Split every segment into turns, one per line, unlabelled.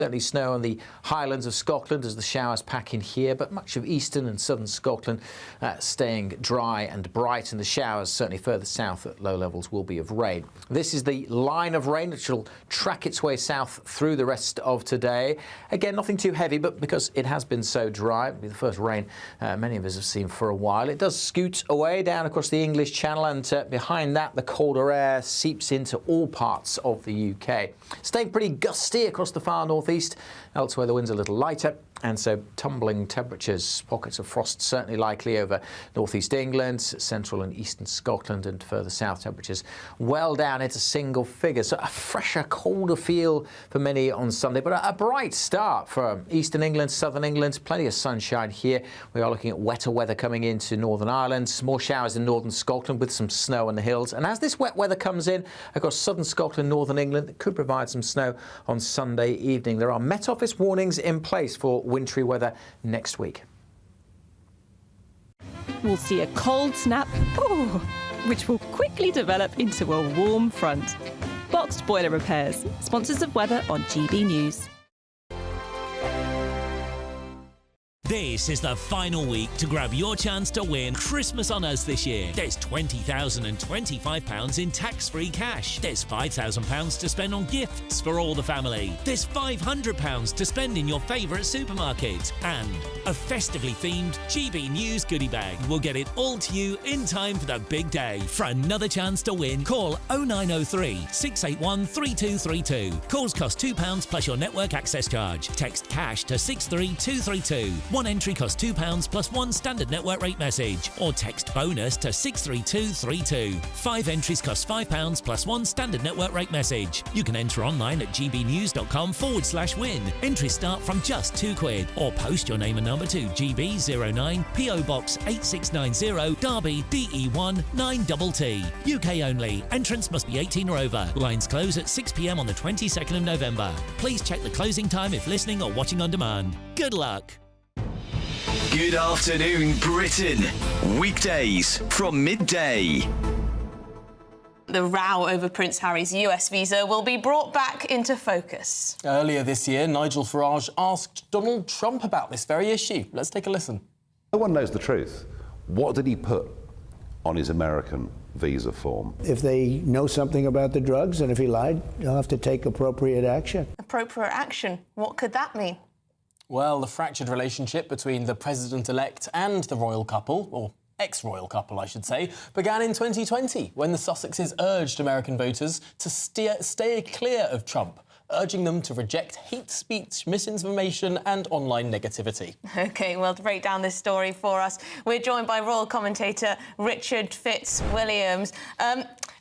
Certainly snow on the highlands of Scotland as the showers pack in here, but much of eastern and southern Scotland staying dry and bright, and the showers certainly further south at low levels will be of rain. This is the line of rain which will track its way south through the rest of today. Again, nothing too heavy, but because it has been so dry, it'll be the first rain many of us have seen for a while. It does scoot away down across the English Channel, and behind that the colder air seeps into all parts of the UK. Staying pretty gusty across the far northeast. Elsewhere the wind's a little lighter, and so tumbling temperatures. Pockets of frost certainly likely over northeast England, central and eastern Scotland, and further south temperatures well down into single figures. So a fresher, colder feel for many on Sunday, but a bright start for eastern England, southern England. Plenty of sunshine here. We are looking at wetter weather coming into Northern Ireland, more showers in northern Scotland with some snow on the hills. And as this wet weather comes in across southern Scotland, northern England, it could provide some snow on Sunday evening. There are Met Office warnings in place for wintry weather next week.
We'll see a cold snap, which will quickly develop into a warm front. Boxed Boiler Repairs, sponsors of weather on GB News.
This is the final week to grab your chance to win Christmas on Us this year. There's £20,025 in tax-free cash. There's £5,000 to spend on gifts for all the family. There's £500 to spend in your favourite supermarket. And a festively themed GB News goodie bag. We'll get it all to you in time for the big day. For another chance to win, call 0903 681 3232. Calls cost £2 plus your network access charge. Text cash to 63232. One entry costs £2 plus one standard network rate message, or text bonus to 63232. 5 entries cost £5 plus one standard network rate message. You can enter online at gbnews.com/win. Entries start from just £2, or post your name and number to GB09 PO Box 8690 Derby DE1 9TT. UK only. Entrance must be 18 or over. Lines close at 6 p.m. on the 22nd of November. Please check the closing time if listening or watching on demand. Good luck.
Good afternoon, Britain. Weekdays from midday.
The row over Prince Harry's US visa will be brought back into focus.
Earlier this year, Nigel Farage asked Donald Trump about this very issue. Let's take a listen.
No one knows the truth. What did he put on his American visa form?
If they know something about the drugs, and if he lied, they'll have to take appropriate action.
Appropriate action? What could that mean?
Well, the fractured relationship between the president-elect and the royal couple, or ex-royal couple, I should say, began in 2020 when the Sussexes urged American voters to stay clear of Trump, urging them to reject hate speech, misinformation and online negativity. OK, well, to break down this story for us, we're joined by royal commentator Richard Fitzwilliams.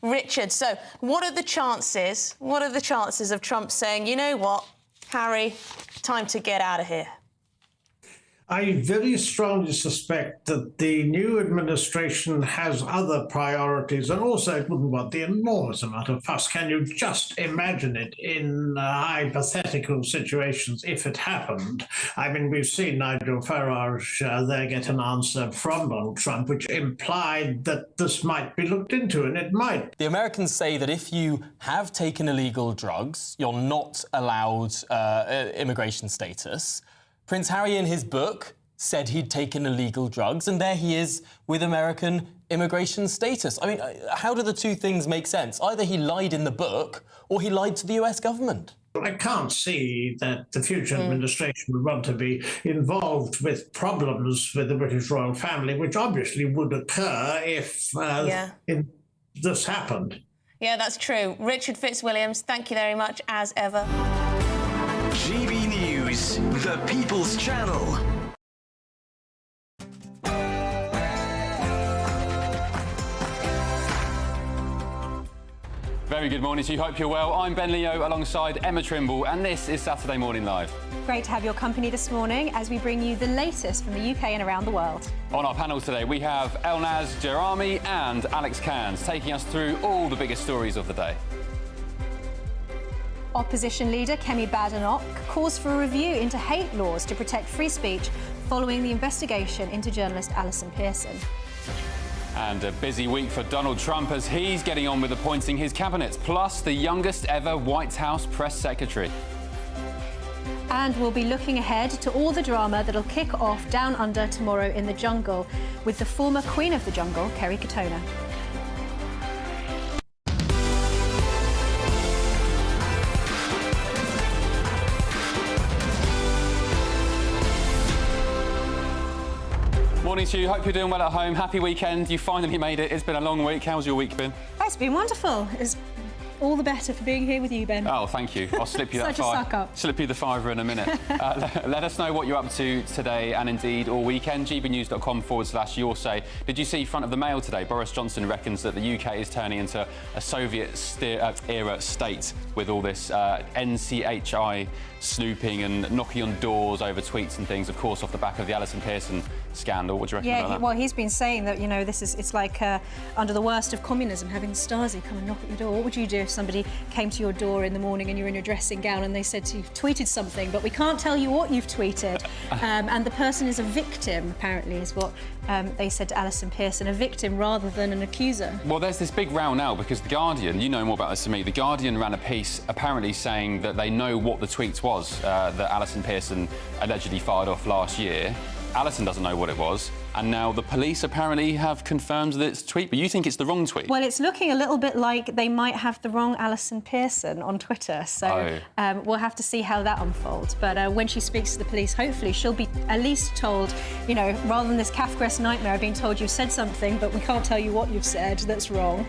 Richard, so what are the chances of Trump saying, you know what, Harry, time to get out of here?
I very strongly suspect that the new administration has other priorities, and also it wouldn't want the enormous amount of fuss. Can you just imagine it in hypothetical situations if it happened? I mean, we've seen Nigel Farage there get an answer from Donald Trump, which implied that this might be looked into, and it might.
The Americans say that if you have taken illegal drugs, you're not allowed immigration status. Prince Harry, in his book, said he'd taken illegal drugs, and there he is with American immigration status. I mean, how do the two things make sense? Either he lied in the book, or he lied to the US government.
I can't see that the future administration would want to be involved with problems with the British royal family, which obviously would occur if this happened.
Yeah, that's true. Richard Fitzwilliams, thank you very much, as ever.
GB News, the People's Channel.
Very good morning to you. Hope you're well. I'm Ben Leo alongside Emma Trimble, and this is Saturday Morning Live.
Great to have your company this morning as we bring you the latest from the UK and around the world.
On our panel today, we have Elnaz Jerami and Alex Cairns taking us through all the biggest stories of the day.
Opposition leader Kemi Badenoch calls for a review into hate laws to protect free speech following the investigation into journalist Alison Pearson.
And a busy week for Donald Trump as he's getting on with appointing his cabinet, plus the youngest ever White House press secretary.
And we'll be looking ahead to all the drama that'll kick off Down Under tomorrow in the jungle with the former Queen of the Jungle, Kerry Katona.
Morning to you. Hope you're doing well at home. Happy weekend. You finally made it. It's been a long week. How's your week been?
It's been wonderful. It's all the better for being here with you, Ben.
Oh, thank you. I'll slip you that slip you the fiver in a minute. Let us know what you're up to today and indeed all weekend. GBNews.com/your say. Did you see front of the Mail today? Boris Johnson reckons that the UK is turning into a Soviet-era state with all this NCHI snooping and knocking on doors over tweets and things, of course, off the back of the Alison Pearson scandal. What do you reckon about that?
Well, he's been saying that, you know, it's like under the worst of communism, having Stasi come and knock at your door. What would you do if somebody came to your door in the morning and you're in your dressing gown and they said to you, tweeted something, but we can't tell you what you've tweeted? And the person is a victim, apparently, is what they said to Alison Pearson, a victim rather than an accuser.
Well, there's this big row now because The Guardian, you know more about this than me, The Guardian ran a piece apparently saying that they know what the tweet was that Alison Pearson allegedly fired off last year. Alison doesn't know what it was, and now the police apparently have confirmed that it's a tweet, but you think it's the wrong tweet?
Well, it's looking a little bit like they might have the wrong Alison Pearson on Twitter, so we'll have to see how that unfolds. But when she speaks to the police, hopefully she'll be at least told, you know, rather than this Kafkaesque nightmare of being told you've said something, but we can't tell you what you've said that's wrong.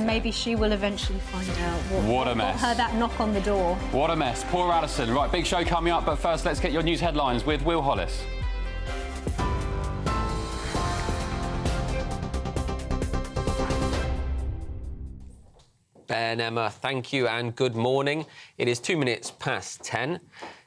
Maybe she will eventually find out what
a mess.
Got her that knock on the door.
What a mess. Poor Alison. Right, big show coming up, but first let's get your news headlines with Will Hollis.
Ben, Emma, thank you and good morning. It is 2 minutes past 10.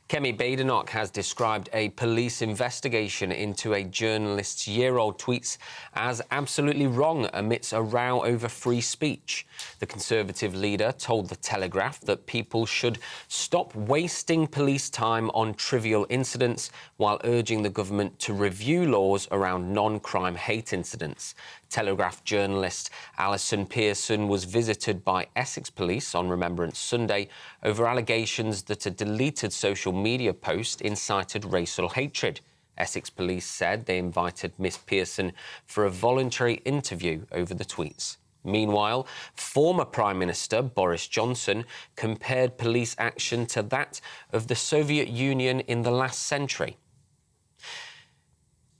Kemi Badenoch has described a police investigation into a journalist's year-old tweets as absolutely wrong amidst a row over free speech. The Conservative leader told The Telegraph that people should stop wasting police time on trivial incidents while urging the government to review laws around non-crime hate incidents. Telegraph journalist Alison Pearson was visited by Essex Police on Remembrance Sunday over allegations that a deleted social media post incited racial hatred. Essex Police said they invited Miss Pearson for a voluntary interview over the tweets. Meanwhile, former Prime Minister Boris Johnson compared police action to that of the Soviet Union in the last century.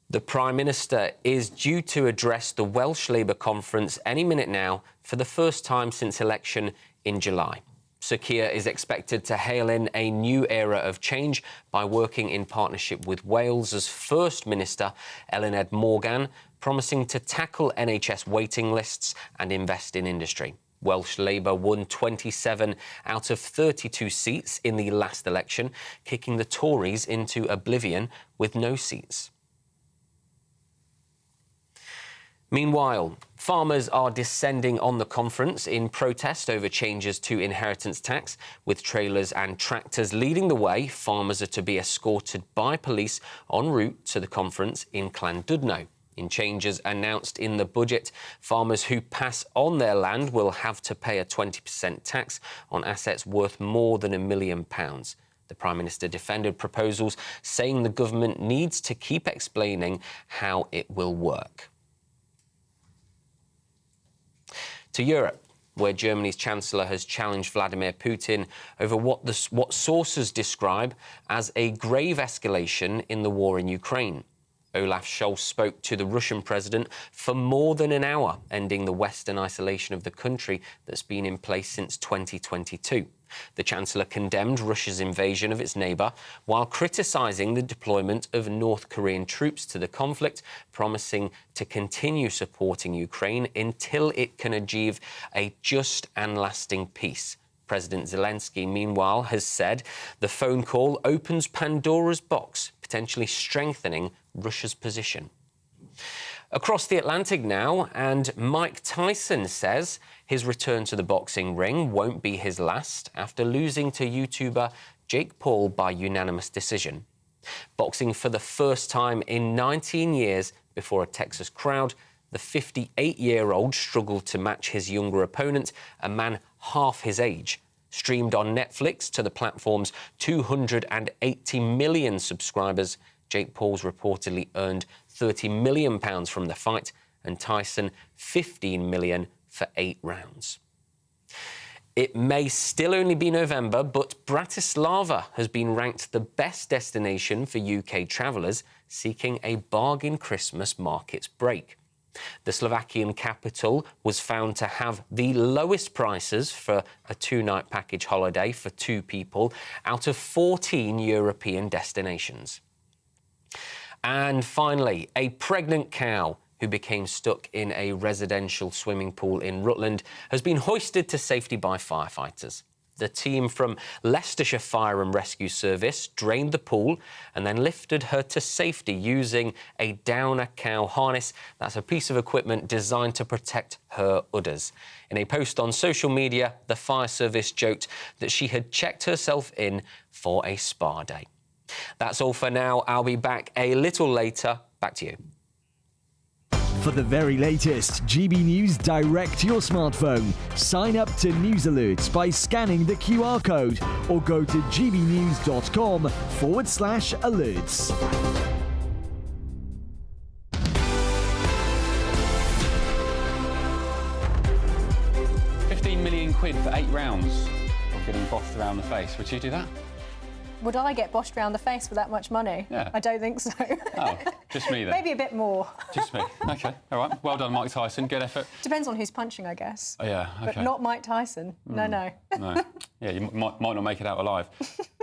The Prime Minister is due to address the Welsh Labour Conference any minute now for the first time since election in July. Sir Keir is expected to hail in a new era of change by working in partnership with Wales's First Minister, Eluned Morgan, promising to tackle NHS waiting lists and invest in industry. Welsh Labour won 27 out of 32 seats in the last election, kicking the Tories into oblivion with no seats. Meanwhile, farmers are descending on the conference in protest over changes to inheritance tax. With trailers and tractors leading the way, farmers are to be escorted by police en route to the conference in Llandudno. In changes announced in the budget, farmers who pass on their land will have to pay a 20% tax on assets worth more than £1 million. The Prime Minister defended proposals, saying the government needs to keep explaining how it will work. To Europe, where Germany's Chancellor has challenged Vladimir Putin over what sources describe as a grave escalation in the war in Ukraine. Olaf Scholz spoke to the Russian president for more than an hour, ending the Western isolation of the country that's been in place since 2022. The Chancellor condemned Russia's invasion of its neighbour while criticising the deployment of North Korean troops to the conflict, promising to continue supporting Ukraine until it can achieve a just and lasting peace. President Zelensky, meanwhile, has said the phone call opens Pandora's box, potentially strengthening Russia's position. Across the Atlantic now, and Mike Tyson says his return to the boxing ring won't be his last after losing to YouTuber Jake Paul by unanimous decision. Boxing for the first time in 19 years before a Texas crowd, the 58-year-old struggled to match his younger opponent, a man half his age. Streamed on Netflix to the platform's 280 million subscribers, Jake Paul's reportedly earned £30 million from the fight and Tyson £15 million for 8 rounds. It may still only be November, but Bratislava has been ranked the best destination for UK travellers seeking a bargain Christmas markets break. The Slovakian capital was found to have the lowest prices for a 2-night package holiday for 2 people out of 14 European destinations. And finally, a pregnant cow who became stuck in a residential swimming pool in Rutland has been hoisted to safety by firefighters. The team from Leicestershire Fire and Rescue Service drained the pool and then lifted her to safety using a downer cow harness. That's a piece of equipment designed to protect her udders. In a post on social media, the fire service joked that she had checked herself in for a spa day. That's all for now. I'll be back a little later. Back to you.
For the very latest GB News direct to your smartphone, sign up to news alerts by scanning the QR code or go to gbnews.com/alerts.
15 million quid for 8 rounds of getting bossed around the face. Would you do that?
Would I get bossed around the face for that much money?
Yeah.
I don't think so.
Oh, just me then.
Maybe a bit more.
Just me. OK, all right. Well done, Mike Tyson. Good effort.
Depends on who's punching, I guess.
Oh, yeah, OK.
But not Mike Tyson. No.
No. Yeah, you might not make it out alive.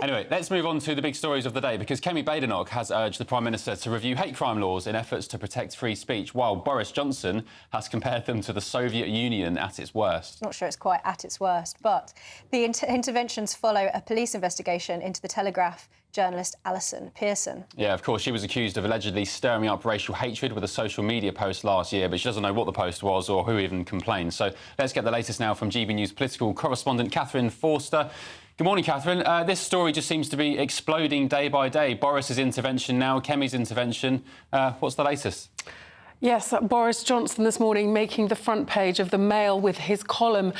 Anyway, let's move on to the big stories of the day, because Kemi Badenoch has urged the Prime Minister to review hate crime laws in efforts to protect free speech, while Boris Johnson has compared them to the Soviet Union at its worst.
Not sure it's quite at its worst, but the interventions follow a police investigation into the Telegraph journalist Alison Pearson.
Yeah, of course, she was accused of allegedly stirring up racial hatred with a social media post last year, but she doesn't know what the post was or who even complained. So let's get the latest now from GB News political correspondent Catherine Forster. Good morning, Catherine. This story just seems to be exploding day by day. Boris's intervention now, Kemi's intervention. What's the latest?
Yes, Boris Johnson this morning making the front page of the Mail with his column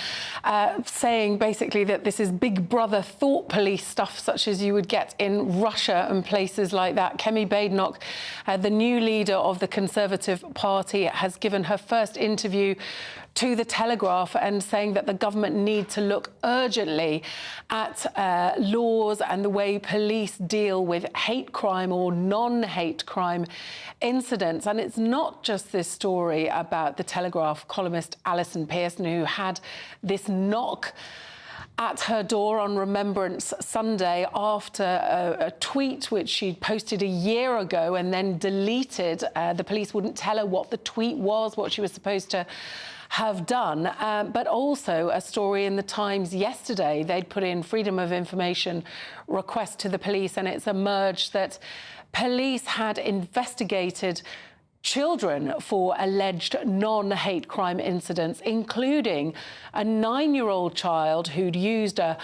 saying basically that this is Big Brother thought police stuff such as you would get in Russia and places like that. Kemi Badenoch, the new leader of the Conservative Party, has given her first interview to the Telegraph and saying that the government need to look urgently at laws and the way police deal with hate crime or non-hate crime incidents. And it's not just this story about the Telegraph columnist Alison Pearson, who had this knock at her door on Remembrance Sunday after a tweet which she'd posted a year ago and then deleted. The police wouldn't tell her what the tweet was, what she was supposed to have done, but also a story in the Times yesterday. They'd put in freedom of information request to the police, and it's emerged that police had investigated children for alleged non-hate crime incidents, including a 9-year-old child who'd used a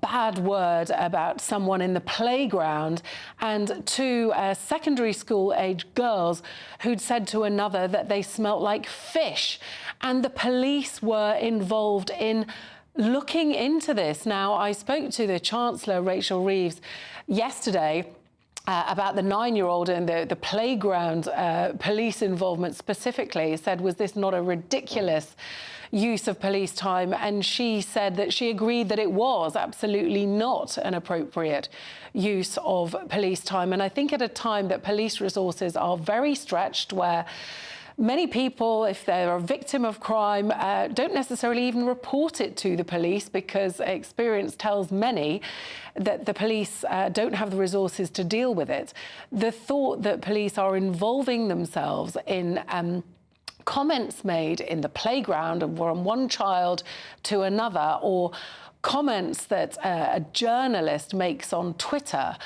bad word about someone in the playground, and 2 secondary school-aged girls who'd said to another that they smelt like fish. And the police were involved in looking into this. Now, I spoke to the Chancellor, Rachel Reeves, yesterday about the 9-year-old and the playground police involvement specifically. Said, was this not a ridiculous use of police time? And she said that she agreed that it was absolutely not an appropriate use of police time. And I think at a time that police resources are very stretched, where many people, if they're a victim of crime, don't necessarily even report it to the police, because experience tells many that the police don't have the resources to deal with it. The thought that police are involving themselves in comments made in the playground from one child to another, or comments that a journalist makes on Twitter,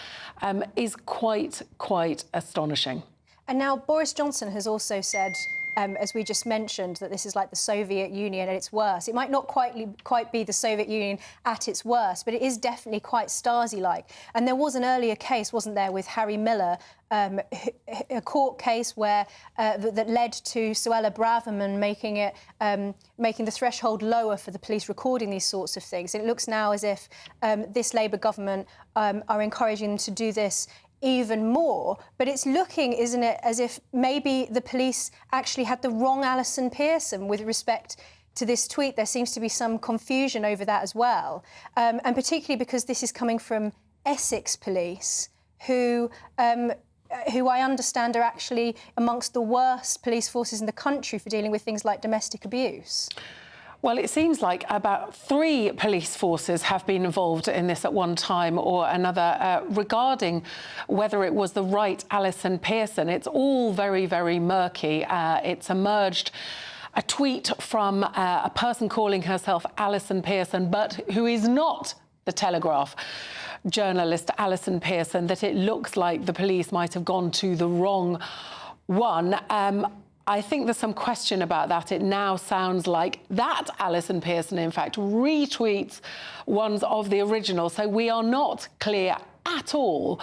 is quite astonishing.
And now Boris Johnson has also said as we just mentioned, that this is like the Soviet Union at its worst. It might not quite be the Soviet Union at its worst, but it is definitely quite Stasi-like. And there was an earlier case, wasn't there, with Harry Miller, a court case where that led to Suella Braverman making the threshold lower for the police recording these sorts of things. And it looks now as if this Labour government are encouraging them to do this even more. But it's looking, isn't it, as if maybe the police actually had the wrong Alison Pearson with respect to this tweet. There seems to be some confusion over that as well. And particularly because this is coming from Essex police, who I understand are actually amongst the worst police forces in the country for dealing with things like domestic abuse.
Well, it seems like about 3 police forces have been involved in this at one time or another regarding whether it was the right Alison Pearson. It's all very, very murky. It's emerged a tweet from a person calling herself Alison Pearson, but who is not the Telegraph journalist Alison Pearson, that it looks like the police might have gone to the wrong one. I think there's some question about that. It now sounds like that Alison Pearson, in fact, retweets ones of the original. So we are not clear at all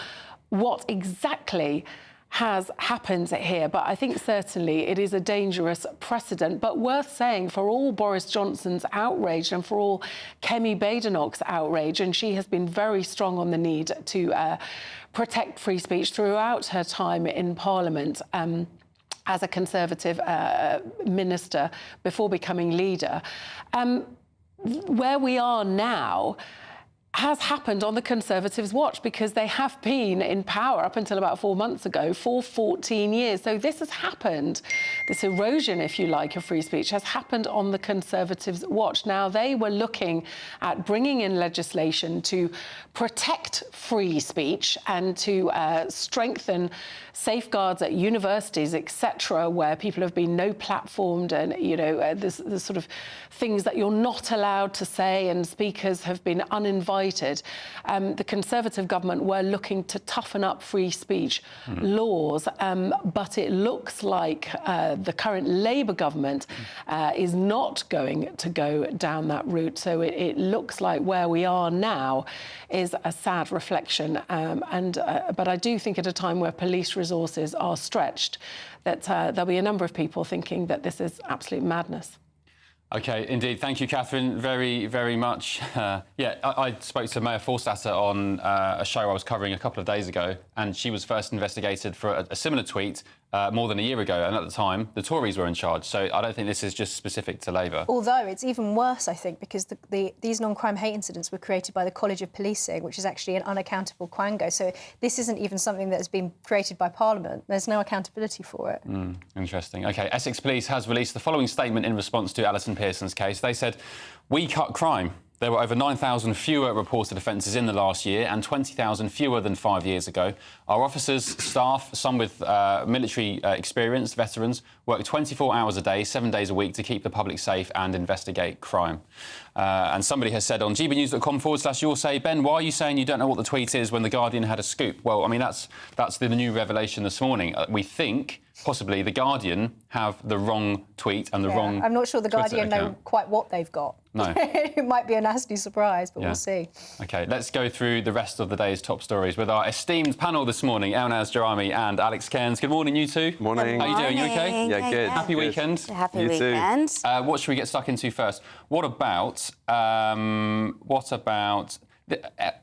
what exactly has happened here. But I think certainly it is a dangerous precedent, but worth saying for all Boris Johnson's outrage and for all Kemi Badenoch's outrage, and she has been very strong on the need to protect free speech throughout her time in Parliament. As a Conservative minister before becoming leader. Where we are now has happened on the Conservatives' watch, because they have been in power up until about 4 months ago for 14 years. So this has happened, this erosion, if you like, of free speech has happened on the Conservatives' watch. Now, they were looking at bringing in legislation to protect free speech and to strengthen safeguards at universities, etc., where people have been no-platformed and, you know, there's sort of things that you're not allowed to say and speakers have been uninvited. The Conservative government were looking to toughen up free speech laws, but it looks like the current Labour government is not going to go down that route. So it looks like where we are now is a sad reflection. But I do think at a time where police resources are stretched, that there'll be a number of people thinking that this is absolute madness.
OK, indeed. Thank you, Catherine, very, very much. I spoke to Maya Forstater on a show I was covering a couple of days ago, and she was first investigated for a similar tweet more than a year ago, and at the time, the Tories were in charge. So I don't think this is just specific to Labour.
Although it's even worse, I think, because these non-crime hate incidents were created by the College of Policing, which is actually an unaccountable quango. So this isn't even something that has been created by Parliament. There's no accountability for it.
Interesting. OK, Essex Police has released the following statement in response to Alison Pearson's case. They said, "We cut crime. There were over 9,000 fewer reported offences in the last year and 20,000 fewer than 5 years ago. Our officers, staff, some with military experience, veterans, work 24 hours a day, 7 days a week to keep the public safe and investigate crime." And somebody has said on gbnews.com/yoursay, "Ben, why are you saying you don't know what the tweet is when The Guardian had a scoop?" Well, I mean, that's the new revelation this morning. We think possibly The Guardian have the wrong tweet and the wrong
I'm not sure The Guardian
Twitter
know
account.
quite what they've got.
No.
It might be a nasty surprise, but we'll see.
OK, let's go through the rest of the day's top stories with our esteemed panel this morning, Elnaz Jarami and Alex Cairns. Good morning, you two.
Morning.
How are you doing? You OK?
Yeah, good.
Happy weekend.
Happy weekend.
What should we get stuck into first? What about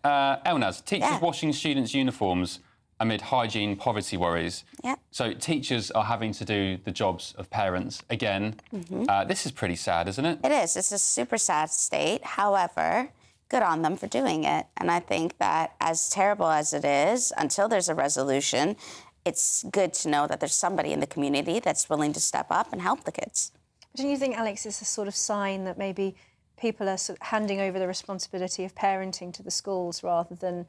Elnaz, teachers washing students' uniforms amid hygiene poverty worries.
Yep.
So teachers are having to do the jobs of parents again. This is pretty sad, isn't it?
It is. It's a super sad state. However, good on them for doing it. And I think that as terrible as it is, until there's a resolution, it's good to know that there's somebody in the community that's willing to step up and help the kids.
Don't you think, Alex, it's a sort of sign that maybe people are sort of handing over the responsibility of parenting to the schools rather than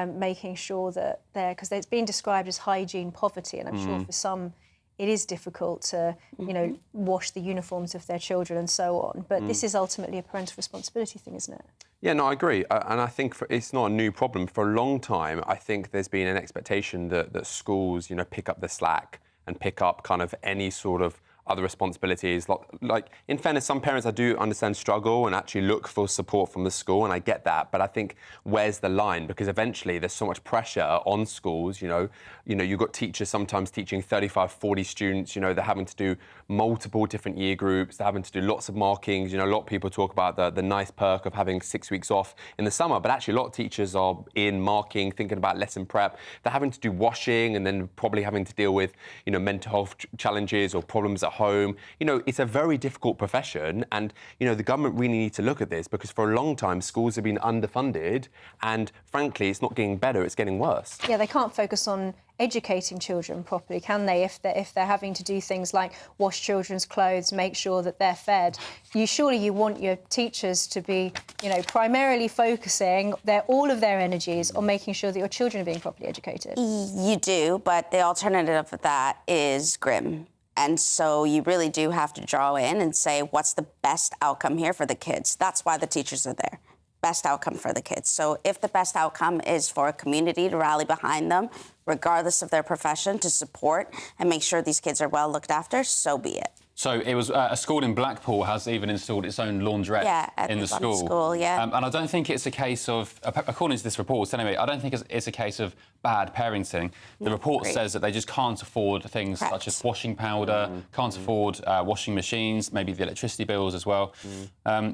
making sure that because it's been described as hygiene poverty, and I'm sure for some it is difficult to, you know, wash the uniforms of their children and so on. But this is ultimately a parental responsibility thing, isn't it?
Yeah, no, I agree. And I think it's not a new problem. For a long time, I think there's been an expectation that schools, you know, pick up the slack and pick up kind of any sort of other responsibilities. Like, in fairness, some parents I do understand struggle and actually look for support from the school, and I get that. But I think where's the line? Because eventually there's so much pressure on schools. You know, you've got teachers sometimes teaching 35, 40 students. You know, they're having to do multiple different year groups. They're having to do lots of markings. You know, a lot of people talk about the nice perk of having 6 weeks off in the summer, but actually a lot of teachers are in marking, thinking about lesson prep. They're having to do washing and then probably having to deal with, you know, mental health challenges or problems at home. You know, it's a very difficult profession, and, you know, the government really need to look at this, because for a long time schools have been underfunded, and frankly it's not getting better, it's getting worse.
Yeah, they can't focus on educating children properly, can they? If they're having to do things like wash children's clothes, make sure that they're fed. Surely you want your teachers to be, you know, primarily focusing all of their energies on making sure that your children are being properly educated.
You do, but the alternative of that is grim. And so you really do have to draw in and say, what's the best outcome here for the kids? That's why the teachers are there. Best outcome for the kids. So if the best outcome is for a community to rally behind them, regardless of their profession, to support and make sure these kids are well looked after, so be it.
So it was a school in Blackpool has even installed its own laundrette in the school. And I don't think it's a case of, according to this report anyway, I don't think it's a case of bad parenting. The report says that they just can't afford things such as washing powder, can't afford washing machines, maybe the electricity bills as well,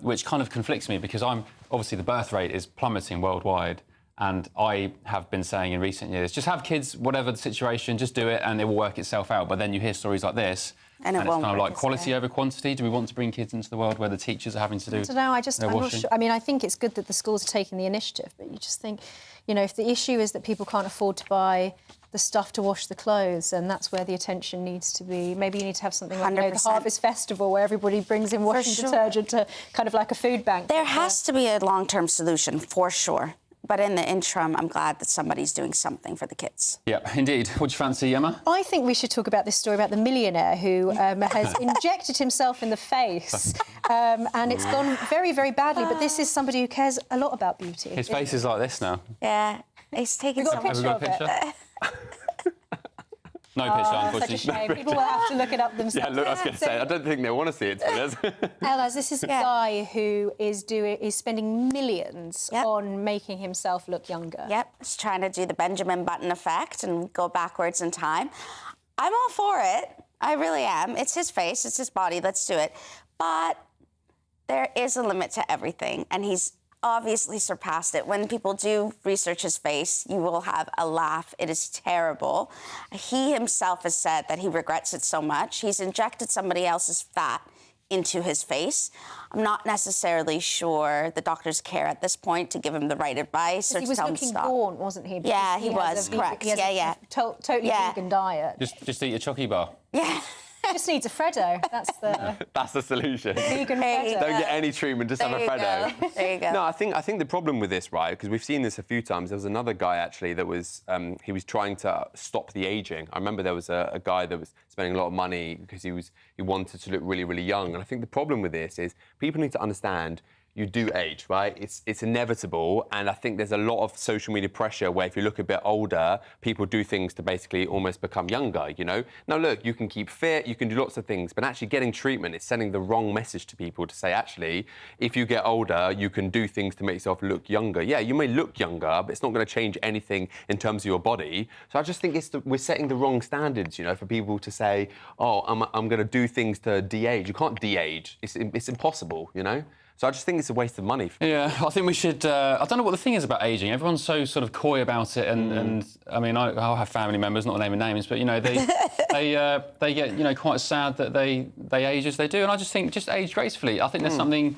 which kind of conflicts me, because obviously the birth rate is plummeting worldwide. And I have been saying in recent years, just have kids, whatever the situation, just do it and it will work itself out. But then you hear stories like this, and it's kind of like quality over quantity. Do we want to bring kids into the world where the teachers are having to do
I don't know, I'm not sure. I mean, I think it's good that the schools are taking the initiative, but you just think, you know, if the issue is that people can't afford to buy the stuff to wash the clothes, and that's where the attention needs to be. Maybe you need to have something like, you know, the Harvest Festival, where everybody brings in washing detergent to kind of like a food bank.
There has to be a long-term solution, for sure. But in the interim, I'm glad that somebody's doing something for the kids.
Yeah, indeed. What do you fancy, Emma?
I think we should talk about this story about the millionaire who has injected himself in the face, and it's gone very, very badly. But this is somebody who cares a lot about beauty.
His face is like this now.
Yeah, he's taking
some... Have we got a picture of it?
No picture, unfortunately.
Such a shame. People will have to look it up themselves.
Yeah, look, I was going to say, I don't think they want to see it, to be honest.
Elas, this is a guy who is spending millions on making himself look younger.
Yep, he's trying to do the Benjamin Button effect and go backwards in time. I'm all for it. I really am. It's his face, it's his body, let's do it. But there is a limit to everything, and he's obviously surpassed it. When people do research his face, you will have a laugh. It is terrible. He himself has said that he regrets it so much. He's injected somebody else's fat into his face. I'm not necessarily sure the doctors care at this point to give him the right advice or to tell him to stop.
He was looking gaunt, wasn't he?
Yeah, he was, correct.
He has a totally vegan diet.
Just eat a chocky bar.
Yeah.
Just needs a Freddo.
That's the solution.
Vegan Freddo.
Don't get any treatment, just have a Freddo.
There you go.
No, I think the problem with this, right, because we've seen this a few times. There was another guy actually that was he was trying to stop the aging. I remember there was a guy that was spending a lot of money because he wanted to look really, really young. And I think the problem with this is people need to understand you do age, right? It's inevitable, and I think there's a lot of social media pressure where if you look a bit older, people do things to basically almost become younger, you know? Now, look, you can keep fit, you can do lots of things, but actually getting treatment is sending the wrong message to people to say, actually, if you get older, you can do things to make yourself look younger. Yeah, you may look younger, but it's not going to change anything in terms of your body. So I just think we're setting the wrong standards, you know, for people to say, oh, I'm going to do things to de-age. You can't de-age. It's impossible, you know? So I just think it's a waste of money.
Yeah, I think we should... I don't know what the thing is about ageing. Everyone's so sort of coy about it, and I mean, I'll have family members, not naming names, but, you know, they get, you know, quite sad that they age as they do, and I just think, just age gracefully. I think there's something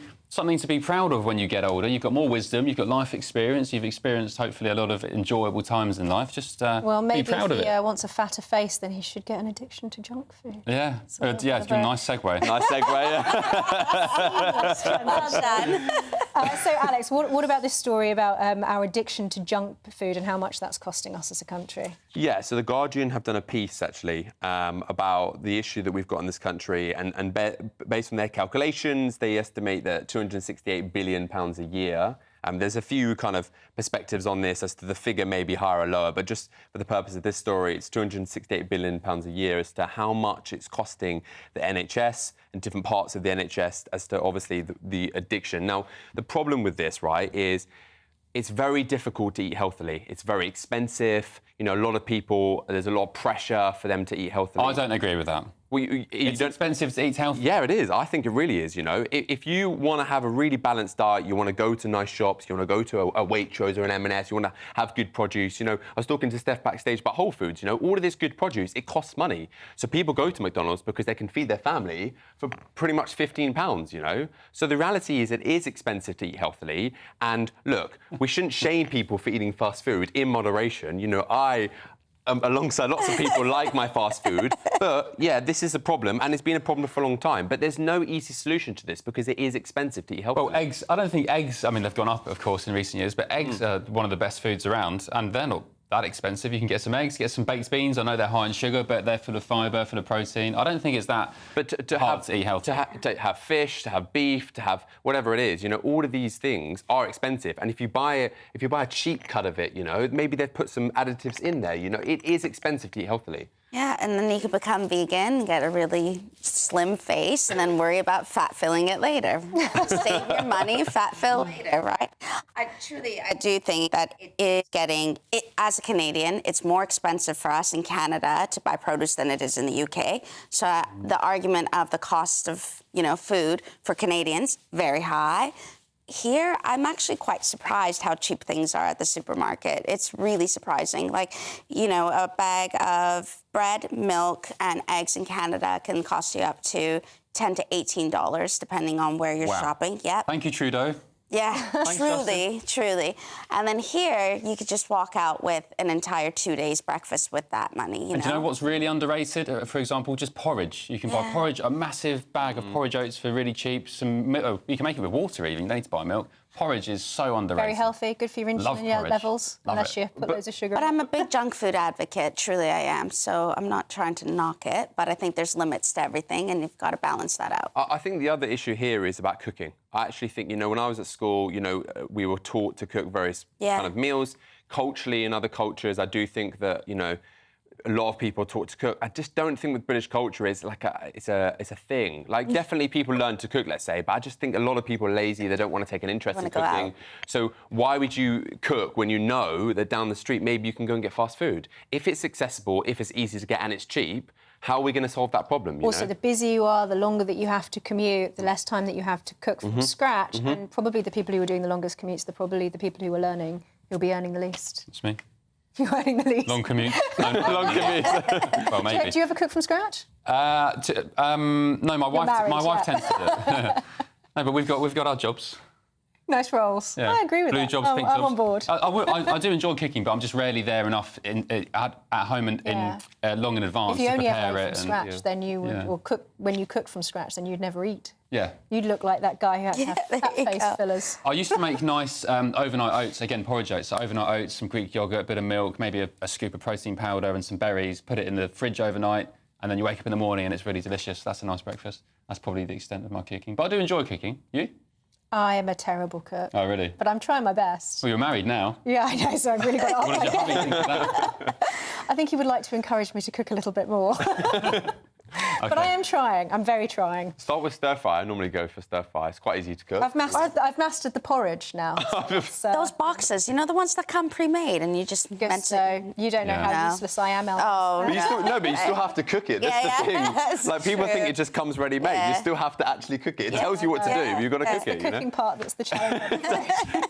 to be proud of when you get older. You've got more wisdom, you've got life experience, you've experienced, hopefully, a lot of enjoyable times in life. Just be proud of it.
Well, maybe if he wants a fatter face, then he should get an addiction to junk food.
Yeah, yeah, it's been a nice segue.
Nice segue, yeah.
Well done.
So, Alex, what about this story about our addiction to junk food and how much that's costing us as a country?
Yeah, so The Guardian have done a piece, actually, about the issue that we've got in this country, and based on their calculations, they estimate that £268 billion a year There's a few kind of perspectives on this as to the figure may be higher or lower, but just for the purpose of this story, it's £268 billion a year as to how much it's costing the NHS and different parts of the NHS as to, obviously, the addiction. Now, the problem with this, right, is it's very difficult to eat healthily. It's very expensive. You know, a lot of people, there's a lot of pressure for them to eat healthily.
I don't agree with that.
Well,
it's expensive to eat healthy.
Yeah, it is. I think it really is, you know. If you want to have a really balanced diet, you want to go to nice shops, you want to go to a Waitrose or an M&S, you want to have good produce, you know. I was talking to Steph backstage about Whole Foods, you know, all of this good produce, it costs money. So people go to McDonald's because they can feed their family for pretty much £15, you know. So the reality is it is expensive to eat healthily. And look, we shouldn't shame people for eating fast food in moderation. You know, alongside lots of people like my fast food. But, yeah, this is a problem, and it's been a problem for a long time. But there's no easy solution to this because it is expensive to eat healthily.
Well, eggs, I don't think eggs, I mean, they've gone up, of course, in recent years, but eggs are one of the best foods around, and they're not that expensive. You can get some eggs, get some baked beans. I know they're high in sugar, but they're full of fibre, full of protein. I don't think it's that hard to eat healthy.
To have fish, to have beef, to have whatever it is, you know, all of these things are expensive. And if you buy a cheap cut of it, you know, maybe they've put some additives in there, you know, it is expensive to eat healthily.
Yeah, and then you could become vegan, get a really slim face, and then worry about fat filling it later. Save your money, fat fill later, right? I do think that it is getting, as a Canadian, it's more expensive for us in Canada to buy produce than it is in the UK. So the argument of the cost of, you know, food for Canadians, very high. Here, I'm actually quite surprised how cheap things are at the supermarket. It's really surprising. Like, you know, a bag of bread, milk, and eggs in Canada can cost you up to $10 to $18, depending on where you're shopping. Yep.
Thank you, Trudeau.
Yeah, truly. And then here, you could just walk out with an entire 2 days breakfast with that money,
And do you know what's really underrated? For example, just porridge. You can buy porridge, a massive bag of porridge oats for really cheap. You can make it with water even, you don't need to buy milk. Porridge is so underrated.
Very healthy, good for your insulin levels, unless you put loads of sugar in.
But I'm a big junk food advocate, truly I am, so I'm not trying to knock it, but I think there's limits to everything, and you've got to balance that out.
I think the other issue here is about cooking. I actually think, you know, when I was at school, you know, we were taught to cook various kind of meals. Culturally, in other cultures, I do think that, you know, a lot of people are taught to cook. I just don't think with British culture it's a thing. Like, definitely people learn to cook, let's say, but I just think a lot of people are lazy. They don't want to take an interest in cooking. So why would you cook when you know that down the street maybe you can go and get fast food? If it's accessible, if it's easy to get and it's cheap, how are we going to solve that problem?
Also, the busier you are, the longer that you have to commute, the less time that you have to cook from scratch, and probably the people who are doing the longest commutes are probably the people who are learning, who'll be earning the least.
It's me.
You're earning the least.
Long commute. Long commute. Well, maybe.
Do you ever cook from scratch?
No, my wife tends to do it. No, but we've got our jobs.
Nice roles.
Yeah.
I agree with
Blue
that.
jobs, pink
I'm
jobs.
on board.
I do enjoy cooking, but I'm just rarely there enough at home and long in advance
if you
to
only
prepare
ever
it.
From scratch, then you would, or cook when you cooked from scratch, then you'd never eat.
Yeah.
You'd look like that guy who had to have fat face fillers.
I used to make nice overnight oats, again, porridge oats. So overnight oats, some Greek yoghurt, a bit of milk, maybe a scoop of protein powder and some berries, put it in the fridge overnight, and then you wake up in the morning and it's really delicious. That's a nice breakfast. That's probably the extent of my cooking. But I do enjoy cooking. You?
I am a terrible cook.
Oh, really?
But I'm trying my best.
Well, you're married now.
Yeah, I know, so I've really got it off.
What does your hubby think of that?
I think he would like to encourage me to cook a little bit more.
Okay.
But I am trying. I'm very trying.
Start with stir-fry. I normally go for stir-fry. It's quite easy to cook.
I've mastered the porridge now. So.
Those boxes, you know, the ones that come pre-made and you just meant
so. You don't know how useless I am, Ellen.
Oh,
but you still have to cook it. That's the thing. Like, people think it just comes ready-made. Yeah. You still have to actually cook it. It tells you what to do, but you've got to cook it,
It's the cooking part that's the challenge.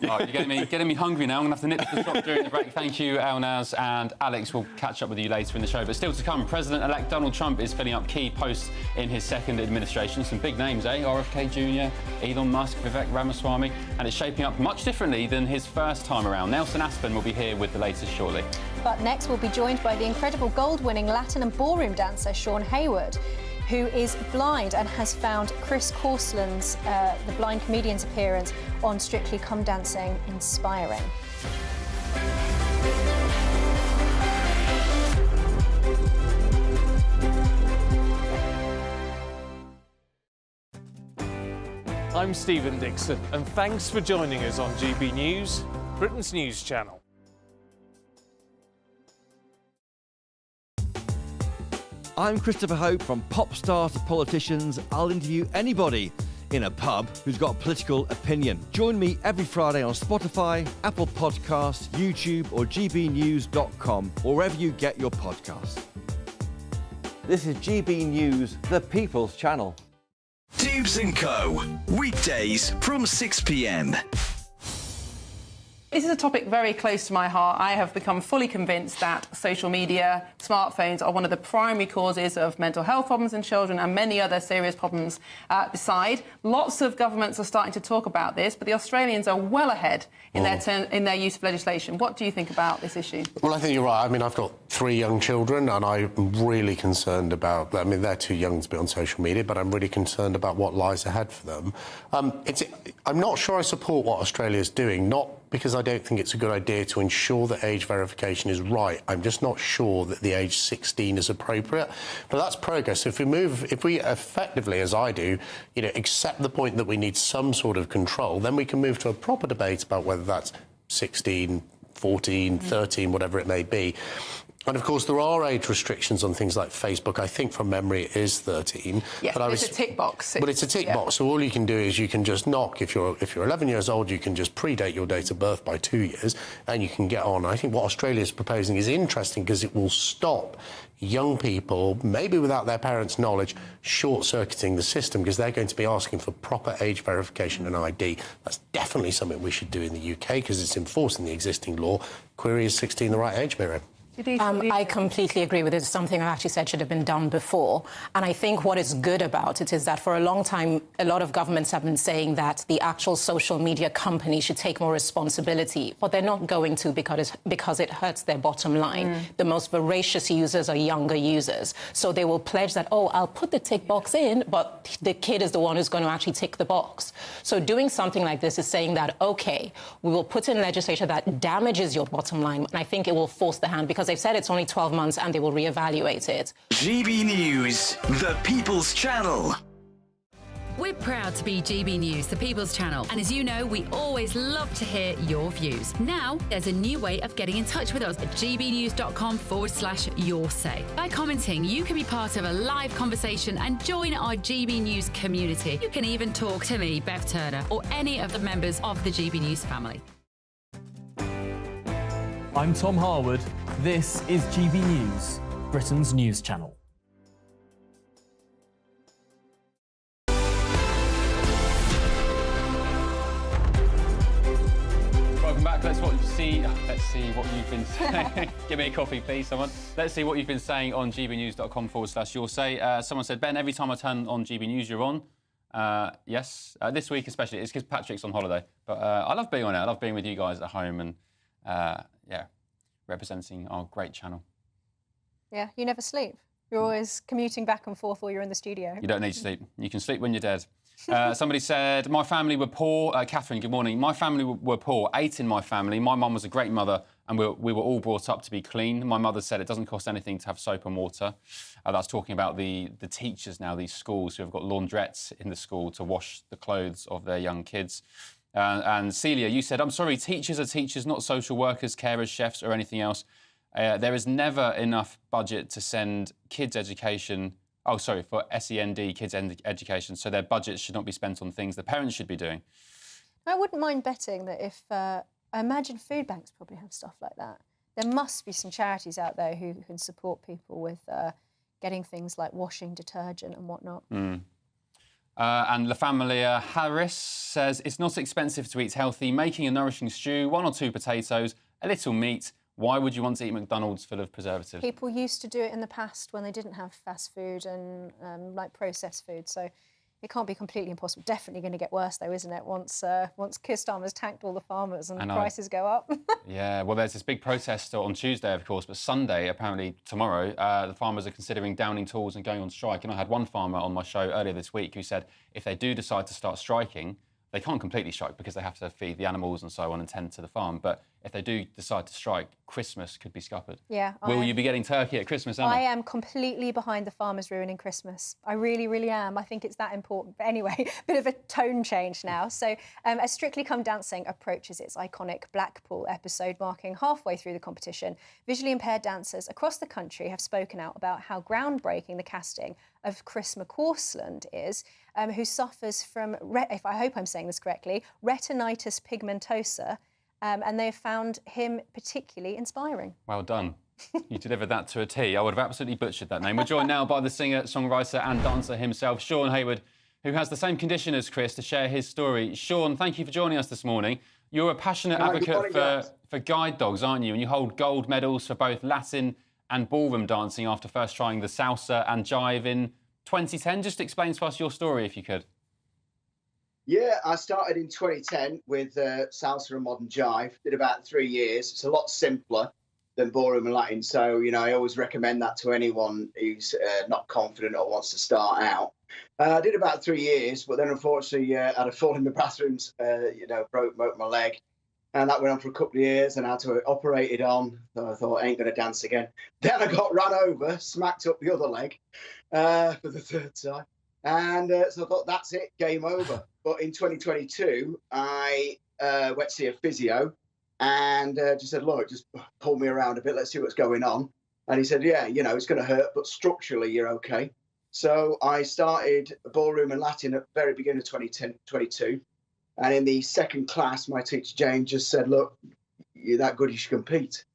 Right, you're getting me hungry now. I'm going to have to nip to the shop during the break. Thank you, Elnaz and Alex. We'll catch up with you later in the show. But still to come, President-elect Donald Trump is filling up key posts in his second administration. Some big names, eh? RFK Jr., Elon Musk, Vivek Ramaswamy, and it's shaping up much differently than his first time around. Nelson Aspen will be here with the latest shortly.
But next we'll be joined by the incredible gold-winning Latin and ballroom dancer Sean Hayward, who is blind and has found Chris Corsland's The Blind Comedian's appearance on Strictly Come Dancing inspiring.
I'm Stephen Dixon, and thanks for joining us on GB News, Britain's news channel.
I'm Christopher Hope. From pop stars to politicians, I'll interview anybody in a pub who's got a political opinion. Join me every Friday on Spotify, Apple Podcasts, YouTube or gbnews.com, or wherever you get your podcasts. This is GB News, the People's Channel.
Tubes & Co. Weekdays from 6 p.m.
This is a topic very close to my heart. I have become fully convinced that social media, smartphones are one of the primary causes of mental health problems in children and many other serious problems beside. Lots of governments are starting to talk about this, but the Australians are well ahead in their use of legislation. What do you think about this issue?
Well, I think you're right. I mean, I've got 3 young children and I'm really concerned about... I mean, they're too young to be on social media, but I'm really concerned about what lies ahead for them. I'm not sure I support what Australia's doing, not because I don't think it's a good idea to ensure that age verification is right. I'm just not sure that the age 16 is appropriate. But that's progress. If we effectively, as I do, accept the point that we need some sort of control, then we can move to a proper debate about whether that's 16, 14, 13, whatever it may be. And, of course, there are age restrictions on things like Facebook. I think, from memory, it is 13.
Yes, but it's a tick box.
But it's a tick box, so all you can do is you can just knock. If you're 11 years old, you can just predate your date of birth by 2 years, and you can get on. I think what Australia's proposing is interesting because it will stop young people, maybe without their parents' knowledge, short-circuiting the system because they're going to be asking for proper age verification and ID. That's definitely something we should do in the UK because it's enforced in the existing law. Query, is 16 the right age, Miriam?
I completely agree with it. It's something I actually said should have been done before. And I think what is good about it is that for a long time, a lot of governments have been saying that the actual social media companies should take more responsibility, but they're not going to because it hurts their bottom line. The most voracious users are younger users. So they will pledge that, oh, I'll put the tick box in, but the kid is the one who's going to actually tick the box. So doing something like this is saying that, OK, we will put in legislation that damages your bottom line. And I think it will force the hand because they've said it's only 12 months and they will reevaluate it.
GB News, the People's Channel.
We're proud to be GB News, the People's Channel. And as you know, we always love to hear your views. Now, there's a new way of getting in touch with us at gbnews.com/your say. By commenting, you can be part of a live conversation and join our GB News community. You can even talk to me, Bev Turner, or any of the members of the GB News family.
I'm Tom Harwood. This is GB News, Britain's news channel.
Welcome back. Let's see what you've been saying. Give me a coffee, please, someone. Let's see what you've been saying on gbnews.com/your say. Someone said, Ben, every time I turn on GB News, you're on. Yes, this week especially. It's because Patrick's on holiday. But I love being on it. I love being with you guys at home and, representing our great channel.
Yeah, you never sleep. You're always commuting back and forth while you're in the studio.
You don't need to sleep. You can sleep when you're dead. Somebody said, my family were poor. Catherine, good morning. My family were poor, 8 in my family. My mum was a great mother and we were all brought up to be clean. My mother said it doesn't cost anything to have soap and water. That's talking about the teachers now, these schools who have got laundrettes in the school to wash the clothes of their young kids. And Celia, you said, I'm sorry, teachers are teachers, not social workers, carers, chefs or anything else. There is never enough budget to send kids' education... for SEND, kids' education, so their budgets should not be spent on things the parents should be doing.
I wouldn't mind betting that if... I imagine food banks probably have stuff like that. There must be some charities out there who can support people with getting things like washing detergent and whatnot.
And La Familia Harris says, it's not expensive to eat healthy. Making a nourishing stew, 1 or 2 potatoes, a little meat. Why would you want to eat McDonald's full of preservatives?
People used to do it in the past when they didn't have fast food and processed food. So it can't be completely impossible. Definitely going to get worse, though, isn't it? Once Keir Starmer's tanked all the farmers and prices go up.
Yeah, well, there's this big protest on Tuesday, of course, but Sunday, apparently tomorrow, the farmers are considering downing tools and going on strike. And I had one farmer on my show earlier this week who said if they do decide to start striking, they can't completely strike because they have to feed the animals and so on and tend to the farm. But if they do decide to strike, Christmas could be scuppered.
Yeah.
Will you be getting turkey at Christmas, Emma?
I am completely behind the farmers ruining Christmas. I really, really am. I think it's that important. But anyway, bit of a tone change now. So as Strictly Come Dancing approaches its iconic Blackpool episode, marking halfway through the competition, visually impaired dancers across the country have spoken out about how groundbreaking the casting of Chris McCausland is, who suffers from, if I hope I'm saying this correctly, retinitis pigmentosa, and they have found him particularly inspiring.
Well done. You delivered that to a T. I would have absolutely butchered that name. We're joined now by the singer, songwriter and dancer himself, Sean Hayward, who has the same condition as Chris, to share his story. Sean, thank you for joining us this morning. You're a passionate advocate for guide dogs, aren't you? And you hold gold medals for both Latin and ballroom dancing after first trying the salsa and jive in 2010. Just explain to us your story, if you could.
Yeah, I started in 2010 with salsa and modern jive. Did about 3 years. It's a lot simpler than ballroom and Latin. So, you know, I always recommend that to anyone who's not confident or wants to start out. I did about 3 years, but then unfortunately I had a fall in the bathrooms, broke my leg. And that went on for a couple of years and I had to operate it on. So I thought, I ain't going to dance again. Then I got run over, smacked up the other leg for the third time. And so I thought, that's it, game over. But in 2022, I went to see a physio and just said, look, just pull me around a bit. Let's see what's going on. And he said, yeah, you know, it's going to hurt, but structurally you're okay. So I started ballroom and Latin at the very beginning of 2022. And in the second class, my teacher, Jane, just said, look, you're that good, you should compete.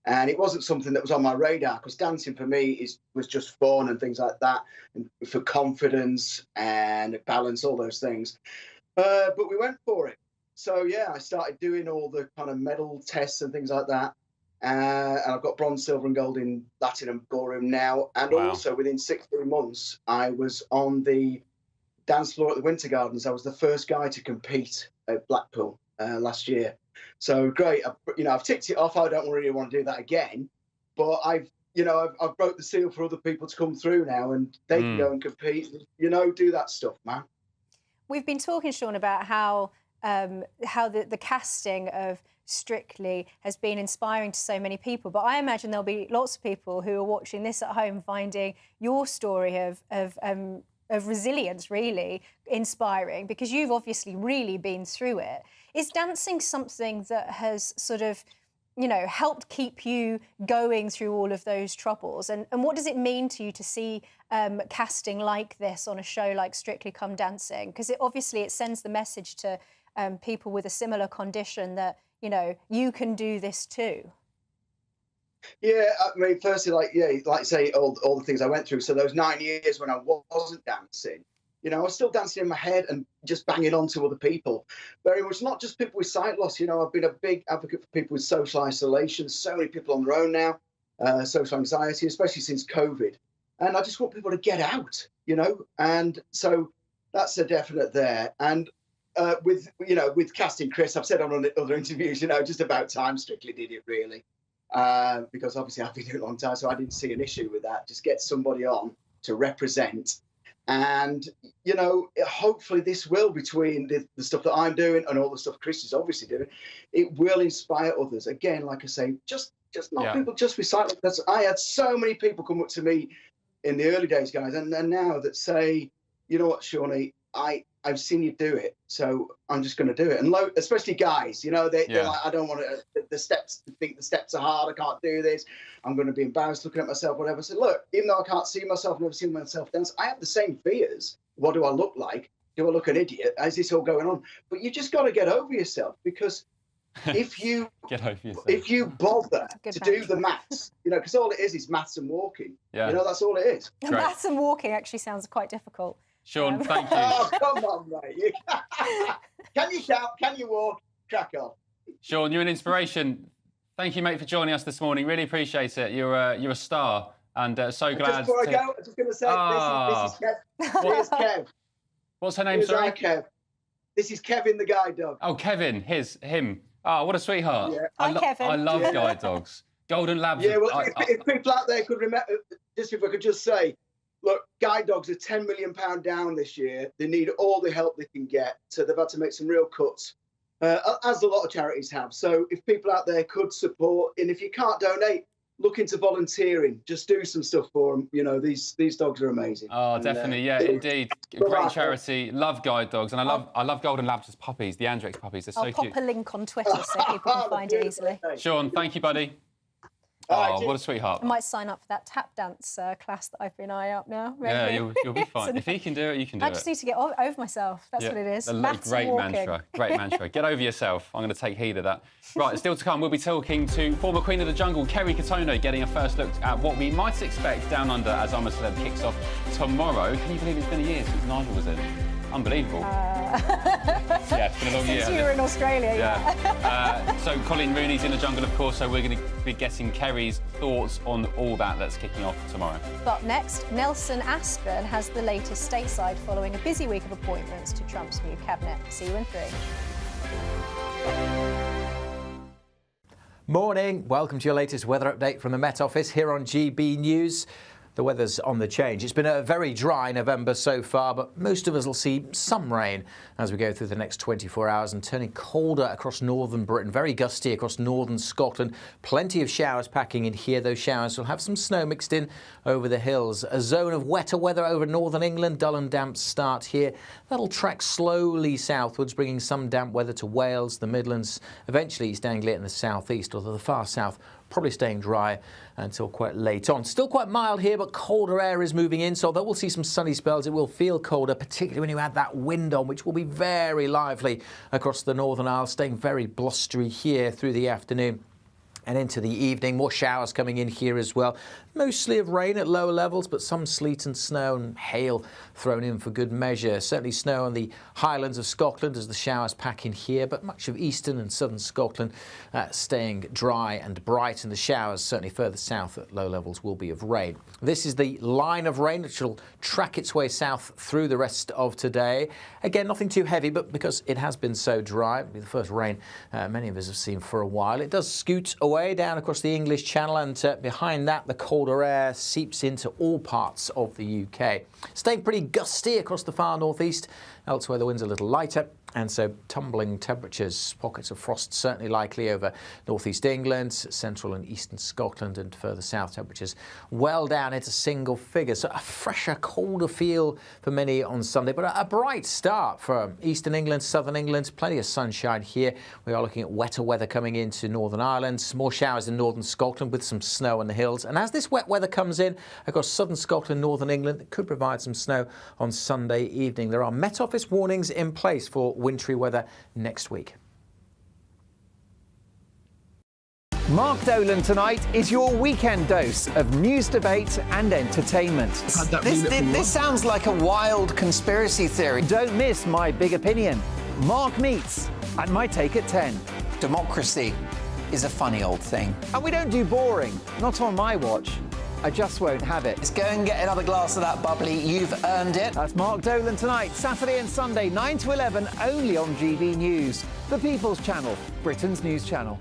And it wasn't something that was on my radar because dancing for me was just fun and things like that, and for confidence and balance, all those things. But we went for it. So, yeah, I started doing all the kind of medal tests and things like that. And I've got bronze, silver and gold in Latin and ballroom now. And also within 16 months, I was on the dance floor at the Winter Gardens. I was the first guy to compete at Blackpool last year. So great, I've ticked it off. I don't really want to do that again, but I've broke the seal for other people to come through now, and they can go and compete. Do that stuff, man.
We've been talking, Sean, about how the casting of Strictly has been inspiring to so many people, but I imagine there'll be lots of people who are watching this at home finding your story of resilience really inspiring, because you've obviously really been through it. Is dancing something that has sort of, helped keep you going through all of those troubles? And what does it mean to you to see casting like this on a show like Strictly Come Dancing? Because it sends the message to people with a similar condition that, you can do this too.
Yeah, I mean, firstly, like say all the things I went through. So those 9 years when I wasn't dancing, I was still dancing in my head and just banging on to other people. Very much not just people with sight loss. I've been a big advocate for people with social isolation. So many people on their own now, social anxiety, especially since COVID. And I just want people to get out, And so that's a definite there. And with casting Chris, I've said on other interviews, just about time Strictly did it really. Because obviously I've been doing it a long time, so I didn't see an issue with that. Just get somebody on to represent. And, hopefully this will, between the stuff that I'm doing and all the stuff Chris is obviously doing, it will inspire others. Again, like I say, just not people just with sight loss. I had so many people come up to me in the early days, guys, and now that say, you know what, Shawnee, I've seen you do it, so I'm just going to do it. And especially guys, they're like, I don't want to, the steps are hard, I can't do this, I'm going to be embarrassed looking at myself, whatever. So look, even though I can't see myself, never seen myself dance, I have the same fears. What do I look like? Do I look an idiot? Is this all going on? But you just got to get over yourself, because if you bother to do the maths, because all it is maths and walking. Yeah. That's all it is.
Maths and walking actually sounds quite difficult.
Sean, thank you.
Oh, come on, mate. Can you shout? Can you walk? Crack on.
Sean, you're an inspiration. Thank you, mate, for joining us this morning. Really appreciate it. You're a star, and so glad.
Just before I go, I'm just going to say this is Kev. Here's Kev.
What's her name?
Here's
sorry,
Kev. This is Kevin, the guide dog.
Oh, Kevin. Him. Oh, what a sweetheart.
Yeah.
Hi, Kevin.
I love guide dogs. Golden Labs.
Yeah, well, if people out there could remember, just if I could just say, Look, guide dogs are £10 million down this year. They need all the help they can get. So they've had to make some real cuts, as a lot of charities have. So if people out there could support, and if you can't donate, look into volunteering. Just do some stuff for them. You know, these dogs are amazing.
Oh, definitely, yeah, indeed. Great charity. Love guide dogs, and I love golden labs as puppies. The Andrex puppies. They're so cute.
I'll pop a link on Twitter so people can find it easily.
Sean, thank you, buddy. Oh, what a sweetheart.
I might sign up for that tap dance class that I've been eyeing up now. Maybe.
Yeah, you'll be fine. If he can do it, you can do it.
I just need to get over myself. That's what it is.
Great mantra. Great mantra. Get over yourself. I'm going to take heed of that. Right, still to come, we'll be talking to former Queen of the Jungle, Kerry Katono, getting a first look at what we might expect down under as I'm a Celeb kicks off tomorrow. Can you believe it's been a year since Nigel was in? Unbelievable. Yeah, it's been a long year.
Since you were in Australia,
yeah. So Colin Rooney's in the jungle, of course, so we're going to be getting Kerry's thoughts on all that's kicking off tomorrow.
But next, Nelson Aspen has the latest stateside following a busy week of appointments to Trump's new cabinet. See you in 3.
Morning. Welcome to your latest weather update from the Met Office here on GB News. The weather's on the change. It's been a very dry November so far, but most of us will see some rain as we go through the next 24 hours and turning colder across northern Britain, very gusty across northern Scotland. Plenty of showers packing in here. Those showers will have some snow mixed in over the hills. A zone of wetter weather over northern England, dull and damp start here. That'll track slowly southwards, bringing some damp weather to Wales, the Midlands, eventually East Anglia and the southeast, although the far south probably staying dry until quite late on. Still quite mild here, but colder air is moving in, so although we'll see some sunny spells, it will feel colder, particularly when you add that wind on, which will be very lively across the Northern Isles, staying very blustery here through the afternoon and into the evening. More showers coming in here as well. Mostly of rain at lower levels, but some sleet and snow and hail thrown in for good measure. Certainly snow on the highlands of Scotland as the showers pack in here, but much of eastern and southern Scotland staying dry and bright, and the showers certainly further south at low levels will be of rain. This is the line of rain which will track its way south through the rest of today. Again, nothing too heavy, but because it has been so dry, it'll be the first rain many of us have seen for a while. It does scoot away down across the English Channel, and behind that the colder air seeps into all parts of the UK. Staying pretty gusty across the far northeast. Elsewhere the wind's a little lighter, and so tumbling temperatures. Pockets of frost certainly likely over northeast England, central and eastern Scotland, and further south temperatures well down into single figures. So a fresher, colder feel for many on Sunday, but a bright start for eastern England, southern England. Plenty of sunshine here. We are looking at wetter weather coming into Northern Ireland, more showers in northern Scotland with some snow on the hills. And as this wet weather comes in across southern Scotland, northern England, it could provide some snow on Sunday evening. There are Met Office warnings in place for wintry weather next week.
Mark Dolan tonight is your weekend dose of news, debate and entertainment. This sounds like a wild conspiracy theory. Don't miss my big opinion. Mark meets and my take at 10. Democracy is a funny old thing. And we don't do boring, not on my watch. I just won't have it. Let's go and get another glass of that bubbly. You've earned it. That's Mark Dolan tonight, Saturday and Sunday, 9 to 11, only on GB News, the People's Channel, Britain's news channel.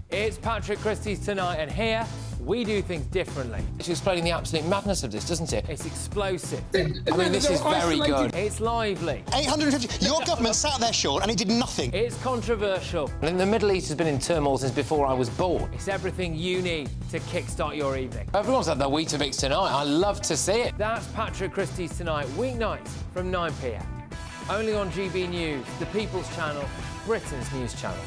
It's Patrick Christie's tonight, and here we do things differently. It's explaining the absolute madness of this, doesn't it? It's explosive. I mean, this is very good. It's lively.
850. Your government sat there, Sean, and it did nothing.
It's controversial.
And the Middle East has been in turmoil since before I was born.
It's everything you need to kickstart your evening.
Everyone's had their Weetabix tonight. I love to see it.
That's Patrick Christie's tonight, weeknights from 9 p.m. Only on GB News, the People's Channel, Britain's news channel.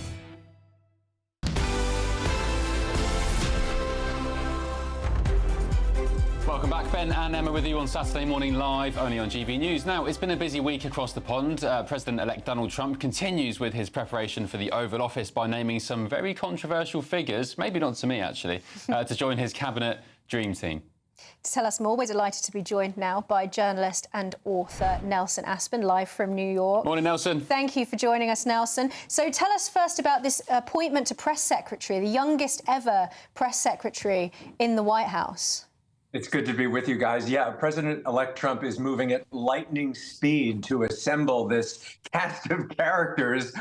Welcome back. Ben and Emma with you on Saturday Morning Live, only on GB News. Now, it's been a busy week across the pond. President-elect Donald Trump continues with his preparation for the Oval Office by naming some very controversial figures, maybe not to me actually, to join his cabinet dream team.
To tell us more, we're delighted to be joined now by journalist and author Nelson Aspen, live from New York.
Morning, Nelson.
Thank you for joining us, Nelson. So tell us first about this appointment to press secretary, the youngest ever press secretary in the White House.
It's good to be with you guys. Yeah, President-elect Trump is moving at lightning speed to assemble this cast of characters.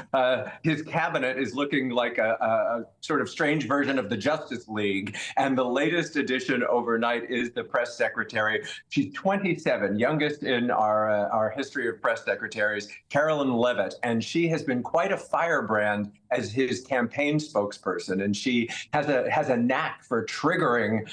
His cabinet is looking like a sort of strange version of the Justice League. And the latest addition overnight is the press secretary. She's 27, youngest in our history of press secretaries, Carolyn Levitt. And she has been quite a firebrand as his campaign spokesperson. And she has a knack for triggering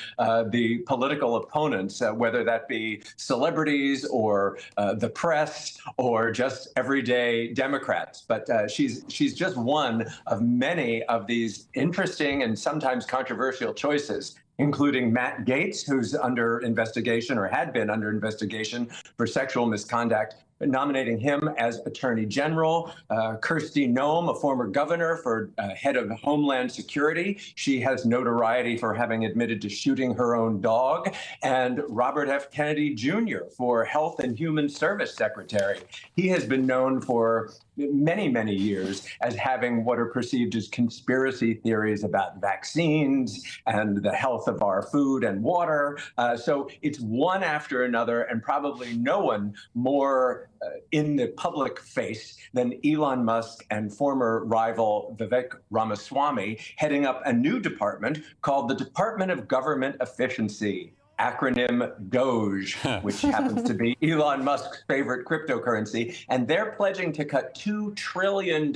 the political opponents, whether that be celebrities or the press or just everyday Democrats. But she's just one of many of these interesting and sometimes controversial choices, including Matt Gaetz, who's under investigation or had been under investigation for sexual misconduct, nominating him as Attorney General. Kristi Noem, a former governor, for head of Homeland Security. She has notoriety for having admitted to shooting her own dog. And Robert F. Kennedy Jr. for Health and Human Service Secretary. He has been known for many, many years as having what are perceived as conspiracy theories about vaccines and the health of our food and water. So it's one after another, and probably no one more in the public face than Elon Musk and former rival Vivek Ramaswamy, heading up a new department called the Department of Government Efficiency, acronym DOGE, which happens to be Elon Musk's favorite cryptocurrency. And they're pledging to cut $2 trillion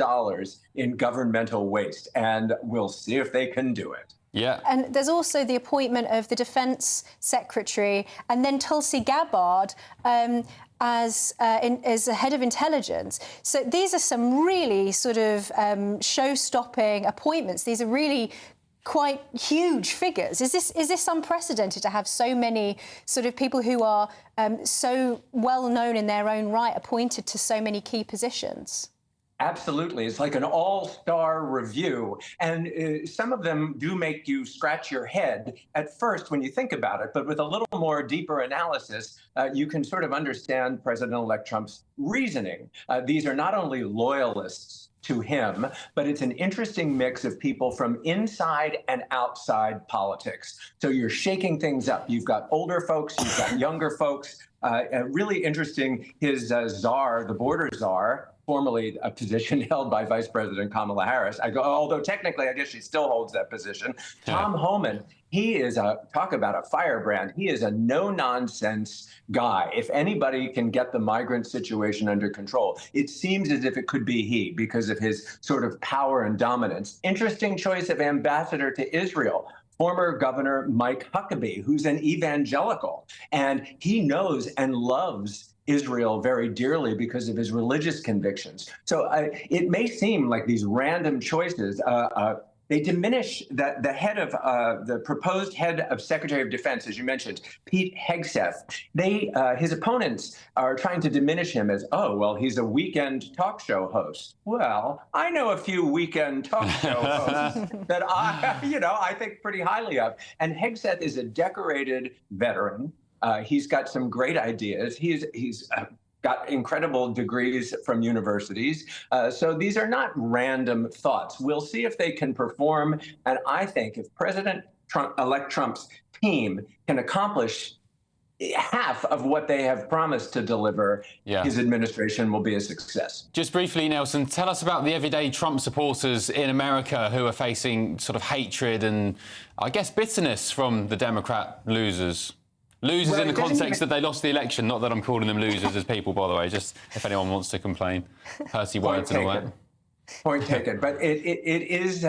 in governmental waste. And we'll see if they can do it.
Yeah.
And there's also the appointment of the Defence Secretary and then Tulsi Gabbard as a head of intelligence. So these are some really sort of show-stopping appointments. These are really quite huge figures. Is this unprecedented to have so many sort of people who are so well known in their own right appointed to so many key positions?
Absolutely. It's like an all-star review. And some of them do make you scratch your head at first when you think about it. But with a little more deeper analysis, you can sort of understand President-elect Trump's reasoning. These are not only loyalists to him, but it's an interesting mix of people from inside and outside politics. So you're shaking things up. You've got older folks, you've got younger folks. Really interesting, his czar, the border czar, formerly a position held by Vice President Kamala Harris. Although technically, I guess she still holds that position. Yeah. Tom Homan, he is talk about a firebrand. He is a no-nonsense guy. If anybody can get the migrant situation under control, it seems as if it could be he because of his sort of power and dominance. Interesting choice of ambassador to Israel. Former Governor Mike Huckabee, who's an evangelical, and he knows and loves Israel very dearly because of his religious convictions. So it may seem like these random choices, they diminish the head of the proposed head of Secretary of Defense, as you mentioned, Pete Hegseth. His opponents are trying to diminish him as, oh, well, he's a weekend talk show host. Well, I know a few weekend talk show hosts that I think pretty highly of. And Hegseth is a decorated veteran. He's got some great ideas. He's got incredible degrees from universities. So these are not random thoughts. We'll see if they can perform. And I think if President-elect Trump's team can accomplish half of what they have promised to deliver, his administration will be a success.
Just briefly, Nelson, tell us about the everyday Trump supporters in America who are facing sort of hatred and, I guess, bitterness from the Democrat losers. Losers in the context that they lost the election, not that I'm calling them losers as people, by the way, just if anyone wants to complain. Hersey words and all that.
Point taken. But it is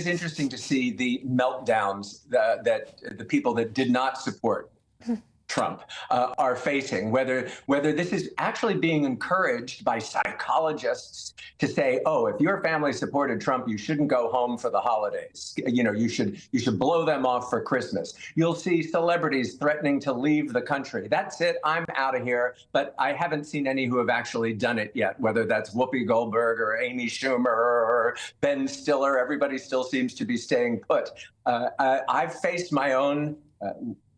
interesting to see the meltdowns that the people that did not support Trump are facing, whether this is actually being encouraged by psychologists to say, oh, if your family supported Trump, you shouldn't go home for the holidays. You should blow them off for Christmas. You'll see celebrities threatening to leave the country. That's it. I'm out of here. But I haven't seen any who have actually done it yet, whether that's Whoopi Goldberg or Amy Schumer or Ben Stiller. Everybody still seems to be staying put. I've faced my own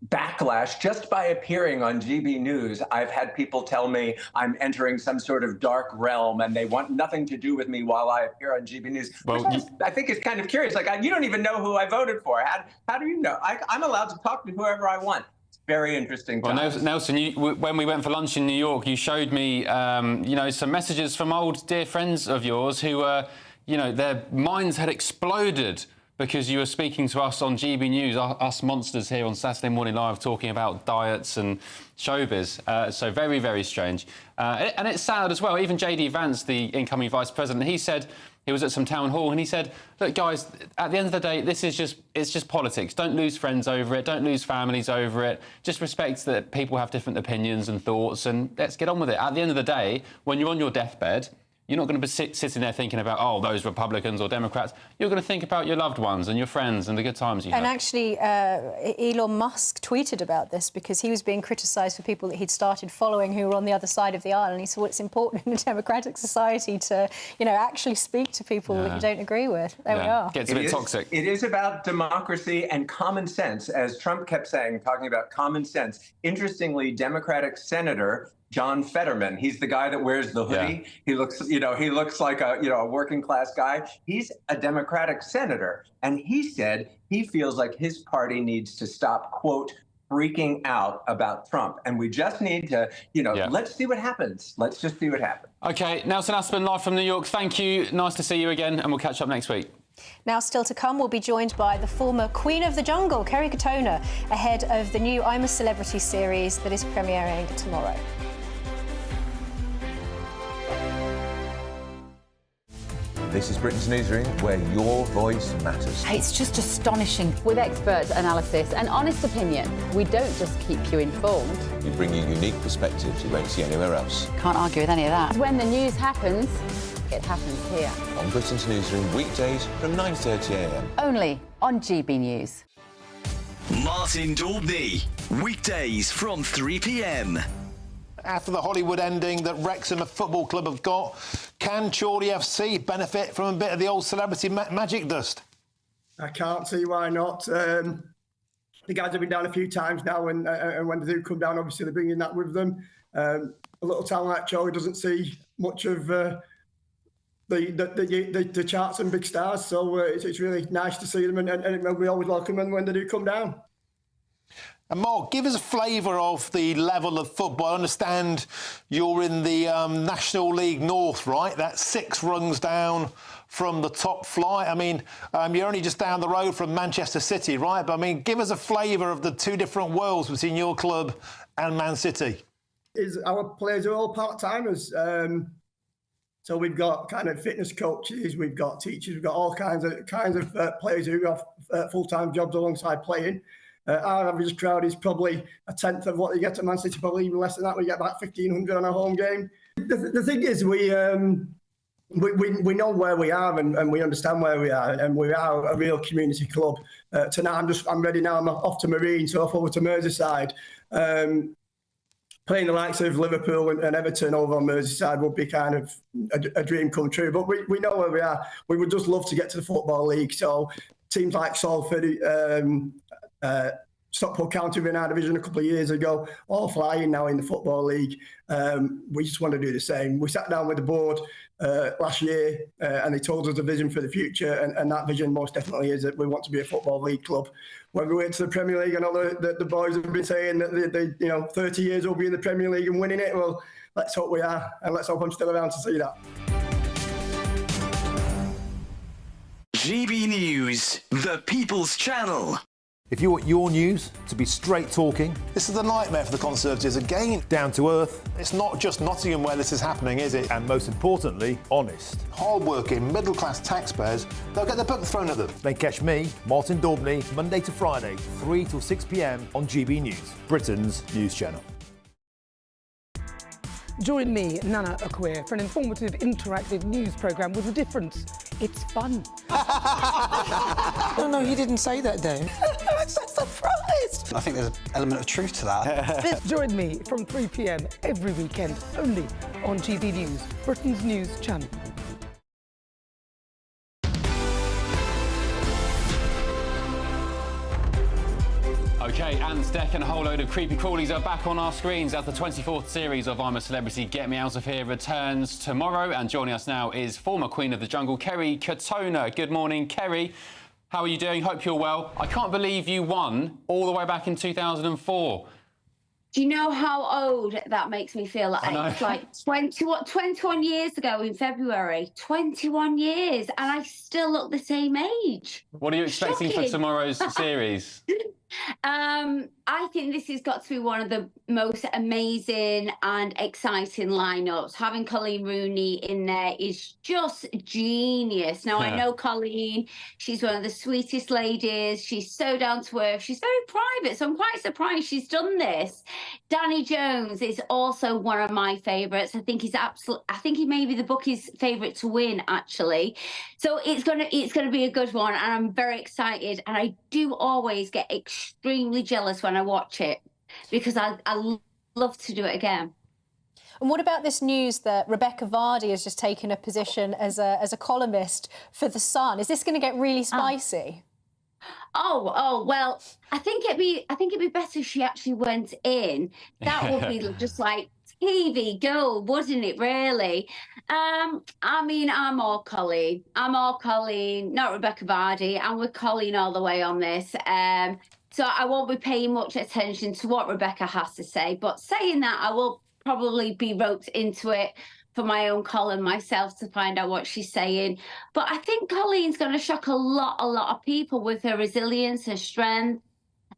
backlash just by appearing on GB News. I've had people tell me I'm entering some sort of dark realm and they want nothing to do with me while I appear on GB News. Well, I think it's kind of curious. Like, you don't even know who I voted for. How do you know? I'm allowed to talk to whoever I want. Very interesting times.
Well, Nelson, when we went for lunch in New York, you showed me, you know, some messages from old dear friends of yours who were, you know, their minds had exploded because you were speaking to us on GB News, us monsters here on Saturday Morning Live, talking about diets and showbiz. So very, very strange. And it's sad as well. Even JD Vance, the incoming vice president, he said, he was at some town hall and he said, look, guys, at the end of the day, it's just politics. Don't lose friends over it. Don't lose families over it. Just respect that people have different opinions and thoughts, and let's get on with it. At the end of the day, when you're on your deathbed, you're not going to be sitting there thinking about, oh, those Republicans or Democrats. You're going to think about your loved ones and your friends and the good times you had.
And actually, Elon Musk tweeted about this because he was being criticised for people that he'd started following who were on the other side of the aisle. And he said, well, it's important in a democratic society to, you know, actually speak to people that you don't agree with. There we are.
Gets a bit toxic.
It is about democracy and common sense, as Trump kept saying, talking about common sense. Interestingly, Democratic Senator John Fetterman, he's the guy that wears the hoodie. Yeah. He looks like a working class guy. He's a Democratic senator, and he said he feels like his party needs to stop, quote, freaking out about Trump. And we just need to, let's see what happens. Let's just see what happens.
OK, Nelson Aspen, live from New York. Thank you. Nice to see you again, and we'll catch up next week.
Now, still to come, we'll be joined by the former Queen of the Jungle, Kerry Katona, ahead of the new I'm a Celebrity series that is premiering tomorrow.
This is Britain's Newsroom, where your voice matters.
It's just astonishing. With expert analysis and honest opinion, we don't just keep you informed.
We bring you unique perspectives you won't see anywhere else.
Can't argue with any of that. When the news happens, it happens here.
On Britain's Newsroom, weekdays from 9:30 a.m.
Only on GB News.
Martin Daubney, weekdays from 3 p.m.
After the Hollywood ending that Wrexham Football Club have got, can Chorley FC benefit from a bit of the old celebrity magic dust?
I can't see why not. The guys have been down a few times now, and when they do come down, obviously they're bringing that with them. A little town like Chorley doesn't see much of the charts and big stars, so it's really nice to see them, and we always welcome them when they do come down.
And Mark, give us a flavour of the level of football. I understand you're in the National League North, right? That's 6 rungs down from the top flight. I mean, you're only just down the road from Manchester City, right? But, I mean, give us a flavour of the two different worlds between your club and Man City.
Our players are all part-timers. So we've got kind of fitness coaches, we've got teachers, we've got all kinds of players who have full-time jobs alongside playing. Our average crowd is probably a tenth of what you get at Man City, probably even less than that. We get about 1,500 on a home game. The thing is, we know where we are and we understand where we are, and we are a real community club. Tonight, I'm ready now. I'm off to Marine, so off over to Merseyside. Playing the likes of Liverpool and Everton over on Merseyside would be kind of a dream come true. But we know where we are. We would just love to get to the Football League. So teams like Salford, Stockport County were in our division a couple of years ago, all flying now in the Football League. We just want to do the same. We sat down with the board last year and they told us a vision for the future, and that vision most definitely is that we want to be a Football League club. When we went to the Premier League, I know the boys have been saying that they 30 years we'll be in the Premier League and winning it. Well, let's hope we are, and let's hope I'm still around to see that.
GB News, the People's Channel.
If you want your news to be straight talking...
This is the nightmare for the Conservatives again.
Down to earth.
It's not just Nottingham where this is happening, is it?
And most importantly, honest.
Hard-working, middle-class taxpayers, they'll get their book thrown at them.
Then catch me, Martin Daubney, Monday to Friday, 3 till 6 p.m. on GB News, Britain's news channel.
Join me, Nana Akweer, for an informative, interactive news programme with a difference. It's fun.
No, he didn't say that, Dave.
I'm so surprised.
I think there's an element of truth to that.
Join me from 3 p.m. every weekend, only on GB News, Britain's news channel.
OK, Ants, Deck and a whole load of creepy crawlies are back on our screens as the 24th series of I'm a Celebrity, Get Me Out of Here returns tomorrow. And joining us now is former Queen of the Jungle, Kerry Katona. Good morning, Kerry. How are you doing? Hope you're well. I can't believe you won all the way back in 2004.
Do you know how old that makes me feel? It's like 21 years ago in February. 21 years, and I still look the same age.
What are you expecting for tomorrow's series?
I think this has got to be one of the most amazing and exciting lineups. Having Colleen Rooney in there is just genius. Now, I know Colleen, she's one of the sweetest ladies. She's so down to earth. She's very private, so I'm quite surprised she's done this. Danny Jones is also one of my favourites. I think he may be the bookie's favourite to win, actually. So it's gonna be a good one, and I'm very excited. And I do always get extremely jealous when I watch it, because I love to do it again.
And what about this news that Rebecca Vardy has just taken a position as a columnist for The Sun? Is this going to get really spicy?
Oh well, I think it'd be better if she actually went in. That would be just like TV gold, wouldn't it, really? I mean, I'm all Colleen, not Rebecca Vardy. I'm with Colleen all the way on this. So I won't be paying much attention to what Rebecca has to say. But saying that, I will probably be roped into it for my own column myself to find out what she's saying. But I think Colleen's going to shock a lot of people with her resilience, her strength.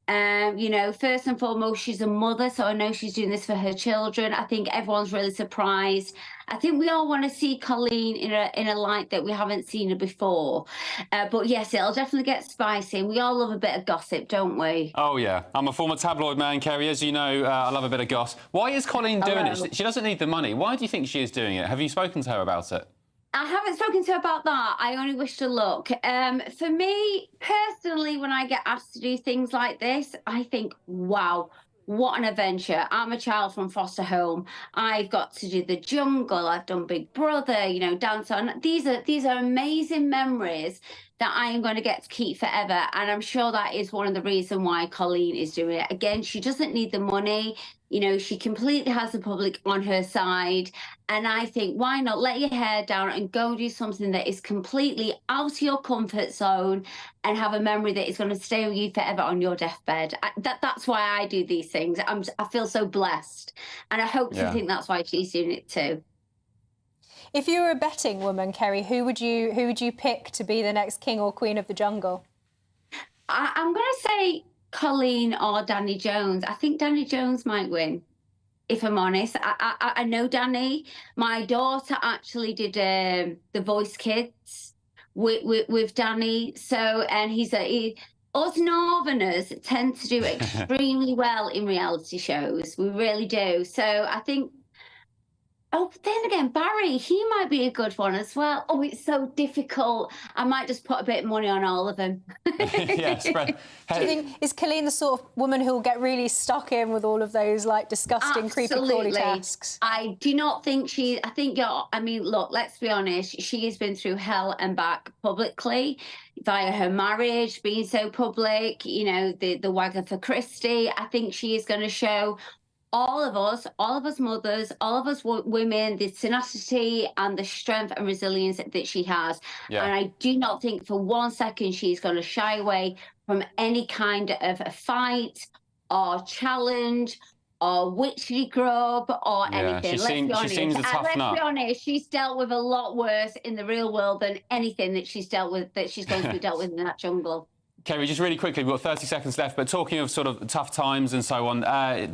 You know, first and foremost, she's a mother, so I know she's doing this for her children. I think everyone's really surprised. I think we all want to see Colleen in a light that we haven't seen her before. But yes, it'll definitely get spicy. We all love a bit of gossip, don't we?
Oh, yeah. I'm a former tabloid man, Kerry. As you know, I love a bit of goss. Why is Colleen doing it? She doesn't need the money. Why do you think she is doing it? Have you spoken to her about it?
I haven't spoken to her about that. I only wish her luck. For me, personally, when I get asked to do things like this, I think, wow, what an adventure. I'm a child from foster home. I've got to do the jungle. I've done Big Brother, you know, dance on. These are amazing memories that I am going to get to keep forever. And I'm sure that is one of the reasons why Colleen is doing it. Again, she doesn't need the money. You know, she completely has the public on her side. And I think, why not let your hair down and go do something that is completely out of your comfort zone and have a memory that is going to stay with you forever on your deathbed. That's why I do these things. I feel so blessed. And I hope to think that's why she's doing it too.
If you were a betting woman, Kerry, who would you pick to be the next king or queen of the jungle?
I'm going to say Colleen or Danny Jones. I think Danny Jones might win, if I'm honest. I know Danny. My daughter actually did The Voice Kids with Danny. So, and us Northerners tend to do extremely well in reality shows. We really do. So I think, oh, then again, Barry, he might be a good one as well. Oh, it's so difficult. I might just put a bit of money on all of them.
Yeah, spread. Do you think, is Colleen the sort of woman who will get really stuck in with all of those, like, disgusting, creepy, crawly tasks?
I do not think I mean, look, let's be honest. She has been through hell and back publicly via her marriage, being so public, you know, the Wagger for Christie. I think she is going to show all of us mothers, all of us women, the tenacity and the strength and resilience that she has. Yeah. And I do not think for 1 second she's going to shy away from any kind of a fight or challenge or witchy grub or anything. Let's be honest, she's dealt with a lot worse in the real world than anything that she's dealt with, that she's going to be dealt with in that jungle.
Kerry, just really quickly, we've got 30 seconds left, but talking of sort of tough times and so on,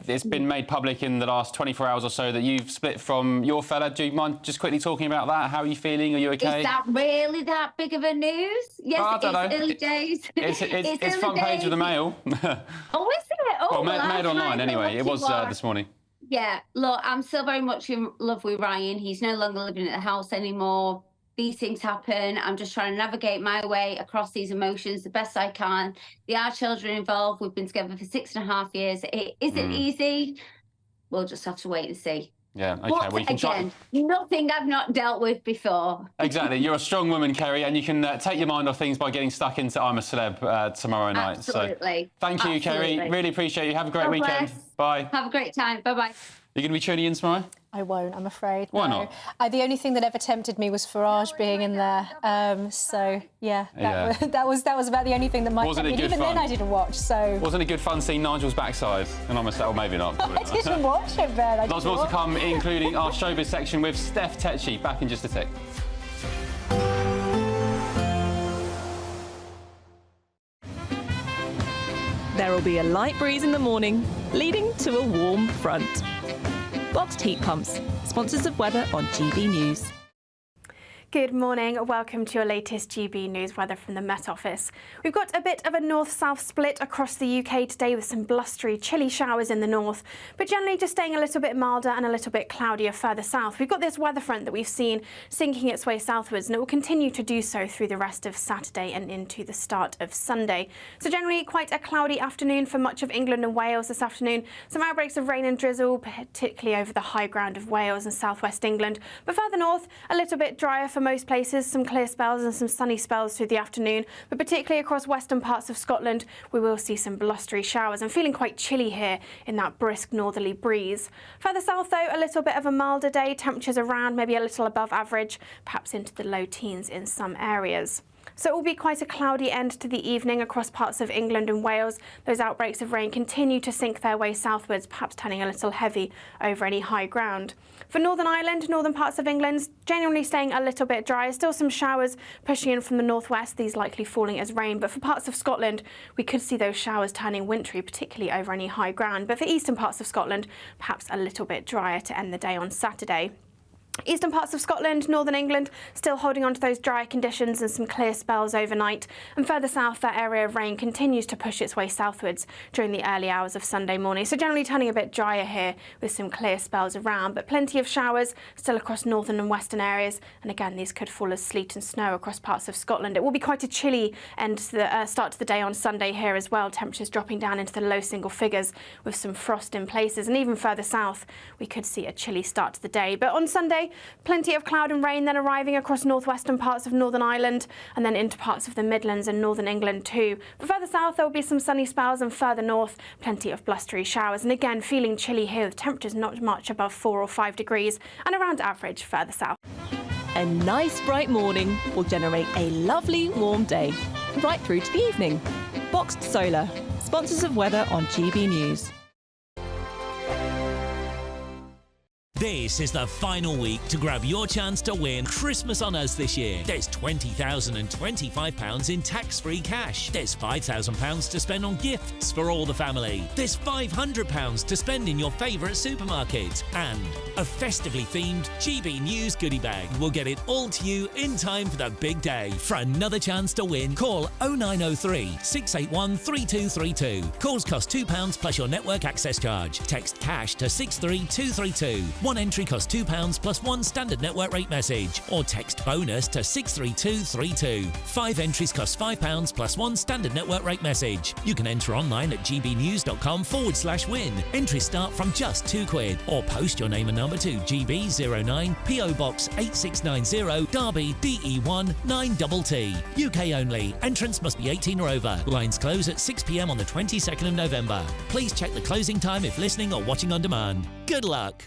it's been made public in the last 24 hours or so that you've split from your fella. Do you mind just quickly talking about that? How are you feeling? Are you okay?
Is that really that big of a news? Yes,
I don't know.
Early days.
It's front page of the Mail.
Oh, is it? Oh,
well, made online anyway. It was this morning.
Yeah, look, I'm still very much in love with Ryan. He's no longer living at the house anymore. These things happen. I'm just trying to navigate my way across these emotions the best I can. There are children involved. We've been together for 6.5 years. It isn't easy. We'll just have to wait and see.
Yeah, okay.
But
we can
again, nothing I've not dealt with before.
Exactly. You're a strong woman, Kerry, and you can take your mind off things by getting stuck into I'm a Celeb tomorrow night.
Absolutely.
So thank you, Kerry. Really appreciate you. Have a great weekend. Bye.
Have a great time. Bye-bye.
You're going to be tuning in tomorrow?
I won't, I'm afraid.
Why
no.
not?
The only thing that ever tempted me was Farage being in there. So, yeah, that was about the only thing that might tempt me. Even then I didn't watch, so...
Wasn't it good fun seeing Nigel's backside? And I must say, well, maybe not.
I didn't watch it, Ben.
Lots more to come, including our showbiz section with Steph Tetchy. Back in just a tick.
There will be a light breeze in the morning, leading to a warm front. Boxed heat pumps, sponsors of weather on GB News.
Good morning. Welcome to your latest GB News weather from the Met Office. We've got a bit of a north-south split across the UK today with some blustery, chilly showers in the north, but generally just staying a little bit milder and a little bit cloudier further south. We've got this weather front that we've seen sinking its way southwards, and it will continue to do so through the rest of Saturday and into the start of Sunday. So generally quite a cloudy afternoon for much of England and Wales this afternoon. Some outbreaks of rain and drizzle, particularly over the high ground of Wales and southwest England, but further north a little bit drier for most places, some clear spells and some sunny spells through the afternoon, but particularly across western parts of Scotland we will see some blustery showers and feeling quite chilly here in that brisk northerly breeze. Further south though, a little bit of a milder day, temperatures around maybe a little above average, perhaps into the low teens in some areas. So it will be quite a cloudy end to the evening across parts of England and Wales. Those outbreaks of rain continue to sink their way southwards, perhaps turning a little heavy over any high ground. For Northern Ireland, northern parts of England, generally staying a little bit dry. Still some showers pushing in from the northwest, these likely falling as rain. But for parts of Scotland, we could see those showers turning wintry, particularly over any high ground. But for eastern parts of Scotland, perhaps a little bit drier to end the day on Saturday. Eastern parts of Scotland, northern England, still holding on to those drier conditions and some clear spells overnight. And further south, that area of rain continues to push its way southwards during the early hours of Sunday morning. So generally turning a bit drier here with some clear spells around, but plenty of showers still across northern and western areas. And again, these could fall as sleet and snow across parts of Scotland. It will be quite a chilly end to the start to the day on Sunday here as well. Temperatures dropping down into the low single figures with some frost in places. And even further south, we could see a chilly start to the day. But on Sunday, plenty of cloud and rain then arriving across northwestern parts of Northern Ireland and then into parts of the Midlands and northern England too. But further south there will be some sunny spells, and further north plenty of blustery showers, and again feeling chilly here with temperatures not much above 4 or 5 degrees and around average further south.
A nice bright morning will generate a lovely warm day right through to the evening. Boxed Solar, sponsors of weather on GB News.
This is the final week to grab your chance to win Christmas on Us this year. There's £20,025 in tax-free cash. There's £5,000 to spend on gifts for all the family. There's £500 to spend in your favourite supermarket. And a festively themed GB News goodie bag. We'll get it all to you in time for the big day. For another chance to win, call 0903 681 3232. Calls cost £2 plus your network access charge. Text cash to 63232. One entry costs £2 plus one standard network rate message, or text bonus to 63232. 5 entries cost £5 plus one standard network rate message. You can enter online at gbnews.com/win. Entries start from just £2, or post your name and number to GB09 PO Box 8690 Derby DE1 9TT. UK only. Entrance must be 18 or over. Lines close at 6 p.m. on the 22nd of November. Please check the closing time if listening or watching on demand. Good luck.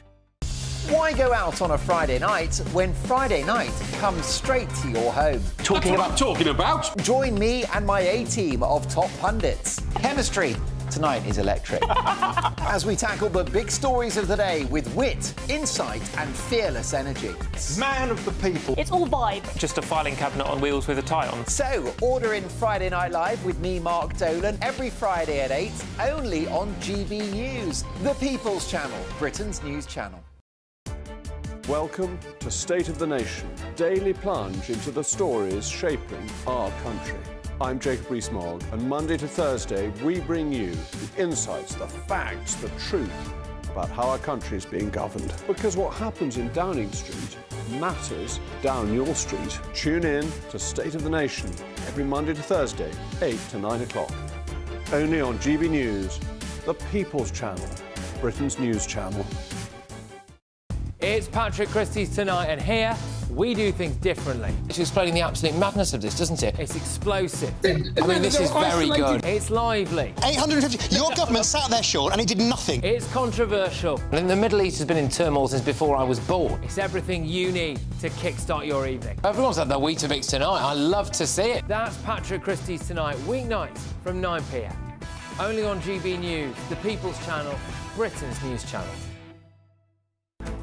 Why go out on a Friday night when Friday night comes straight to your home? Talking about? Join me and my A-team of top pundits. Chemistry tonight is electric. As we tackle the big stories of the day with wit, insight and fearless energy. Man of the people.
It's all vibe. Just a filing cabinet on wheels with a tie on.
So, order in Friday Night Live with me, Mark Dolan, every Friday at 8, only on GB News, the People's Channel, Britain's news channel.
Welcome to State of the Nation, daily plunge into the stories shaping our country. I'm Jacob Rees-Mogg, and Monday to Thursday we bring you the insights, the facts, the truth about how our country is being governed. Because what happens in Downing Street matters down your street. Tune in to State of the Nation every Monday to Thursday, 8 to 9 o'clock. Only on GB News, the People's Channel, Britain's news channel.
It's Patrick Christie's Tonight, and here We do things differently. It's explaining the absolute madness of this, doesn't it? It's explosive. I mean, this is very good. It's lively.
850. Your government sat there, Sean, and it did nothing.
It's controversial.
And the Middle East has been in turmoil since before I was born.
It's everything you need to kickstart your evening.
Everyone's had their Weetabix tonight. I love to see it.
That's Patrick Christie's Tonight, weeknights from 9 p.m. Only on GB News, the People's Channel, Britain's news channel.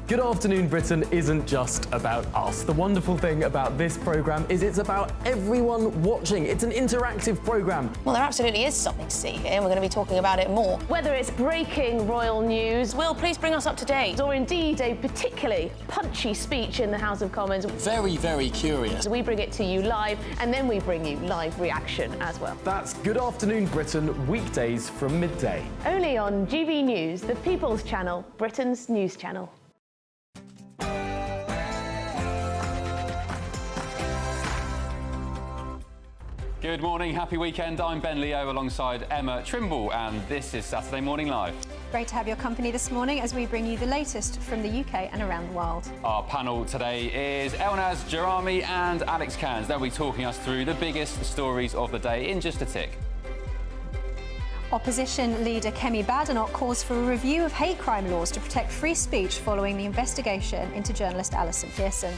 Good Afternoon Britain isn't just about us. The wonderful thing about this programme is it's about everyone watching. It's an interactive programme.
Well, there absolutely is something to see here, and we're going to be talking about it more. Whether it's breaking royal news, Will, please bring us up to date, or indeed a particularly punchy speech in the House of Commons.
Very, very curious.
We bring it to you live, and then we bring you live reaction as well.
That's Good Afternoon Britain, weekdays from midday.
Only on GB News, the People's Channel, Britain's news channel.
Good morning, happy weekend. I'm Ben Leo alongside Emma Trimble, and this is Saturday Morning Live.
Great to have your company this morning as we bring you the latest from the UK and around the world.
Our panel today is Elnaz Jarami and Alex Cairns. They'll be talking us through the biggest stories of the day in just a tick.
Opposition leader Kemi Badenoch calls for a review of hate crime laws to protect free speech following the investigation into journalist Alison Pearson.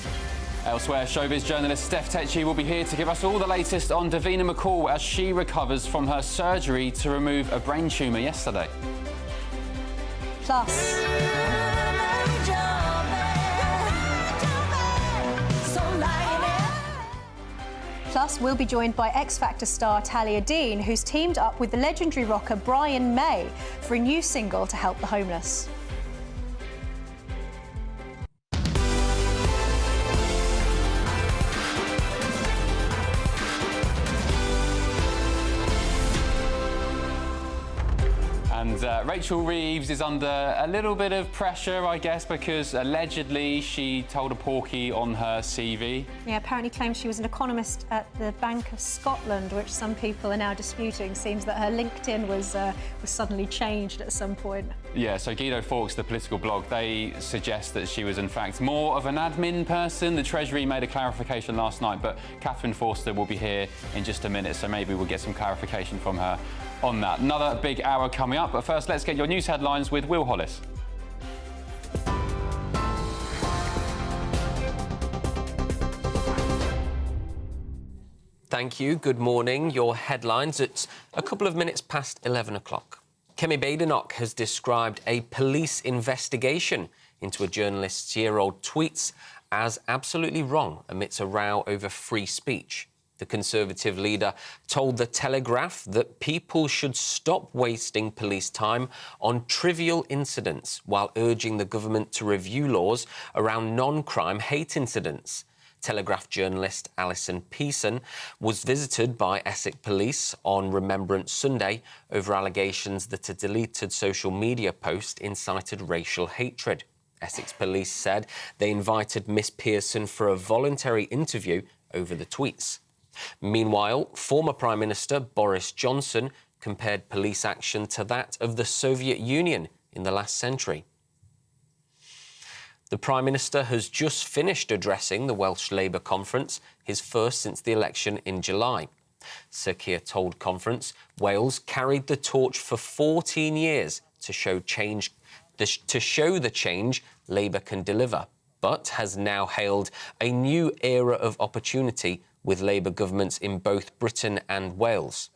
Elsewhere, showbiz journalist Steph Tecci will be here to give us all the latest on Davina McCall as she recovers from her surgery to remove a brain tumour yesterday.
Plus, we'll be joined by X Factor star Talia Dean, who's teamed up with the legendary rocker Brian May for a new single to help the homeless.
And Rachel Reeves is under a little bit of pressure, I guess, because allegedly she told a porky on her CV.
Yeah, apparently claims she was an economist at the Bank of Scotland, which some people are now disputing. Seems that her LinkedIn was suddenly changed at some point.
Yeah, so Guido Fawkes, the political blog, they suggest that she was in fact more of an admin person. The Treasury made a clarification last night, but Catherine Forster will be here in just a minute, so maybe we'll get some clarification from her on that. Another big hour coming up, but first let's get your news headlines with Will Hollis.
Thank you. Good morning. Your headlines. It's a couple of minutes past 11 o'clock. Kemi Badenoch has described a police investigation into a journalist's year-old tweets as absolutely wrong amidst a row over free speech. The Conservative leader told The Telegraph that people should stop wasting police time on trivial incidents while urging the government to review laws around non-crime hate incidents. Telegraph journalist Alison Pearson was visited by Essex Police on Remembrance Sunday over allegations that a deleted social media post incited racial hatred. Essex Police said they invited Miss Pearson for a voluntary interview over the tweets. Meanwhile, former Prime Minister Boris Johnson compared police action to that of the Soviet Union in the last century. The Prime Minister has just finished addressing the Welsh Labour conference, his first since the election in July. Sir Keir told conference Wales carried the torch for 14 years to show the change Labour can deliver, but has now hailed a new era of opportunity with Labour governments in both Britain and Wales.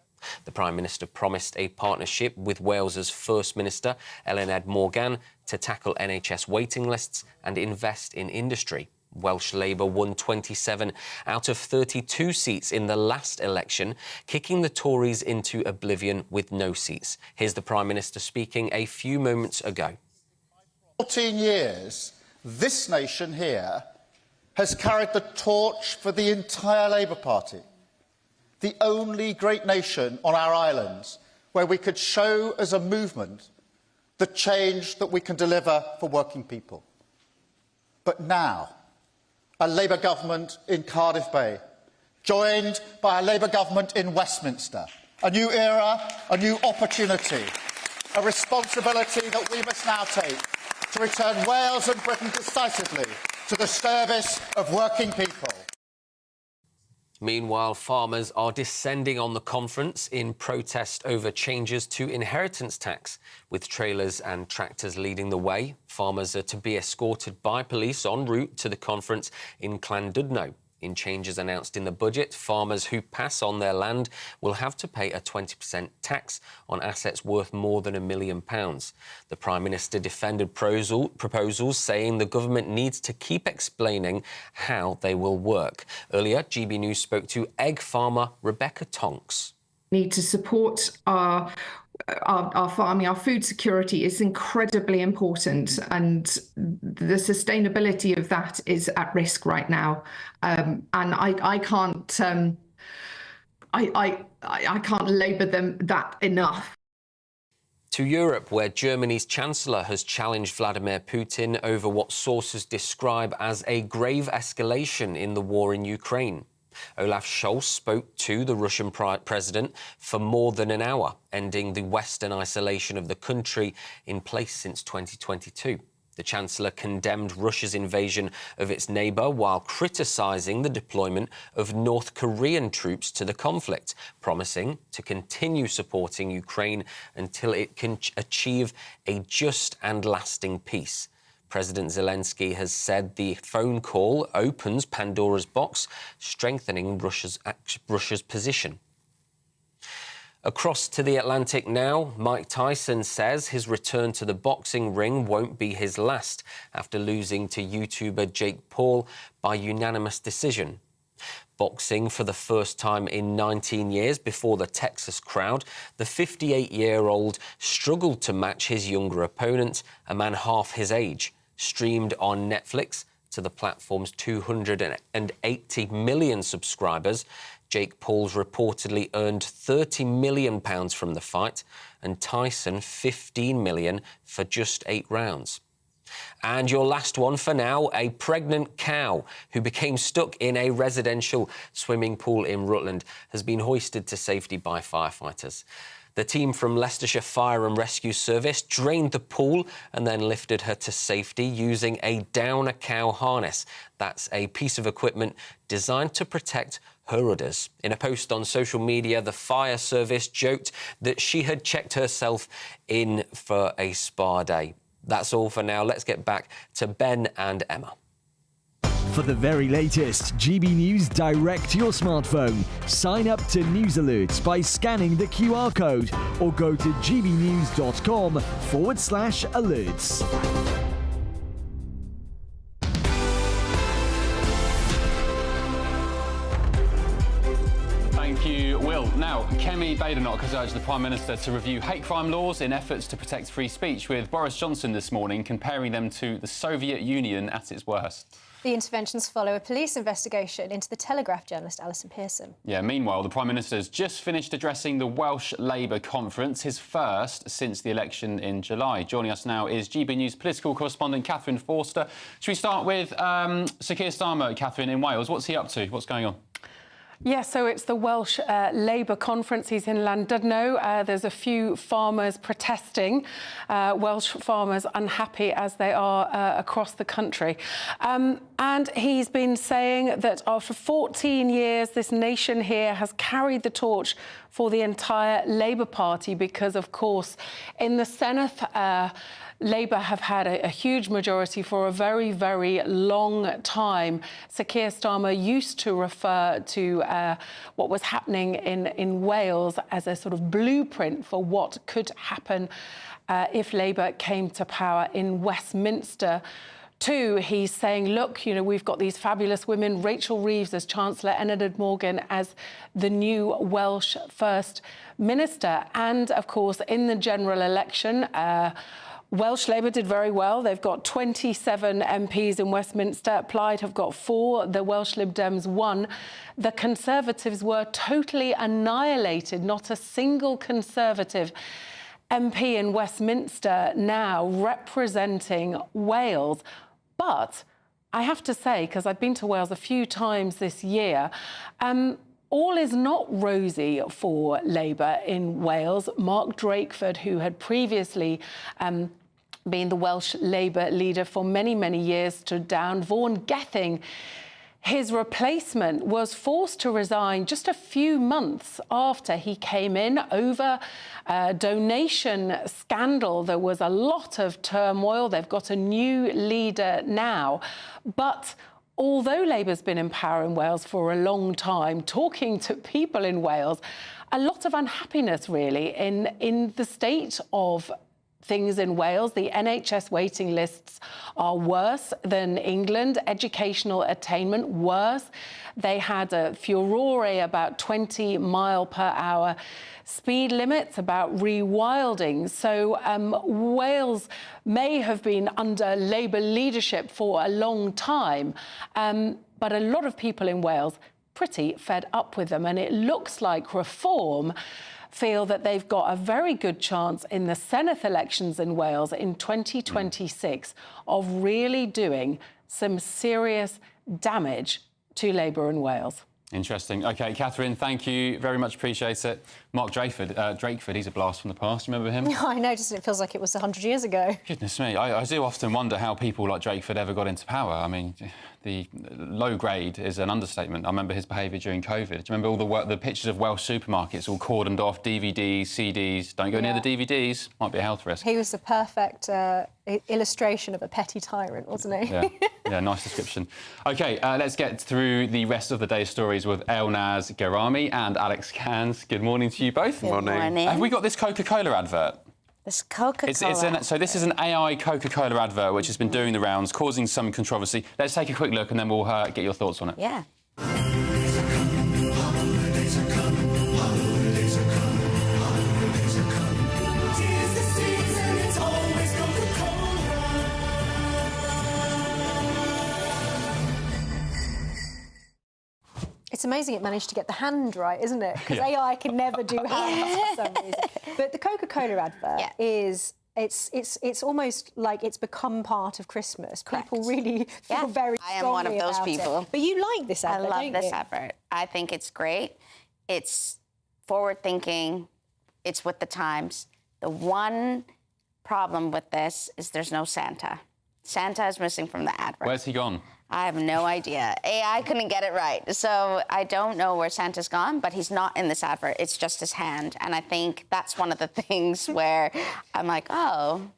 The Prime Minister promised a partnership with Wales's First Minister, Eluned Morgan, to tackle NHS waiting lists and invest in industry. Welsh Labour won 27 out of 32 seats in the last election, kicking the Tories into oblivion with no seats. Here's the Prime Minister speaking a few moments ago.
14 years, this nation here has carried the torch for the entire Labour Party, the only great nation on our islands where we could show as a movement the change that we can deliver for working people. But now, a Labour government in Cardiff Bay, joined by a Labour government in Westminster, a new era, a new opportunity, a responsibility that we must now take to return Wales and Britain decisively to the service of working people.
Meanwhile, farmers are descending on the conference in protest over changes to inheritance tax, with trailers and tractors leading the way. Farmers are to be escorted by police en route to the conference in Llandudno. In changes announced in the budget, farmers who pass on their land will have to pay a 20% tax on assets worth more than £1 million. The Prime Minister defended proposals, saying the government needs to keep explaining how they will work. Earlier, GB News spoke to egg farmer Rebecca Tonks.
Need to support our farming. Our food security is incredibly important, and the sustainability of that is at risk right now. And I can't labour them that enough.
To Europe, where Germany's Chancellor has challenged Vladimir Putin over what sources describe as a grave escalation in the war in Ukraine. Olaf Scholz spoke to the Russian president for more than an hour, ending the Western isolation of the country in place since 2022. The Chancellor condemned Russia's invasion of its neighbour while criticising the deployment of North Korean troops to the conflict, promising to continue supporting Ukraine until it can achieve a just and lasting peace. President Zelensky has said the phone call opens Pandora's box, strengthening Russia's position. Across to the Atlantic now, Mike Tyson says his return to the boxing ring won't be his last after losing to YouTuber Jake Paul by unanimous decision. Boxing for the first time in 19 years before the Texas crowd, the 58-year-old struggled to match his younger opponent, a man half his age. Streamed on Netflix to the platform's 280 million subscribers, Jake Paul's reportedly earned £30 million from the fight and Tyson £15 million for just 8 rounds. And your last one for now, a pregnant cow who became stuck in a residential swimming pool in Rutland has been hoisted to safety by firefighters. The team from Leicestershire Fire and Rescue Service drained the pool and then lifted her to safety using a down-a-cow harness. That's a piece of equipment designed to protect her udders. In a post on social media, the fire service joked that she had checked herself in for a spa day. That's all for now. Let's get back to Ben and Emma.
For the very latest GB News direct to your smartphone, sign up to News Alerts by scanning the QR code or go to gbnews.com/alerts.
Thank you, Will. Now, Kemi Badenoch has urged the Prime Minister to review hate crime laws in efforts to protect free speech, with Boris Johnson this morning comparing them to the Soviet Union at its worst.
The interventions follow a police investigation into the Telegraph journalist Alison Pearson.
Yeah, meanwhile, the Prime Minister has just finished addressing the Welsh Labour conference, his first since the election in July. Joining us now is GB News political correspondent Catherine Forster. Should we start with Sir Keir Starmer, Catherine, in Wales? What's he up to? What's going on?
Yeah, so it's the Welsh Labour conference. He's in Llandudno. There's a few farmers protesting, Welsh farmers unhappy as they are across the country. And he's been saying that after 14 years, this nation here has carried the torch for the entire Labour Party because, of course, in the Senedd, Labour have had a huge majority for a very, very long time. Sir Keir Starmer used to refer to what was happening in Wales as a sort of blueprint for what could happen if Labour came to power in Westminster. Too, he's saying, look, you know, we've got these fabulous women, Rachel Reeves as Chancellor, Ennyd Morgan as the new Welsh First Minister. And, of course, in the general election, Welsh Labour did very well. They've got 27 MPs in Westminster. Plaid have got 4. The Welsh Lib Dems 1. The Conservatives were totally annihilated. Not a single Conservative MP in Westminster now representing Wales. But I have to say, because I've been to Wales a few times this year, all is not rosy for Labour in Wales. Mark Drakeford, who had previously been the Welsh Labour leader for many, many years, stood down. Vaughan Gething, his replacement, was forced to resign just a few months after he came in over a donation scandal. There was a lot of turmoil. They've got a new leader now. But although Labour's been in power in Wales for a long time, talking to people in Wales, a lot of unhappiness, really, in the state of things in Wales. The NHS waiting lists are worse than England. Educational attainment, worse. They had a furore about 20-mile-per-hour speed limits, about rewilding. So Wales may have been under Labour leadership for a long time, but a lot of people in Wales pretty fed up with them. And it looks like Reform feel that they've got a very good chance in the Senedd elections in Wales in 2026 of really doing some serious damage to Labour in Wales.
Interesting. OK, Catherine, thank you very much. Appreciate it. Mark Drakeford, he's a blast from the past. You remember him?
I know, doesn't it? Feels like it was 100 years ago.
Goodness me. I do often wonder how people like Drakeford ever got into power. I mean, the low grade is an understatement. I remember his behaviour during COVID. Do you remember all the pictures of Welsh supermarkets all cordoned off, DVDs, CDs? Don't go near the DVDs. Might be a health risk.
He was the perfect illustration of a petty tyrant, wasn't he?
Yeah, nice description. OK, let's get through the rest of the day's stories with Elnaz Gerami and Alex Cans. Good morning to you both.
Good morning.
Have we got this Coca-Cola advert?
This Coca-Cola.
So this is an AI Coca-Cola advert which has been doing the rounds, causing some controversy. Let's take a quick look and then we'll get your thoughts on it.
Yeah.
It's amazing it managed to get the hand right, isn't it? Because AI can never do hands for some reason. But the Coca-Cola advert is... It's almost like it's become part of Christmas.
Correct.
People really feel very strongly
I am one of those
about
people.
It. But you like this advert,
I love this advert. I think it's great. It's forward-thinking. It's with the times. The one problem with this is there's no Santa. Santa is missing from the advert.
Where's he gone?
I have no idea. AI couldn't get it right. So I don't know where Santa's gone, but he's not in this advert. It's just his hand. And I think that's one of the things where I'm like, oh,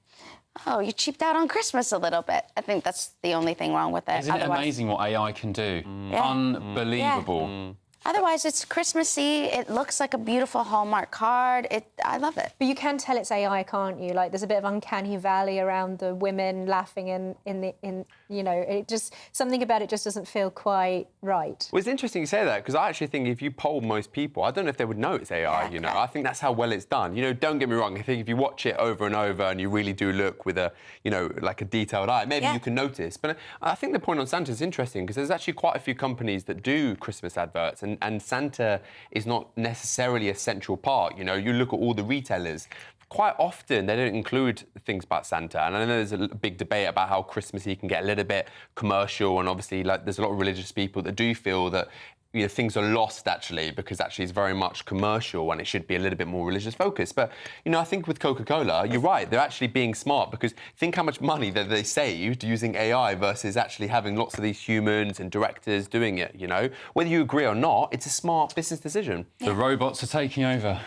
you cheaped out on Christmas a little bit. I think that's the only thing wrong with it.
Isn't it amazing what AI can do? Unbelievable.
Yeah. Otherwise, it's Christmassy. It looks like a beautiful Hallmark card. I love it.
But you can tell it's AI, can't you? Like, there's a bit of uncanny valley around the women laughing in you know, it just... Something about it just doesn't feel quite right.
Well, it's interesting you say that, because I actually think if you poll most people, I don't know if they would know it's AI, you know. I think that's how well it's done. You know, don't get me wrong. I think if you watch it over and over and you really do look with a, you know, like a detailed eye, maybe you can notice. But I think the point on Santa is interesting, because there's actually quite a few companies that do Christmas adverts, and Santa is not necessarily a central part. You know, you look at all the retailers, quite often they don't include things about Santa. And I know there's a big debate about how Christmassy can get a little bit commercial, and obviously, like, there's a lot of religious people that do feel that, you know, things are lost, actually, because actually it's very much commercial and it should be a little bit more religious focused. But, you know, I think with Coca-Cola, you're right, they're actually being smart, because think how much money that they saved using AI versus actually having lots of these humans and directors doing it, you know? Whether you agree or not, it's a smart business decision.
The robots are taking over.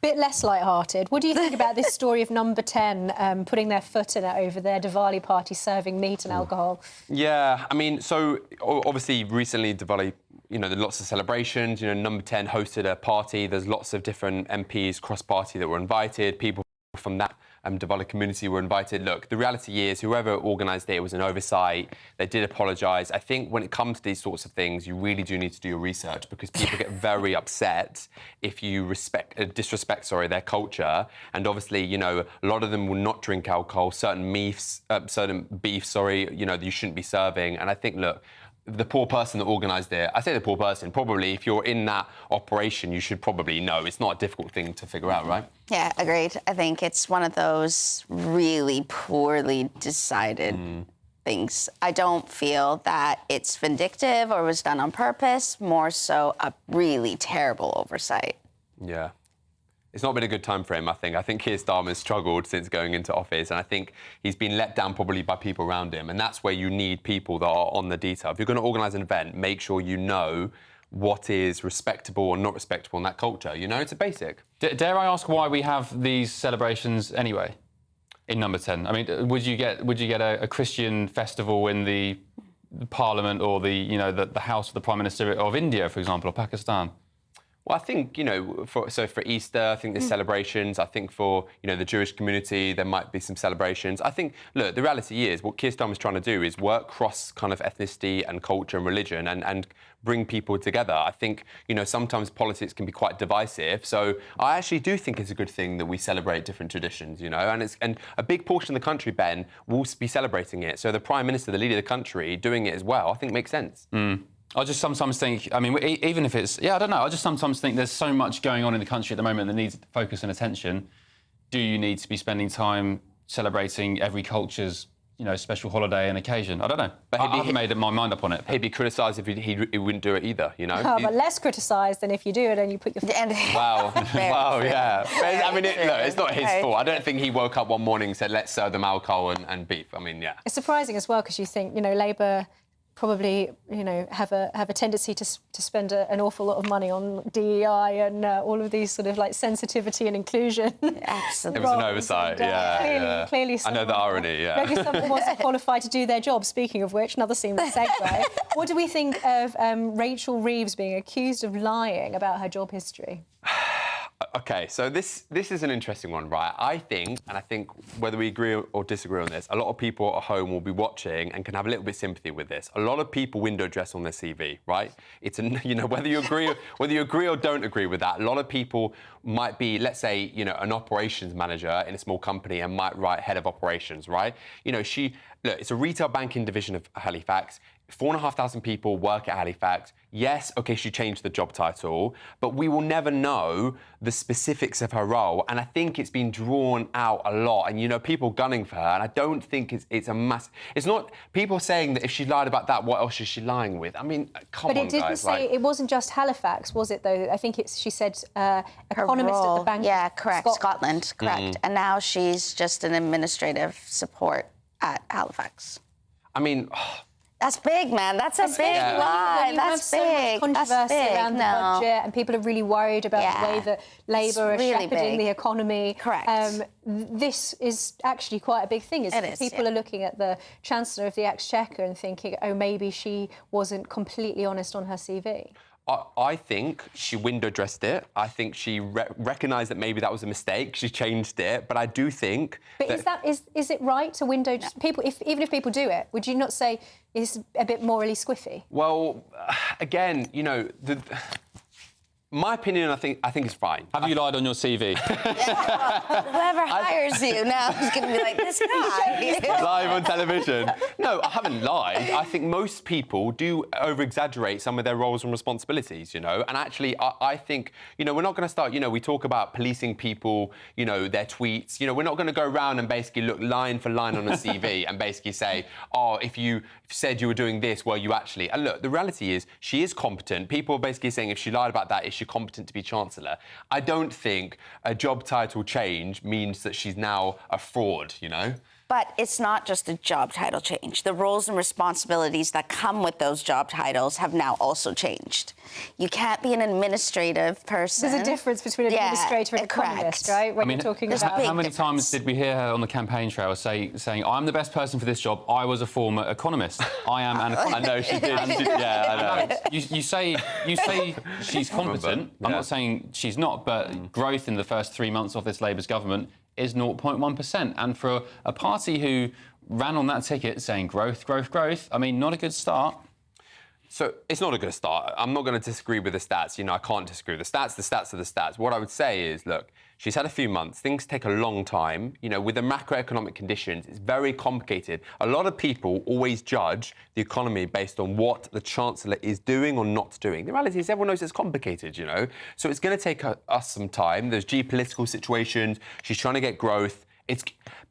Bit less light-hearted. What do you think about this story of Number 10 putting their foot in it over their Diwali party, serving meat and alcohol?
Yeah, I mean, so obviously recently Diwali, you know, there's lots of celebrations. You know, Number 10 hosted a party. There's lots of different MPs cross-party that were invited. People from that Diwali community were invited. Look, the reality is whoever organised it was an oversight. They did apologise. I think when it comes to these sorts of things, you really do need to do your research, because people get very upset if you disrespect their culture. And obviously, you know, a lot of them will not drink alcohol. Certain beef, you know, you shouldn't be serving. And I think, look, the poor person that organised it, I say the poor person, probably if you're in that operation, you should probably know. It's not a difficult thing to figure out, right?
Yeah, agreed. I think it's one of those really poorly decided things. I don't feel that it's vindictive or was done on purpose, more so a really terrible oversight.
Yeah. It's not been a good time for him, I think. I think Keir Starmer's struggled since going into office, and I think he's been let down probably by people around him, and that's where you need people that are on the detail. If you're going to organise an event, make sure you know what is respectable or not respectable in that culture. You know, it's a basic.
Dare I ask why we have these celebrations anyway in Number 10? I mean, would you get a Christian festival in the Parliament or the House of the Prime Minister of India, for example, or Pakistan?
Well, I think, for Easter, I think there's celebrations. I think for, the Jewish community, there might be some celebrations. I think, look, the reality is what Keir Starmer's trying to do is work cross kind of ethnicity and culture and religion and bring people together. I think, sometimes politics can be quite divisive. So I actually do think it's a good thing that we celebrate different traditions, and a big portion of the country, Ben, will be celebrating it. So the Prime Minister, the leader of the country, doing it as well, I think makes sense.
I just sometimes think, I mean, even if it's... Yeah, I don't know. I just sometimes think there's so much going on in the country at the moment that needs focus and attention. Do you need to be spending time celebrating every culture's, special holiday and occasion? I don't know. But I haven't made my mind up on it.
He'd be criticised if he wouldn't do it either,
Oh, but less criticised than if you do it and you put your...
Wow. Wow, yeah. But, I mean, look, it's not his fault. I don't think he woke up one morning and said, let's serve them alcohol and beef. I mean, yeah.
It's surprising as well because you think, Labour... probably, have a tendency to spend an awful lot of money on DEI and all of these sort of like sensitivity and inclusion.
Absolutely. It was an oversight,
Clearly,
I know the irony, yeah.
Maybe someone wasn't qualified to do their job. Speaking of which, another seamless segue. What do we think of Rachel Reeves being accused of lying about her job history?
OK, so this is an interesting one, right? I think whether we agree or disagree on this, a lot of people at home will be watching and can have a little bit of sympathy with this. A lot of people window dress on their CV, right? It's whether you agree or don't agree with that. A lot of people might be, let's say, an operations manager in a small company and might write head of operations, right? It's a retail banking division of Halifax. 4,500 people work at Halifax. Yes, OK, she changed the job title, but we will never know the specifics of her role. And I think it's been drawn out a lot. And, people gunning for her. And I don't think it's a mass... It's not people saying that if she lied about that, what else is she lying with? I mean, come on, guys.
But it didn't say... It wasn't just Halifax, was it, though? I think she said economist at the Bank
of Scotland, correct. And now she's just an administrative support at Halifax.
I mean...
That's big, man. That's a big lie. That's big.
So much controversy around the budget, and people are really worried about the way that Labour are shepherding the economy.
Correct.
This is actually quite a big thing. People are looking at the Chancellor of the Exchequer and thinking, oh, maybe she wasn't completely honest on her CV.
I think she window dressed it. I think she recognised that maybe that was a mistake. She changed it, but I do think.
But is it right to window people? Even if people do it, would you not say it's a bit morally squiffy?
Well, again, my opinion, I think is fine.
Have you lied on your CV?
Whoever hires you now is going to be like, this guy.
Live on television. No, I haven't lied. I think most people do over-exaggerate some of their roles and responsibilities, And actually, I think, we're not going to start, we talk about policing people, their tweets. We're not going to go around and basically look line for line on a CV and basically say, oh, if you said you were doing this, well, you actually... And look, the reality is she is competent. People are basically saying if she lied about that, is she competent to be Chancellor? I don't think a job title change means that she's now a fraud,
But it's not just a job title change. The roles and responsibilities that come with those job titles have now also changed. You can't be an administrative person.
There's a difference between an administrator and economist, right? When you're talking about...
How many times did we hear her on the campaign trail saying, I'm the best person for this job. I was a former economist. I am an economist.
I know, she did. I know.
You say she's competent. I'm not saying she's not, but growth in the first 3 months of this Labour's government is 0.1%. And for a party who ran on that ticket saying growth, growth, growth, I mean, not a good start.
So it's not a good start. I'm not going to disagree with the stats. I can't disagree with the stats. The stats are the stats. What I would say is, look, she's had a few months. Things take a long time. With the macroeconomic conditions, it's very complicated. A lot of people always judge the economy based on what the Chancellor is doing or not doing. The reality is everyone knows it's complicated, So it's going to take us some time. There's geopolitical situations. She's trying to get growth. It's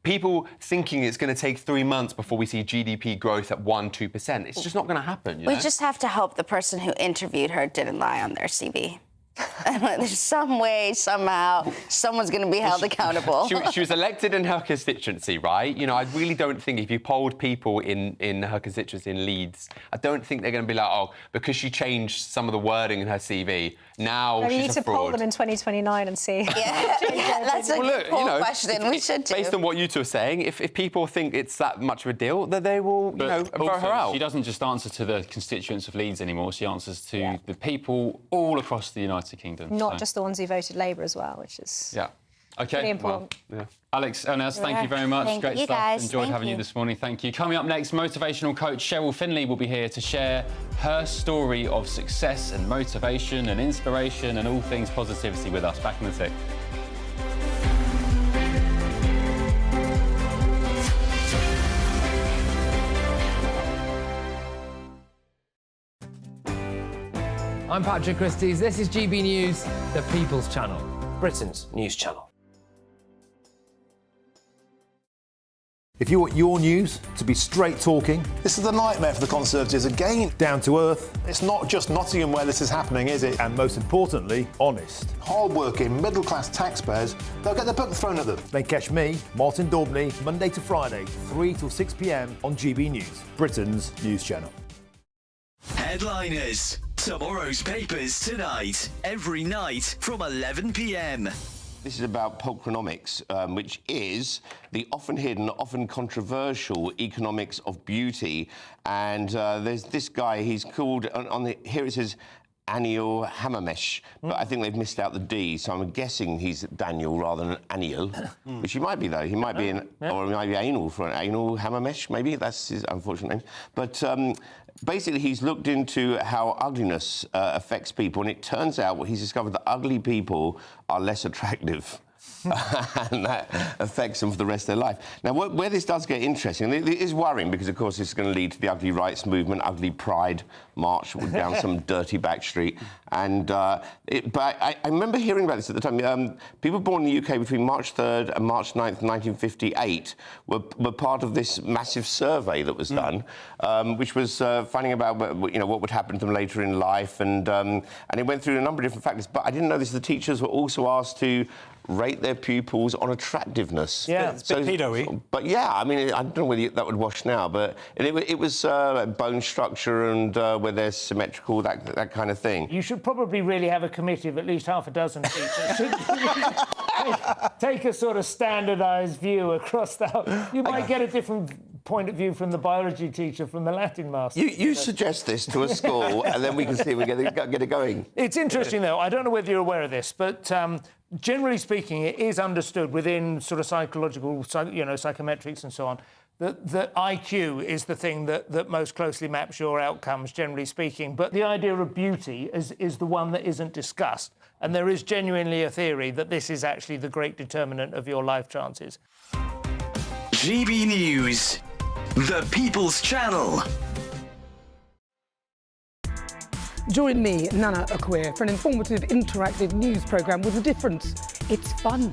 people thinking it's going to take 3 months before we see GDP growth at 1-2%. It's just not going to happen.
We just have to hope the person who interviewed her didn't lie on their CV. There's some way, somehow, someone's going to be held accountable.
She was elected in her constituency, right? You know, I really don't think if you polled people in her constituency in Leeds, I don't think they're going to be like, oh, because she changed some of the wording in her CV, now
Maybe
she's
you need
a
to
fraud.
poll them in 2029 and see.
Yeah, that's a good question. We should do.
Based on what you two are saying, if people think it's that much of a deal, then they will, vote her out.
She doesn't just answer to the constituents of Leeds anymore. She answers to the people all across the United Kingdom.
Not just the ones who voted Labour as well, which is really important.
Well, Alex, Ernest, thank you very much.
Thank
Great
you,
stuff.
guys.
Enjoyed
Thank
having you
you.
this morning. Thank you. Coming up next, motivational coach Cheryl Finley will be here to share her story of success and motivation and inspiration and all things positivity with us. Back in the tick.
I'm Patrick Christys. This is GB News, the People's Channel, Britain's news channel.
If you want your news to be straight talking, this is a nightmare for the Conservatives again. Down to earth. It's not just Nottingham where this is happening, is it? And most importantly, honest. Hard-working, middle-class taxpayers, they'll get their book thrown at them. Then catch me, Martin Daubney, Monday to Friday, 3 till 6 p.m. on GB News, Britain's news channel.
Headliners. Tomorrow's papers tonight. Every night from 11 p.m.
This is about pulchronomics, which is the often hidden, often controversial economics of beauty. And there's this guy, he's called, here it says Anil Hamamesh, but I think they've missed out the D, so I'm guessing he's Daniel rather than Anil, which he might be, though. He might be, or he might be anal for an Anil Hamamesh, maybe. That's his unfortunate name. But basically, he's looked into how ugliness affects people, and it turns out he's discovered that ugly people are less attractive. And that affects them for the rest of their life. Now, where this does get interesting, it is worrying because, of course, this is going to lead to the ugly rights movement, ugly pride march down some dirty back street. And but I remember hearing about this at the time. People born in the UK between March 3rd and March 9th, 1958, were part of this massive survey that was done, which was finding about what would happen to them later in life, and it went through a number of different factors. But I didn't know this. The teachers were also asked to rate their pupils on attractiveness.
Yeah, it's a bit pedo-y.
But yeah, I mean, I don't know whether that would wash now, but it was bone structure and where they're symmetrical, that kind of thing.
You should probably really have a committee of at least half a dozen teachers. Take a sort of standardised view across that. You might get a different point of view from the biology teacher, from the Latin master.
You suggest this to a school, and then we can see if we get it going.
It's interesting, though. I don't know whether you're aware of this, but generally speaking, it is understood within sort of psychological, psychometrics and so on, that IQ is the thing that most closely maps your outcomes, generally speaking. But the idea of beauty is the one that isn't discussed. And there is genuinely a theory that this is actually the great determinant of your life chances.
GB News, the People's Channel.
Join me, Nana Akwe, for an informative, interactive news programme with a difference. It's fun.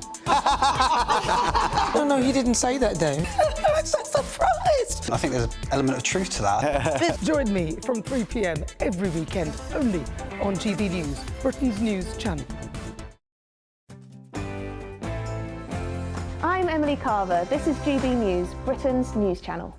No, he didn't say that, Dave.
I'm so surprised.
I think there's an element of truth to that.
Join me from 3 p.m. every weekend, only on GB News, Britain's news channel.
I'm Emily Carver. This is GB News, Britain's news channel.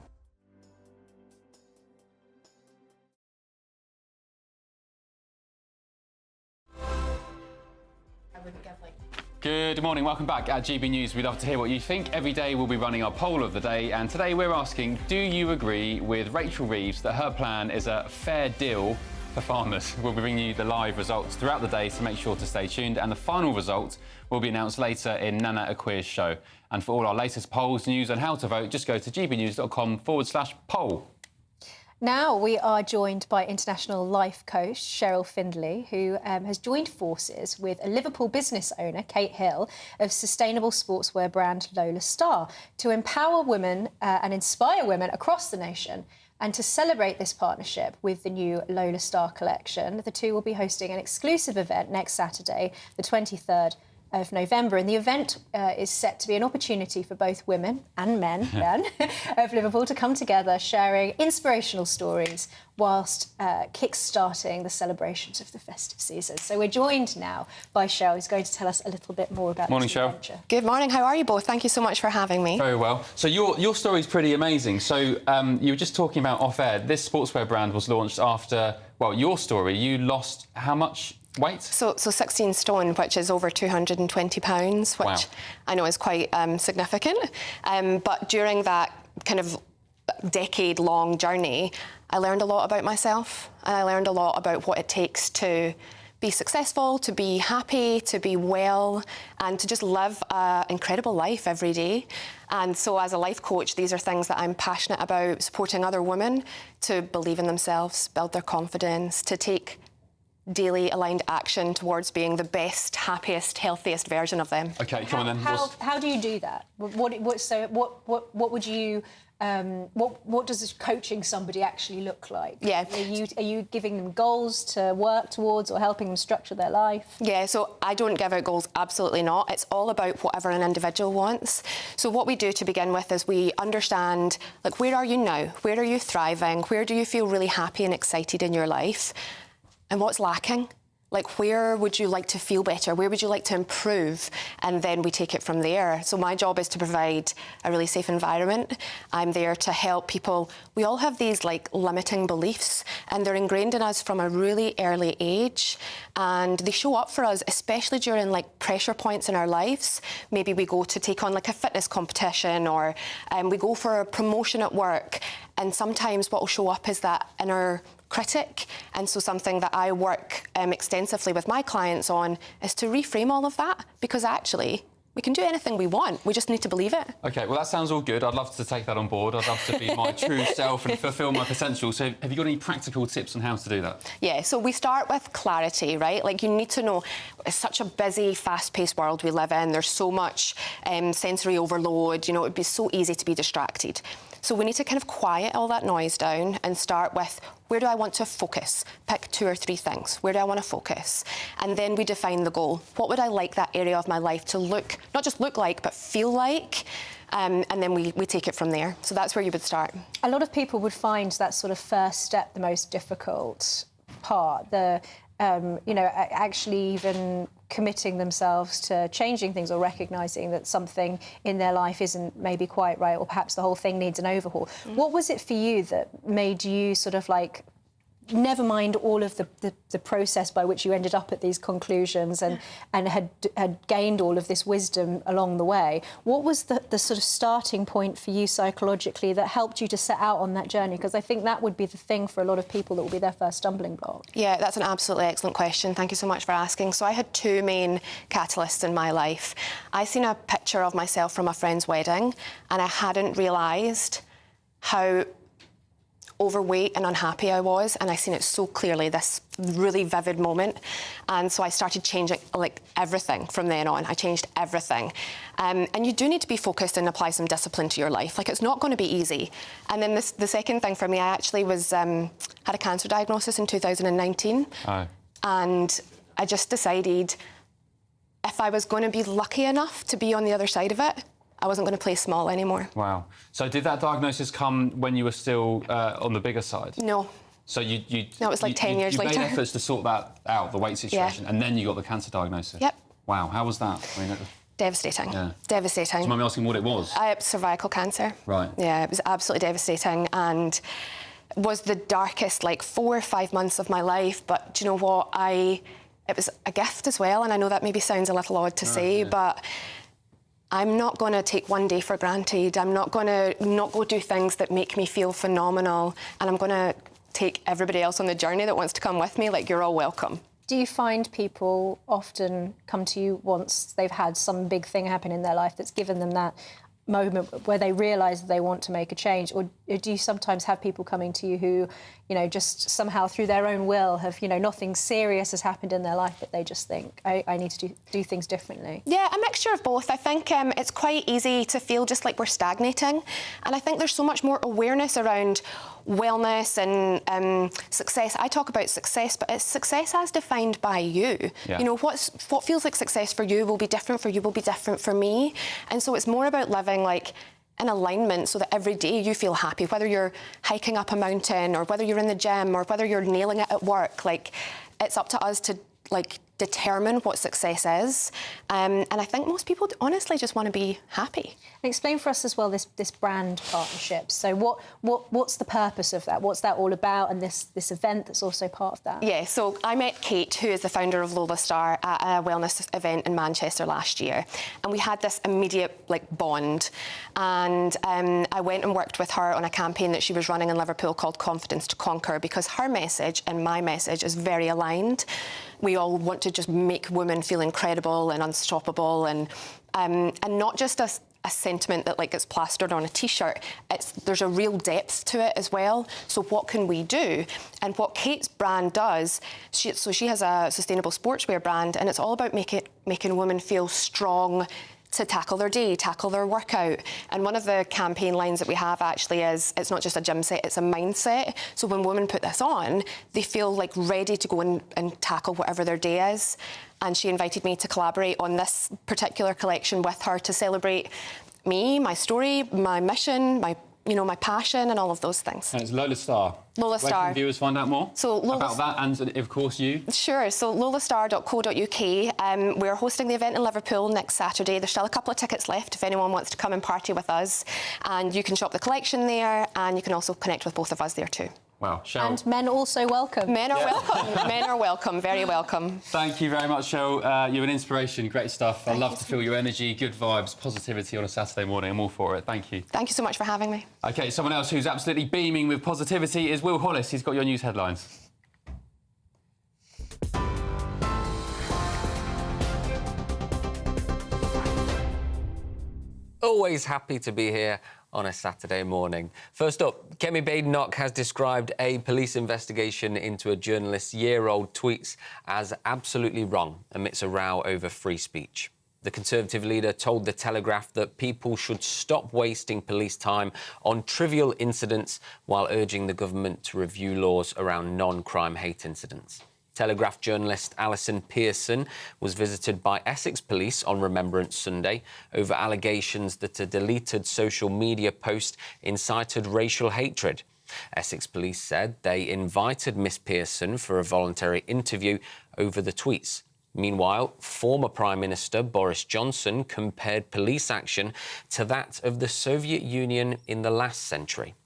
Good morning, welcome back at GB News. We'd love to hear what you think. Every day we'll be running our poll of the day, and today we're asking, do you agree with Rachel Reeves that her plan is a fair deal for farmers? We'll be bringing you the live results throughout the day, so make sure to stay tuned, and the final result will be announced later in Nana Akwe's show. And for all our latest polls, news and how to vote, just go to gbnews.com/poll.
Now we are joined by international life coach Cheryl Finley, who has joined forces with a Liverpool business owner, Kate Hill, of sustainable sportswear brand Lola Star, to empower women and inspire women across the nation. And to celebrate this partnership with the new Lola Star collection, the two will be hosting an exclusive event next Saturday, the 23rd, of November, and the event is set to be an opportunity for both women and men of Liverpool to come together, sharing inspirational stories whilst kick-starting the celebrations of the festive season. So we're joined now by Cheryl, who's going to tell us a little bit more about this adventure.
Good morning, how are you both? Thank you so much for having me.
Very well. So your story's pretty amazing. So you were just talking about off-air. This sportswear brand was launched after, well, your story. You lost how much weight?
So 16 stone, which is over 220 pounds, which I know is quite significant. But during that kind of decade-long journey, I learned a lot about myself, and I learned a lot about what it takes to be successful, to be happy, to be well, and to just live an incredible life every day. And so as a life coach, these are things that I'm passionate about, supporting other women to believe in themselves, build their confidence, to take daily aligned action towards being the best, happiest, healthiest version of them.
Okay, come on then.
How do you do that? What would you? What does coaching somebody actually look like?
Yeah.
Are you giving them goals to work towards or helping them structure their life?
Yeah, so I don't give out goals, absolutely not. It's all about whatever an individual wants. So what we do to begin with is we understand, like, where are you now? Where are you thriving? Where do you feel really happy and excited in your life? And what's lacking? Like, where would you like to feel better? Where would you like to improve? And then we take it from there. So my job is to provide a really safe environment. I'm there to help people. We all have these, like, limiting beliefs, and they're ingrained in us from a really early age. And they show up for us, especially during, like, pressure points in our lives. Maybe we go to take on, like, a fitness competition, or we go for a promotion at work. And sometimes what will show up is that inner critic. And so something that I work extensively with my clients on is to reframe all of that, because actually we can do anything we want. We just need to believe it.
OK, well, that sounds all good. I'd love to take that on board. I'd love to be my true self and fulfil my potential. So have you got any practical tips on how to do that?
Yeah, so we start with clarity, right? Like, you need to know, it's such a busy, fast-paced world we live in. There's so much sensory overload. You know, it'd be so easy to be distracted. So we need to kind of quiet all that noise down and start with, where do I want to focus? Pick 2 or 3 things. Where do I want to focus? And then we define the goal. What would I like that area of my life to look, not just look like, but feel like? And then we take it from there. So that's where you would start.
A lot of people would find that sort of first step the most difficult part. You know, actually even committing themselves to changing things or recognising that something in their life isn't maybe quite right, or perhaps the whole thing needs an overhaul. What was it for you that made you sort of, like, never mind all of the process by which you ended up at these conclusions and had gained all of this wisdom along the way? What was the sort of starting point for you psychologically that helped you to set out on that journey? Because I think that would be the thing for a lot of people that will be their first stumbling block.
Yeah, that's an absolutely excellent question. Thank you so much for asking. So I had 2 main catalysts in my life. I seen a picture of myself from a friend's wedding, and I hadn't realised how overweight and unhappy I was, and I seen it so clearly, this really vivid moment. And so I started changing, like, everything from then on. I changed everything. And you do need to be focused and apply some discipline to your life. Like, it's not going to be easy. And then the second thing for me, I actually was had a cancer diagnosis in 2019. And I just decided if I was going to be lucky enough to be on the other side of it, I wasn't going to play small anymore.
Wow. So did that diagnosis come when you were still on the bigger side?
No.
So you
No, it was like 10 years later.
You made efforts to sort that out, the weight situation, and then you got the cancer diagnosis?
Yep.
Wow, how was that? I mean,
devastating.
Yeah.
Devastating.
Do you mind me asking what it was?
Cervical cancer.
Right.
Yeah, it was absolutely devastating, and was the darkest, like, 4 or 5 months of my life. But do you know what? It was a gift as well, and I know that maybe sounds a little odd to say, but I'm not going to take one day for granted. I'm not going to not go do things that make me feel phenomenal, and I'm going to take everybody else on the journey that wants to come with me. Like, you're all welcome.
Do you find people often come to you once they've had some big thing happen in their life that's given them that moment where they realise that they want to make a change? Or do you sometimes have people coming to you who, you know, just somehow through their own will have, you know, nothing serious has happened in their life, but they just think, I need to do things differently?
Yeah, a mixture of both. I think it's quite easy to feel just like we're stagnating. And I think there's so much more awareness around wellness and success. I talk about success, but it's success as defined by you.
Yeah.
You know, what feels like success for you will be different for you, will be different for me. And so it's more about living like in alignment so that every day you feel happy, whether you're hiking up a mountain or whether you're in the gym or whether you're nailing it at work. Like, it's up to us to like determine what success is. And I think most people honestly just want to be happy.
And explain for us as well this brand partnership. So what's the purpose of that? What's that all about? And this event that's also part of that?
Yeah, so I met Kate, who is the founder of Lola Star, at a wellness event in Manchester last year. And we had this immediate like bond. And I went and worked with her on a campaign that she was running in Liverpool called Confidence to Conquer, because her message and my message is very aligned. We all want to just make women feel incredible and unstoppable, and not just a sentiment that like gets plastered on a t-shirt. There's a real depth to it as well. So what can we do? And what Kate's brand does, she has a sustainable sportswear brand, and it's all about making women feel strong to tackle their day, tackle their workout. And one of the campaign lines that we have actually is, it's not just a gym set, it's a mindset. So when women put this on, they feel like ready to go and tackle whatever their day is. And she invited me to collaborate on this particular collection with her to celebrate me, my story, my mission, my passion, and all of those things.
And it's Lola Star.
Lola Star.
Where can viewers find out more about that and, of course, you?
Sure. So lolastar.co.uk. We're hosting the event in Liverpool next Saturday. There's still a couple of tickets left if anyone wants to come and party with us. And you can shop the collection there, and you can also connect with both of us there too.
Wow, Cheryl.
And men also welcome.
Men are welcome. Men are welcome. Very welcome.
Thank you very much, Cheryl. You're an inspiration. Great stuff. I love to feel your energy, good vibes, positivity on a Saturday morning. I'm all for it. Thank you.
Thank you so much for having me.
OK, someone else who's absolutely beaming with positivity is Will Hollis. He's got your news headlines.
Always happy to be here on a Saturday morning. First up, Kemi Badenoch has described a police investigation into a journalist's year-old tweets as absolutely wrong amidst a row over free speech. The Conservative leader told The Telegraph that people should stop wasting police time on trivial incidents while urging the government to review laws around non-crime hate incidents. Telegraph journalist Alison Pearson was visited by Essex Police on Remembrance Sunday over allegations that a deleted social media post incited racial hatred. Essex Police said they invited Miss Pearson for a voluntary interview over the tweets. Meanwhile, former Prime Minister Boris Johnson compared police action to that of the Soviet Union in the last century.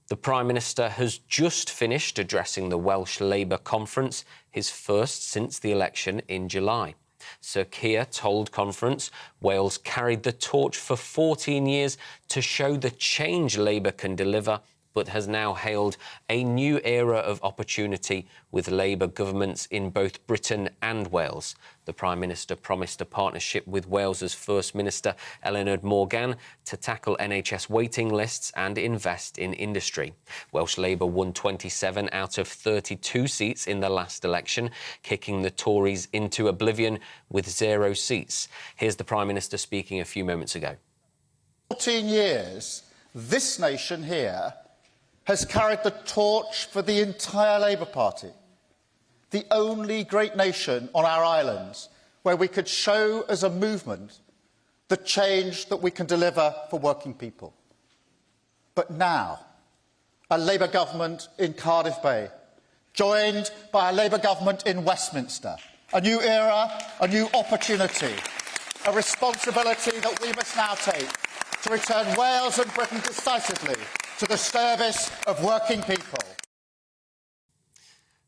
The Prime Minister has just finished addressing the Welsh Labour conference, his first since the election in July. Sir Keir told conference Wales carried the torch for 14 years to show the change Labour can deliver, but has now hailed a new era of opportunity with Labour governments in both Britain and Wales. The Prime Minister promised a partnership with Wales's First Minister, Eleanor Morgan, to tackle NHS waiting lists and invest in industry. Welsh Labour won 27 out of 32 seats in the last election, kicking the Tories into oblivion with 0 seats. Here's the Prime Minister speaking a few moments ago.
14 years, this nation here has carried the torch for the entire Labour Party, the only great nation on our islands where we could show as a movement the change that we can deliver for working people. But now, a Labour government in Cardiff Bay, joined by a Labour government in Westminster, a new era, a new opportunity, a responsibility that we must now take to return Wales and Britain decisively to the service of working people.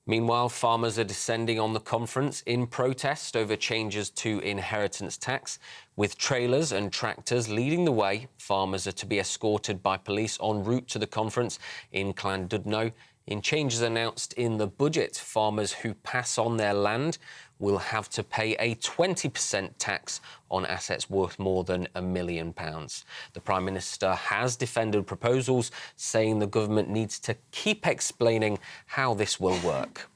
Meanwhile, farmers are descending on the conference in protest over changes to inheritance tax. With trailers and tractors leading the way, farmers are to be escorted by police en route to the conference in Llandudno. In changes announced in the budget, farmers who pass on their land will have to pay a 20% tax on assets worth more than £1 million. The Prime Minister has defended proposals, saying the government needs to keep explaining how this will work.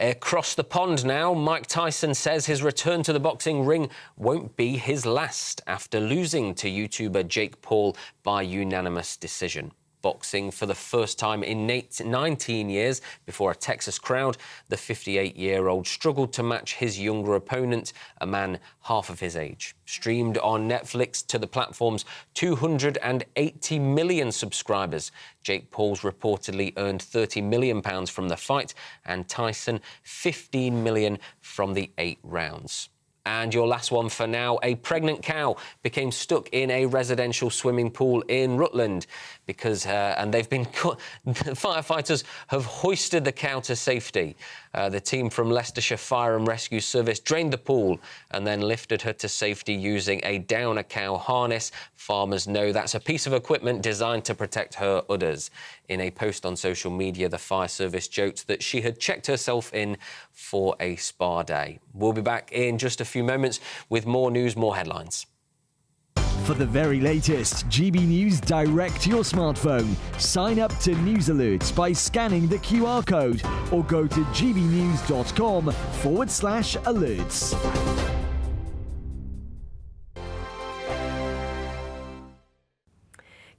Across the pond now, Mike Tyson says his return to the boxing ring won't be his last after losing to YouTuber Jake Paul by unanimous decision. Boxing for the first time in 19 years before a Texas crowd, the 58-year-old struggled to match his younger opponent, a man half of his age. Streamed on Netflix to the platform's 280 million subscribers, Jake Paul's reportedly earned £30 million from the fight and Tyson £15 million from the 8 rounds. And your last one for now, a pregnant cow became stuck in a residential swimming pool in Rutland because, and they've been firefighters have hoisted the cow to safety. The team from Leicestershire Fire and Rescue Service drained the pool and then lifted her to safety using a downer cow harness. Farmers know that's a piece of equipment designed to protect her udders. In a post on social media, the fire service joked that she had checked herself in for a spa day. We'll be back in just a few moments with more news, more headlines.
For the very latest GB News direct to your smartphone, sign up to news alerts by scanning the QR code or go to gbnews.com/alerts.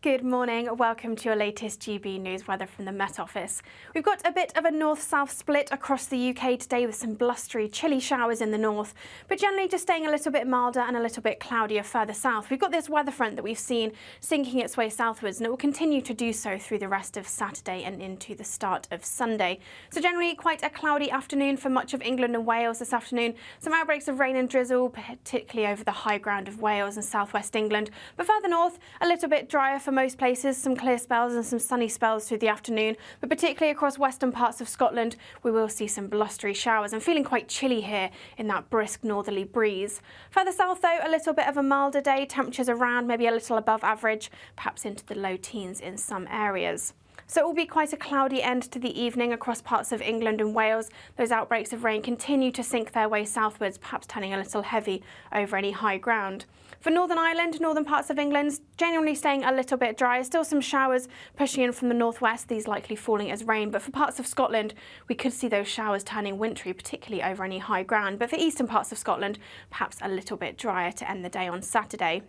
Good morning. Welcome to your latest GB News weather from the Met Office. We've got a bit of a north-south split across the UK today with some blustery, chilly showers in the north, but generally just staying a little bit milder and a little bit cloudier further south. We've got this weather front that we've seen sinking its way southwards, and it will continue to do so through the rest of Saturday and into the start of Sunday. So generally quite a cloudy afternoon for much of England and Wales this afternoon. Some outbreaks of rain and drizzle, particularly over the high ground of Wales and southwest England, but further north, a little bit drier for most places, some clear spells and some sunny spells through the afternoon, but particularly across western parts of Scotland, we will see some blustery showers and feeling quite chilly here in that brisk northerly breeze. Further south, though, a little bit of a milder day, temperatures around maybe a little above average, perhaps into the low teens in some areas. So it will be quite a cloudy end to the evening across parts of England and Wales. Those outbreaks of rain continue to sink their way southwards, perhaps turning a little heavy over any high ground. For Northern Ireland, northern parts of England, generally staying a little bit dry. Still some showers pushing in from the northwest, these likely falling as rain. But for parts of Scotland, we could see those showers turning wintry, particularly over any high ground. But for eastern parts of Scotland, perhaps a little bit drier to end the day on Saturday.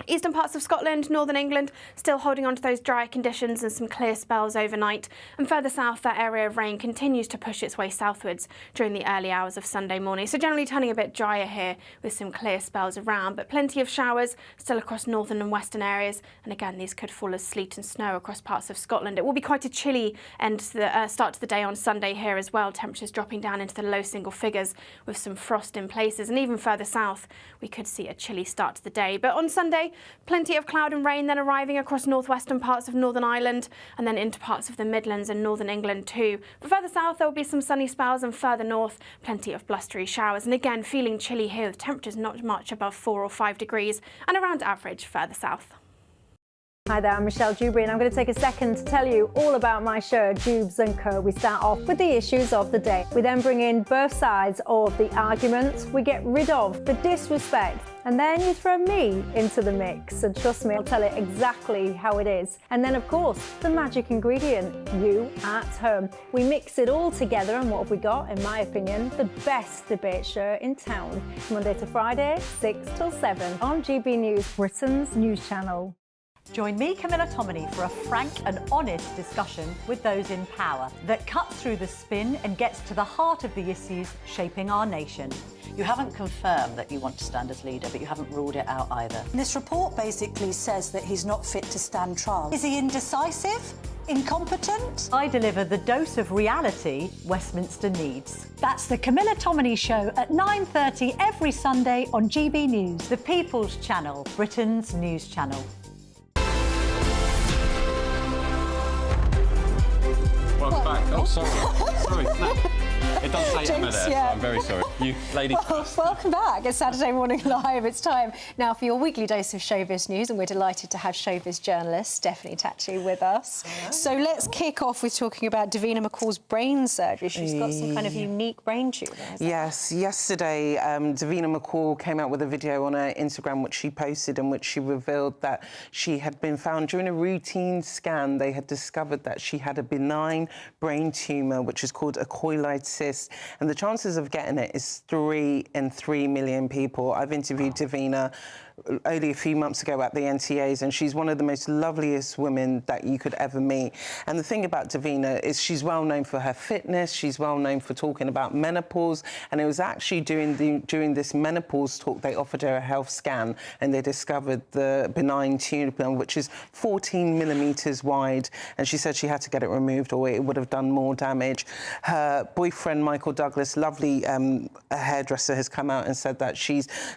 Eastern parts of Scotland, northern England, still holding on to those dry conditions and some clear spells overnight. And further south, that area of rain continues to push its way southwards during the early hours of Sunday morning. So generally turning a bit drier here with some clear spells around, but plenty of showers still across northern and western areas. And again, these could fall as sleet and snow across parts of Scotland. It will be quite a chilly end to the start to the day on Sunday here as well. Temperatures dropping down into the low single figures with some frost in places. And even further south, we could see a chilly start to the day. But on Sunday, plenty of cloud and rain then arriving across northwestern parts of Northern Ireland and then into parts of the Midlands and northern England too. But further south, there will be some sunny spells, and further north, plenty of blustery showers. And again, feeling chilly here with temperatures not much above 4 or 5 degrees and around average further south.
Hi there, I'm Michelle Dewberry, and I'm going to take a second to tell you all about my show, Dubes & Co. We start off with the issues of the day. We then bring in both sides of the arguments. We get rid of the disrespect, and then you throw me into the mix. And trust me, I'll tell it exactly how it is. And then, of course, the magic ingredient, you at home. We mix it all together, and what have we got? In my opinion, the best debate show in town. Monday to Friday, 6 till 7 on GB News, Britain's news channel.
Join me, Camilla Tominey, for a frank and honest discussion with those in power that cuts through the spin and gets to the heart of the issues shaping our nation.
You haven't confirmed that you want to stand as leader, but you haven't ruled it out either.
This report basically says that he's not fit to stand trial. Is he indecisive? Incompetent? I deliver the dose of reality Westminster needs. That's the Camilla Tominey Show at 9:30 every Sunday on GB News, the People's Channel, Britain's news channel.
Welcome back. Oh, sorry. Sorry. No. It does say Emma there, so I'm very sorry. You, lady first.
Welcome back. It's Saturday Morning Live. It's time now for your weekly dose of showbiz news, and we're delighted to have showbiz journalist Stephanie Tatchell with us. So let's kick off with talking about Davina McCall's brain surgery. She's got some kind of unique brain tumour.
Yes. Yesterday, Davina McCall came out with a video on her Instagram, which she posted, in which she revealed that she had been found during a routine scan. They had discovered that she had a benign brain tumour, which is called a coiloid cyst. And the chances of getting it is 3 in 3 million people. I've interviewed Davina only a few months ago at the NTAs, and she's one of the most loveliest women that you could ever meet. And the thing about Davina is she's well known for her fitness, she's well known for talking about menopause, and it was actually during this menopause talk they offered her a health scan, and they discovered the benign tumour, which is 14 millimetres wide, and she said she had to get it removed or it would have done more damage. Her boyfriend, Michael Douglas, lovely hairdresser, has come out and said that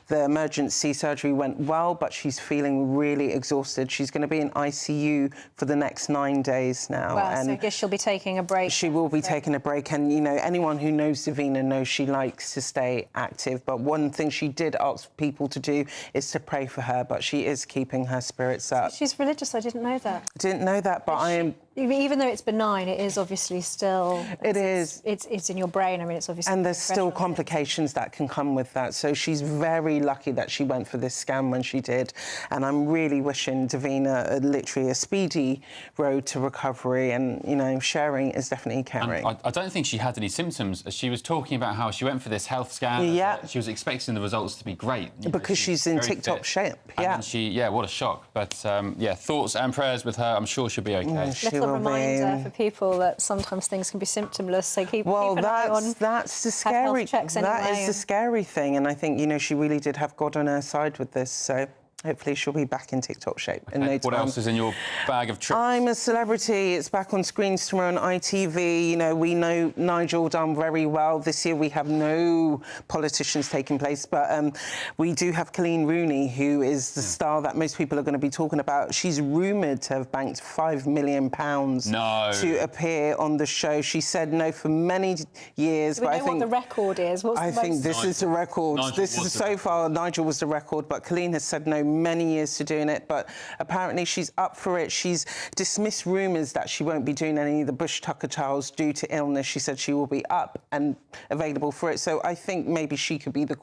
the emergency surgery went well, but she's feeling really exhausted. She's going to be in ICU for the next 9 days now.
Well,
and
so I guess she'll be taking a break.
She will be taking a break, and, you know, anyone who knows Davina knows she likes to stay active, but one thing she did ask people to do is to pray for her, but she is keeping her spirits up.
She's religious, I didn't know that.
I didn't know that, but I am...
Even though it's benign, it is obviously still...
It is.
It's in your brain, I mean, it's obviously...
And there's still complications that can come with that, so she's very lucky that she went for this scan when she did, and I'm really wishing Davina literally a speedy road to recovery, and, you know, sharing is definitely caring.
I don't think she had any symptoms. She was talking about how she went for this health scan.
Yeah.
She was expecting the results to be great.
Because she's in tip-top shape, yeah.
And what a shock. But, yeah, thoughts and prayers with her. I'm sure she'll be OK.
Little reminder for people that sometimes things can be symptomless, so keep an eye on...
that's the scary...
Checks anyway,
that is the scary thing, and I think, you know, she really did have God on her side with this, so... Hopefully she'll be back in tip-top shape in no time.
What else is in your bag of tricks?
I'm a Celebrity. It's back on screens tomorrow on ITV. You know, we know Nigel done very well. This year we have no politicians taking place, but we do have Colleen Rooney, who is the star that most people are going to be talking about. She's rumoured to have banked £5 million to appear on the show. She said no for many years,
but
I think...
what the record is.
I think this is the record. So far, Nigel was the record, but Colleen has said no many years to doing it, but apparently she's up for it. She's dismissed rumours that she won't be doing any of the Bush Tucker trials due to illness. She said she will be up and available for it, so I think maybe she could be the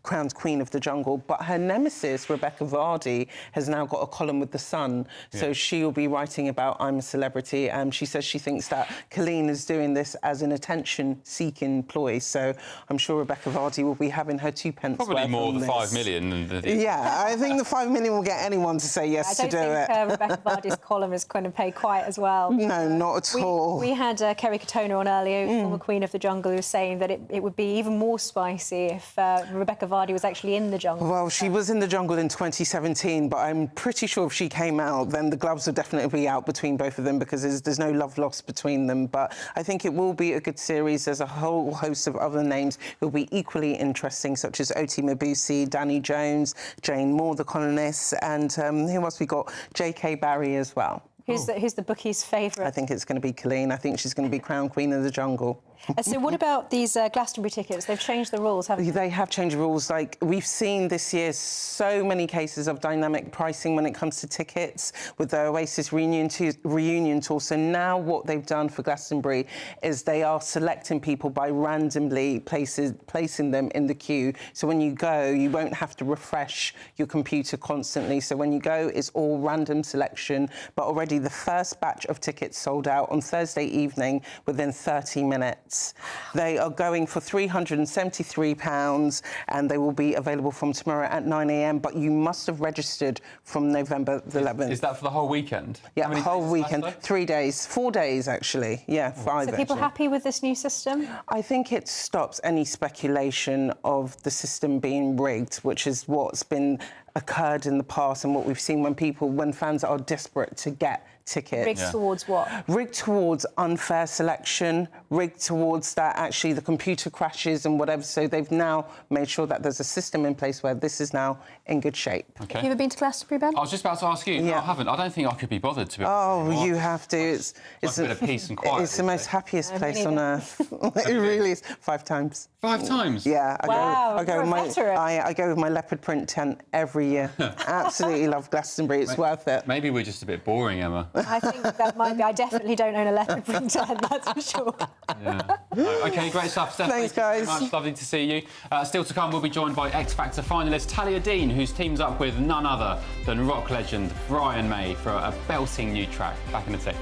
crowned queen of the jungle. But her nemesis, Rebecca Vardy, has now got a column with The Sun, so she'll be writing about I'm a Celebrity, and she says she thinks that Colleen is doing this as an attention-seeking ploy, so I'm sure Rebecca Vardy will be having her 2 pence
Probably
worth
more
on
than
this.
5 million than the...
Yeah, I think the 5 million will get anyone to say yes to do it.
I don't think Rebecca Vardy's column is going to pay quite as well.
No, not at all.
We had Kerry Katona on earlier, former Queen of the Jungle, who was saying that it would be even more spicy if Rebecca Vardy was actually in the jungle.
Well, she was in the jungle in 2017, but I'm pretty sure if she came out, then the gloves would definitely be out between both of them, because there's no love lost between them. But I think it will be a good series. There's a whole host of other names who will be equally interesting, such as Oti Mabuse, Danny Jones, Jane Moore, the columnist, and who else we got? J.K. Barry as well.
Who's the bookie's favourite?
I think it's going to be Colleen. I think she's going to be crowned queen of the jungle.
So what about these Glastonbury tickets? They've changed the rules, haven't they?
They have changed the rules. Like, we've seen this year so many cases of dynamic pricing when it comes to tickets with the Oasis reunion tour. So now what they've done for Glastonbury is they are selecting people by randomly placing them in the queue. So when you go, you won't have to refresh your computer constantly. So when you go, it's all random selection. But already the first batch of tickets sold out on Thursday evening within 30 minutes. They are going for £373 and they will be available from tomorrow at 9 a.m, but you must have registered from November the 11th.
Is that for the whole weekend?
Yeah, the whole weekend. 3 days. 4 days, actually. Yeah, 5,
So people happy with this new system?
I think it stops any speculation of the system being rigged, which is what's been occurred in the past and what we've seen when fans are desperate to get tickets.
Rigged towards what?
Rigged towards unfair selection, rigged towards that actually the computer crashes and whatever. So they've now made sure that there's a system in place where this is now in good shape.
Okay.
Have you ever been to Glastonbury, Ben?
I was just about to ask you. No, I haven't. I don't think I could be bothered to be honest.
Oh, you have to. It's
a bit of peace and quiet.
It's the most happiest place on earth. It really is. 5 times.
5 times?
Yeah.
Wow,
I go with my leopard print tent every year. Absolutely love Glastonbury. It's worth it.
Maybe we're just a bit boring, Emma.
I think that might be. I definitely don't own a leopard print tent, that's for sure.
Yeah. OK, great stuff, Steph.
Thanks,
thank you
guys.
so much. Lovely to see you. Still to come, we'll be joined by X Factor finalist Talia Dean, who's teamed up with none other than rock legend Brian May for a belting new track. Back in a tick.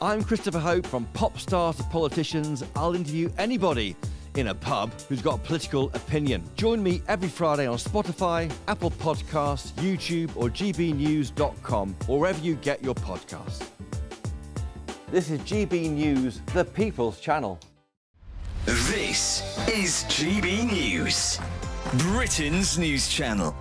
I'm Christopher Hope. From pop stars to politicians, I'll interview anybody in a pub who's got a political opinion. Join me every Friday on Spotify, Apple Podcasts, YouTube or gbnews.com, or wherever you get your podcasts. This is GB News, the People's Channel.
This is GB News, Britain's news channel.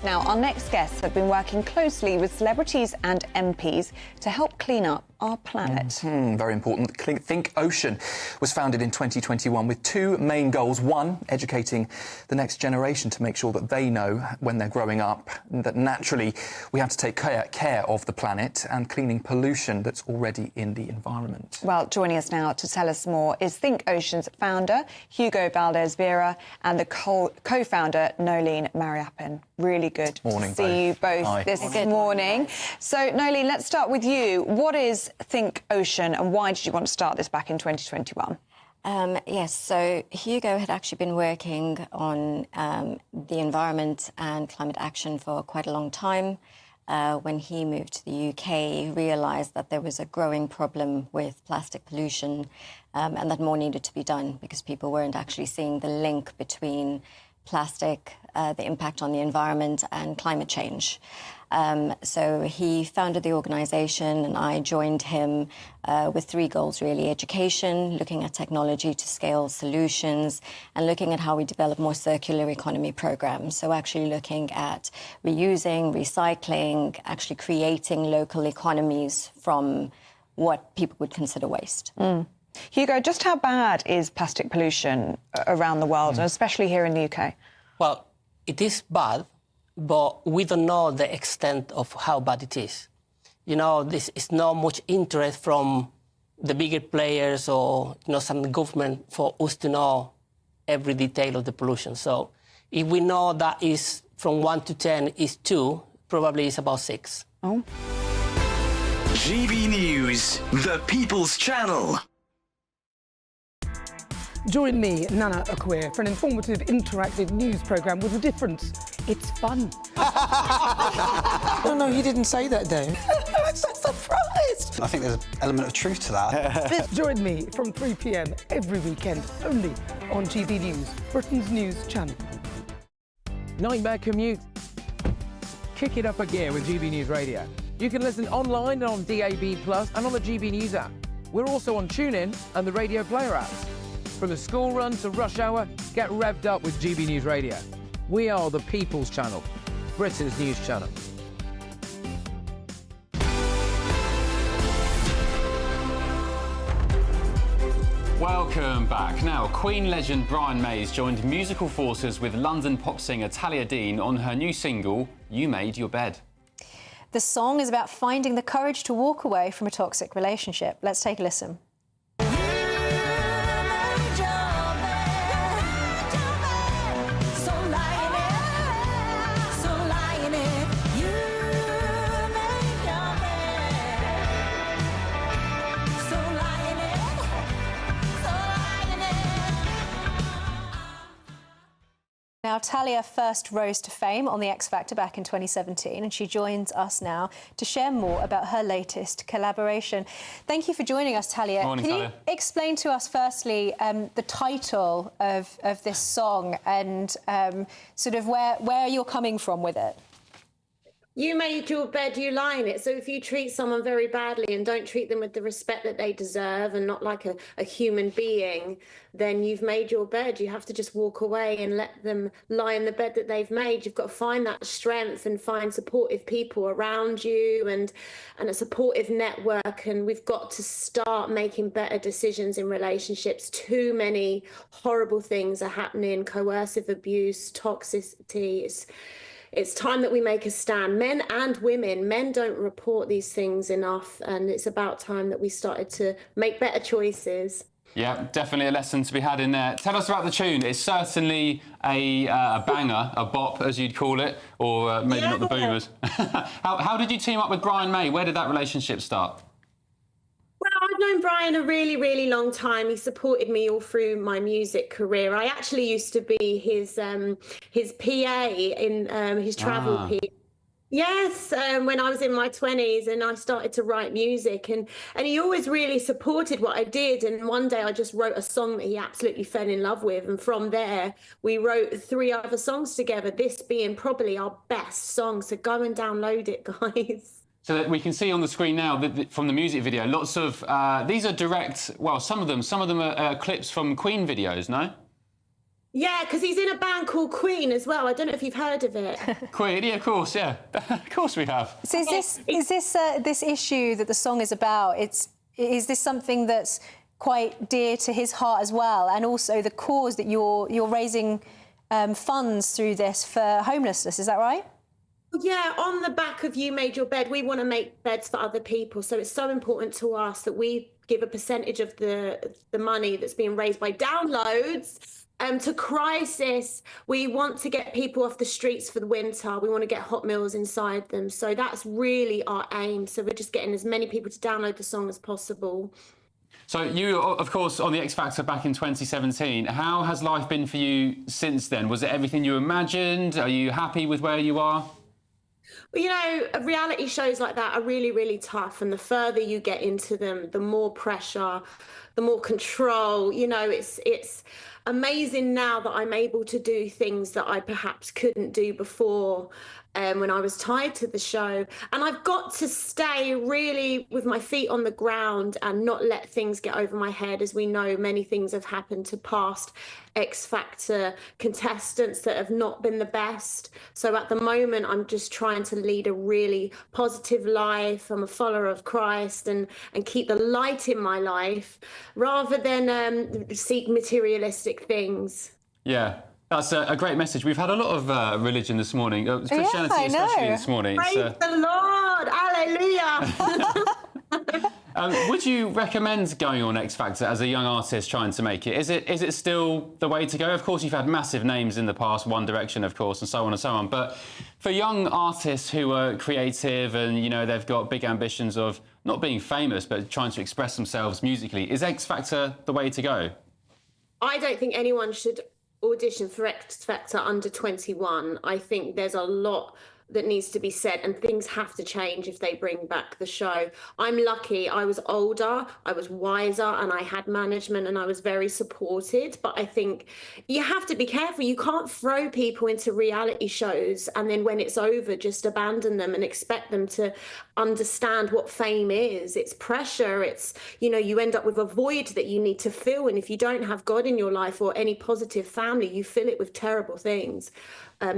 Now, our next guests have been working closely with celebrities and MPs to help clean up our planet.
Very important. Think Ocean was founded in 2021 with two main goals. One, educating the next generation to make sure that they know when they're growing up that naturally we have to take care of the planet, and cleaning pollution that's already in the environment.
Well, joining us now to tell us more is Think Ocean's founder, Hugo Valdez-Vera, and the co-founder, Nolene Mariappan. Really good
morning,
to see you both this morning. So, Nolene, let's start with you. What is Think Ocean, and why did you want to start this back in 2021?
Yes, so Hugo had actually been working on the environment and climate action for quite a long time. When he moved to the UK, he realised that there was a growing problem with plastic pollution and that more needed to be done because people weren't actually seeing the link between plastic, the impact on the environment and climate change. So he founded the organisation and I joined him with three goals, really. Education, looking at technology to scale solutions, and looking at how we develop more circular economy programs. So actually looking at reusing, recycling, actually creating local economies from what people would consider waste.
Hugo, just how bad is plastic pollution around the world, and especially here in the UK?
Well, it is bad, but we don't know the extent of how bad it is. You know, this is not much interest from the bigger players or, you know, some government for us to know every detail of the pollution. So if we know that is from 1 to 10 is 2, probably it's about 6.
Oh.
GB News, the People's Channel.
Join me, Nana Akwe, for an informative, interactive news programme with a difference. It's fun.
No, he didn't say that, Dave.
I'm so surprised.
I think there's an element of truth to that.
Join me from 3 p.m. every weekend, only on GB News, Britain's news channel.
Nightmare commute? Kick it up a gear with GB News Radio. You can listen online and on DAB+ and on the GB News app. We're also on TuneIn and the Radio Player apps. From the school run to rush hour, get revved up with GB News Radio. We are the People's Channel, Britain's news channel.
Welcome back. Now, Queen legend Brian May's joined musical forces with London pop singer Talia Dean on her new single, You Made Your Bed.
The song is about finding the courage to walk away from a toxic relationship. Let's take a listen. Now, Talia first rose to fame on The X Factor back in 2017, and she joins us now to share more about her latest collaboration. Thank you for joining us, Talia.
Morning,
Can
Talia.
you explain to us, firstly, the title of this song and sort of where you're coming from with it?
You made your bed, you lie in it. So if you treat someone very badly and don't treat them with the respect that they deserve and not like a human being, then you've made your bed. You have to just walk away and let them lie in the bed that they've made. You've got to find that strength and find supportive people around you and a supportive network. And we've got to start making better decisions in relationships. Too many horrible things are happening, coercive abuse, toxicity. It's time that we make a stand, men and women. Men don't report these things enough, and it's about time that we started to make better choices.
Yeah, definitely a lesson to be had in there. Tell us about the tune. It's certainly a banger, a bop, as you'd call it, or maybe not the boomers. How did you team up with Brian May? Where did that relationship start?
Well, I've known Brian a really, really long time. He supported me all through my music career. I actually used to be his PA in his travel PA. Yes, when I was in my 20s and I started to write music, and he always really supported what I did. And one day I just wrote a song that he absolutely fell in love with, and from there we wrote 3 other songs together, this being probably our best song. So go and download it, guys.
So that we can see on the screen now from the music video, lots of these are direct. Well, some of them are clips from Queen videos. No.
Yeah, because he's in a band called Queen as well. I don't know if you've heard of it.
Queen, yeah, of course, yeah, of course we have.
So is this issue that the song is about? Is this something that's quite dear to his heart as well, and also the cause that you're raising funds through this for homelessness? Is that right?
Yeah, on the back of You Made Your Bed, we want to make beds for other people. So it's so important to us that we give a percentage of the money that's being raised by downloads to Crisis. We want to get people off the streets for the winter. We want to get hot meals inside them. So that's really our aim. So we're just getting as many people to download the song as possible.
So you, of course, on the X Factor back in 2017. How has life been for you since then? Was it everything you imagined? Are you happy with where you are?
Well, you know, reality shows like that are really, really tough. And the further you get into them, the more pressure, the more control. You know, it's amazing now that I'm able to do things that I perhaps couldn't do before when I was tied to the show. And I've got to stay really with my feet on the ground and not let things get over my head. As we know, many things have happened to past X Factor contestants that have not been the best. So at the moment, I'm just trying to lead a really positive life. I'm a follower of Christ and keep the light in my life rather than seek materialistic things.
Yeah. That's a great message. We've had a lot of religion this morning, Christianity especially this morning.
Praise the Lord, hallelujah.
Would you recommend going on X Factor as a young artist trying to make it? Is it still the way to go? Of course, you've had massive names in the past, One Direction, of course, and so on and so on. But for young artists who are creative and, you know, they've got big ambitions of not being famous, but trying to express themselves musically, is X Factor the way to go?
I don't think anyone should audition for X Factor under 21. I think there's a lot that needs to be said and things have to change if they bring back the show. I'm lucky. I was older, I was wiser, and I had management and I was very supported. But I think you have to be careful. You can't throw people into reality shows and then when it's over, just abandon them and expect them to understand what fame is. It's pressure. It's, you know, you end up with a void that you need to fill. And if you don't have God in your life or any positive family, you fill it with terrible things.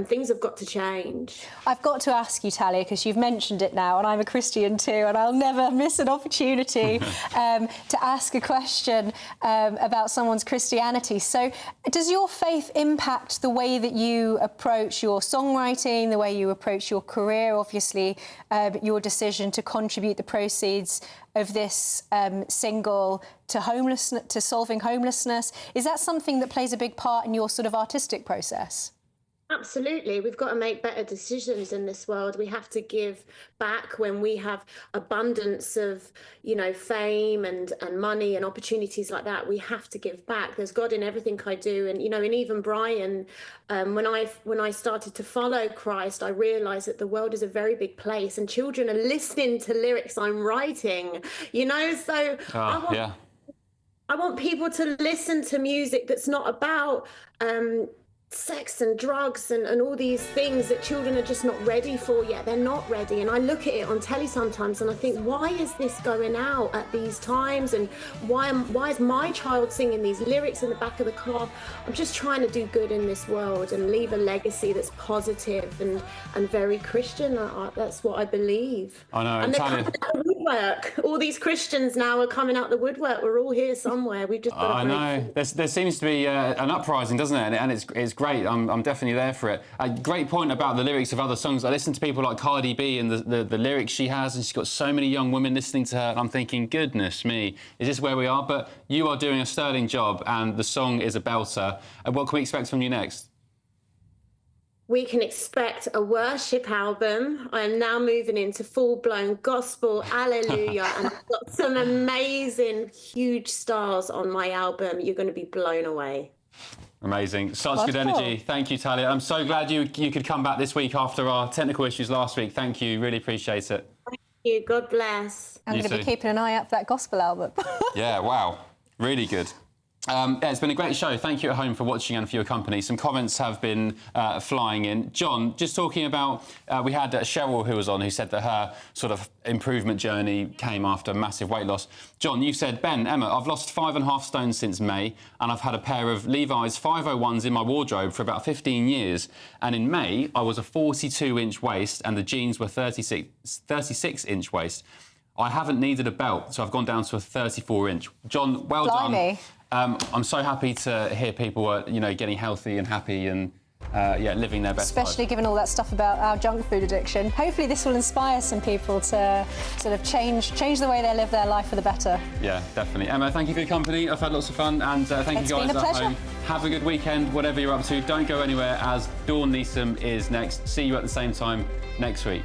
Things have got to change.
I've got to ask you, Talia, because you've mentioned it now, and I'm a Christian too, and I'll never miss an opportunity to ask a question about someone's Christianity. So does your faith impact the way that you approach your songwriting, the way you approach your career, obviously, your decision to contribute the proceeds of this single to solving homelessness? Is that something that plays a big part in your sort of artistic process?
Absolutely. We've got to make better decisions in this world. We have to give back when we have abundance of, you know, fame and money and opportunities like that. We have to give back. There's God in everything I do. And, you know, and even Brian, when I started to follow Christ, I realized that the world is a very big place and children are listening to lyrics I'm writing, you know, so I want people to listen to music that's not about sex and drugs and all these things that children are just not ready for yet. They're not ready. And I look at it on telly sometimes and I think, why is this going out at these times? And why is my child singing these lyrics in the back of the car? I'm just trying to do good in this world and leave a legacy that's positive and very Christian. That's what I believe.
I know.
And they're coming out the woodwork. All these Christians now are coming out the woodwork. We're all here somewhere. We've just got to
I know. There seems to be an uprising, doesn't it? And it's great. I'm definitely there for it. A great point about the lyrics of other songs. I listen to people like Cardi B and the lyrics she has, and she's got so many young women listening to her. And I'm thinking, goodness me, is this where we are? But you are doing a sterling job, and the song is a belter. And what can we expect from you next?
We can expect a worship album. I am now moving into full-blown gospel, hallelujah, and I've got some amazing, huge stars on my album. You're going to be blown away.
Amazing. Such good energy. Thank you, Talia. I'm so glad you could come back this week after our technical issues last week. Thank you. Really appreciate it.
Thank you. God bless.
I'm going to be keeping an eye out for that gospel album.
Yeah, wow. Really good. Yeah, it's been a great show. Thank you at home for watching and for your company. Some comments have been flying in. John, just talking about, we had Cheryl who was on, who said that her sort of improvement journey came after massive weight loss. John, you said, Ben, Emma, I've lost 5.5 stone since May, and I've had a pair of Levi's 501s in my wardrobe for about 15 years. And in May, I was a 42-inch waist, and the jeans were 36-inch waist. I haven't needed a belt, so I've gone down to a 34-inch. John, well done. I'm so happy to hear people are, getting healthy and happy and, living their best life.
Especially given all that stuff about our junk food addiction. Hopefully this will inspire some people to sort of change the way they live their life for the better.
Yeah, definitely. Emma, thank you for your company. I've had lots of fun, and thank you guys at home. Have a good weekend, whatever you're up to. Don't go anywhere, as Dawn Neeson is next. See you at the same time next week.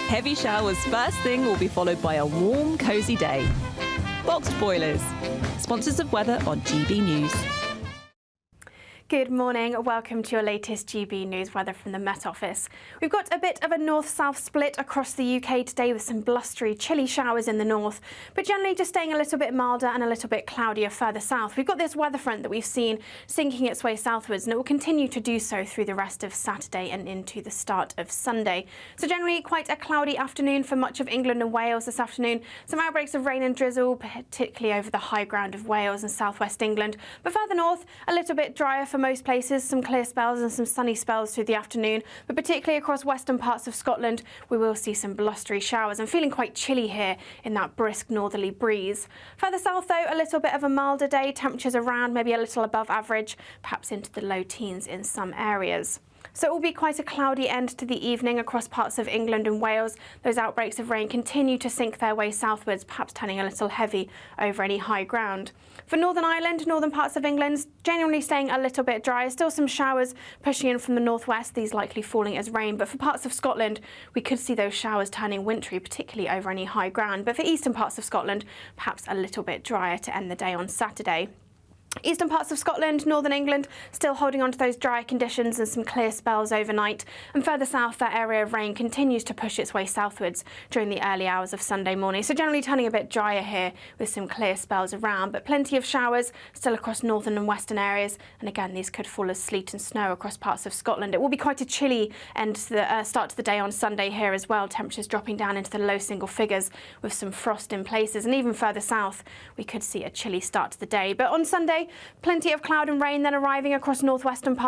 Heavy showers first thing will be followed by a warm, cosy day. Boxed Boilers, sponsors of weather on GB News.
Good morning. Welcome to your latest GB News weather from the Met Office. We've got a bit of a north-south split across the UK today with some blustery, chilly showers in the north, but generally just staying a little bit milder and a little bit cloudier further south. We've got this weather front that we've seen sinking its way southwards, and it will continue to do so through the rest of Saturday and into the start of Sunday. So generally quite a cloudy afternoon for much of England and Wales this afternoon. Some outbreaks of rain and drizzle, particularly over the high ground of Wales and southwest England. But further north, a little bit drier for most places, some clear spells and some sunny spells through the afternoon, but particularly across western parts of Scotland we will see some blustery showers and feeling quite chilly here in that brisk northerly breeze. Further south though, a little bit of a milder day, temperatures around maybe a little above average, perhaps into the low teens in some areas. So it will be quite a cloudy end to the evening across parts of England and Wales. Those outbreaks of rain continue to sink their way southwards, perhaps turning a little heavy over any high ground. For Northern Ireland, northern parts of England, generally staying a little bit dry. Still some showers pushing in from the northwest, these likely falling as rain. But for parts of Scotland, we could see those showers turning wintry, particularly over any high ground. But for eastern parts of Scotland, perhaps a little bit drier to end the day on Saturday. Eastern parts of Scotland, northern England, still holding on to those dry conditions and some clear spells overnight. And further south, that area of rain continues to push its way southwards during the early hours of Sunday morning. So generally turning a bit drier here with some clear spells around, but plenty of showers still across northern and western areas. And again, these could fall as sleet and snow across parts of Scotland. It will be quite a chilly end to the start to the day on Sunday here as well. Temperatures dropping down into the low single figures with some frost in places. And even further south, we could see a chilly start to the day. But on Sunday, plenty of cloud and rain then arriving across northwestern parts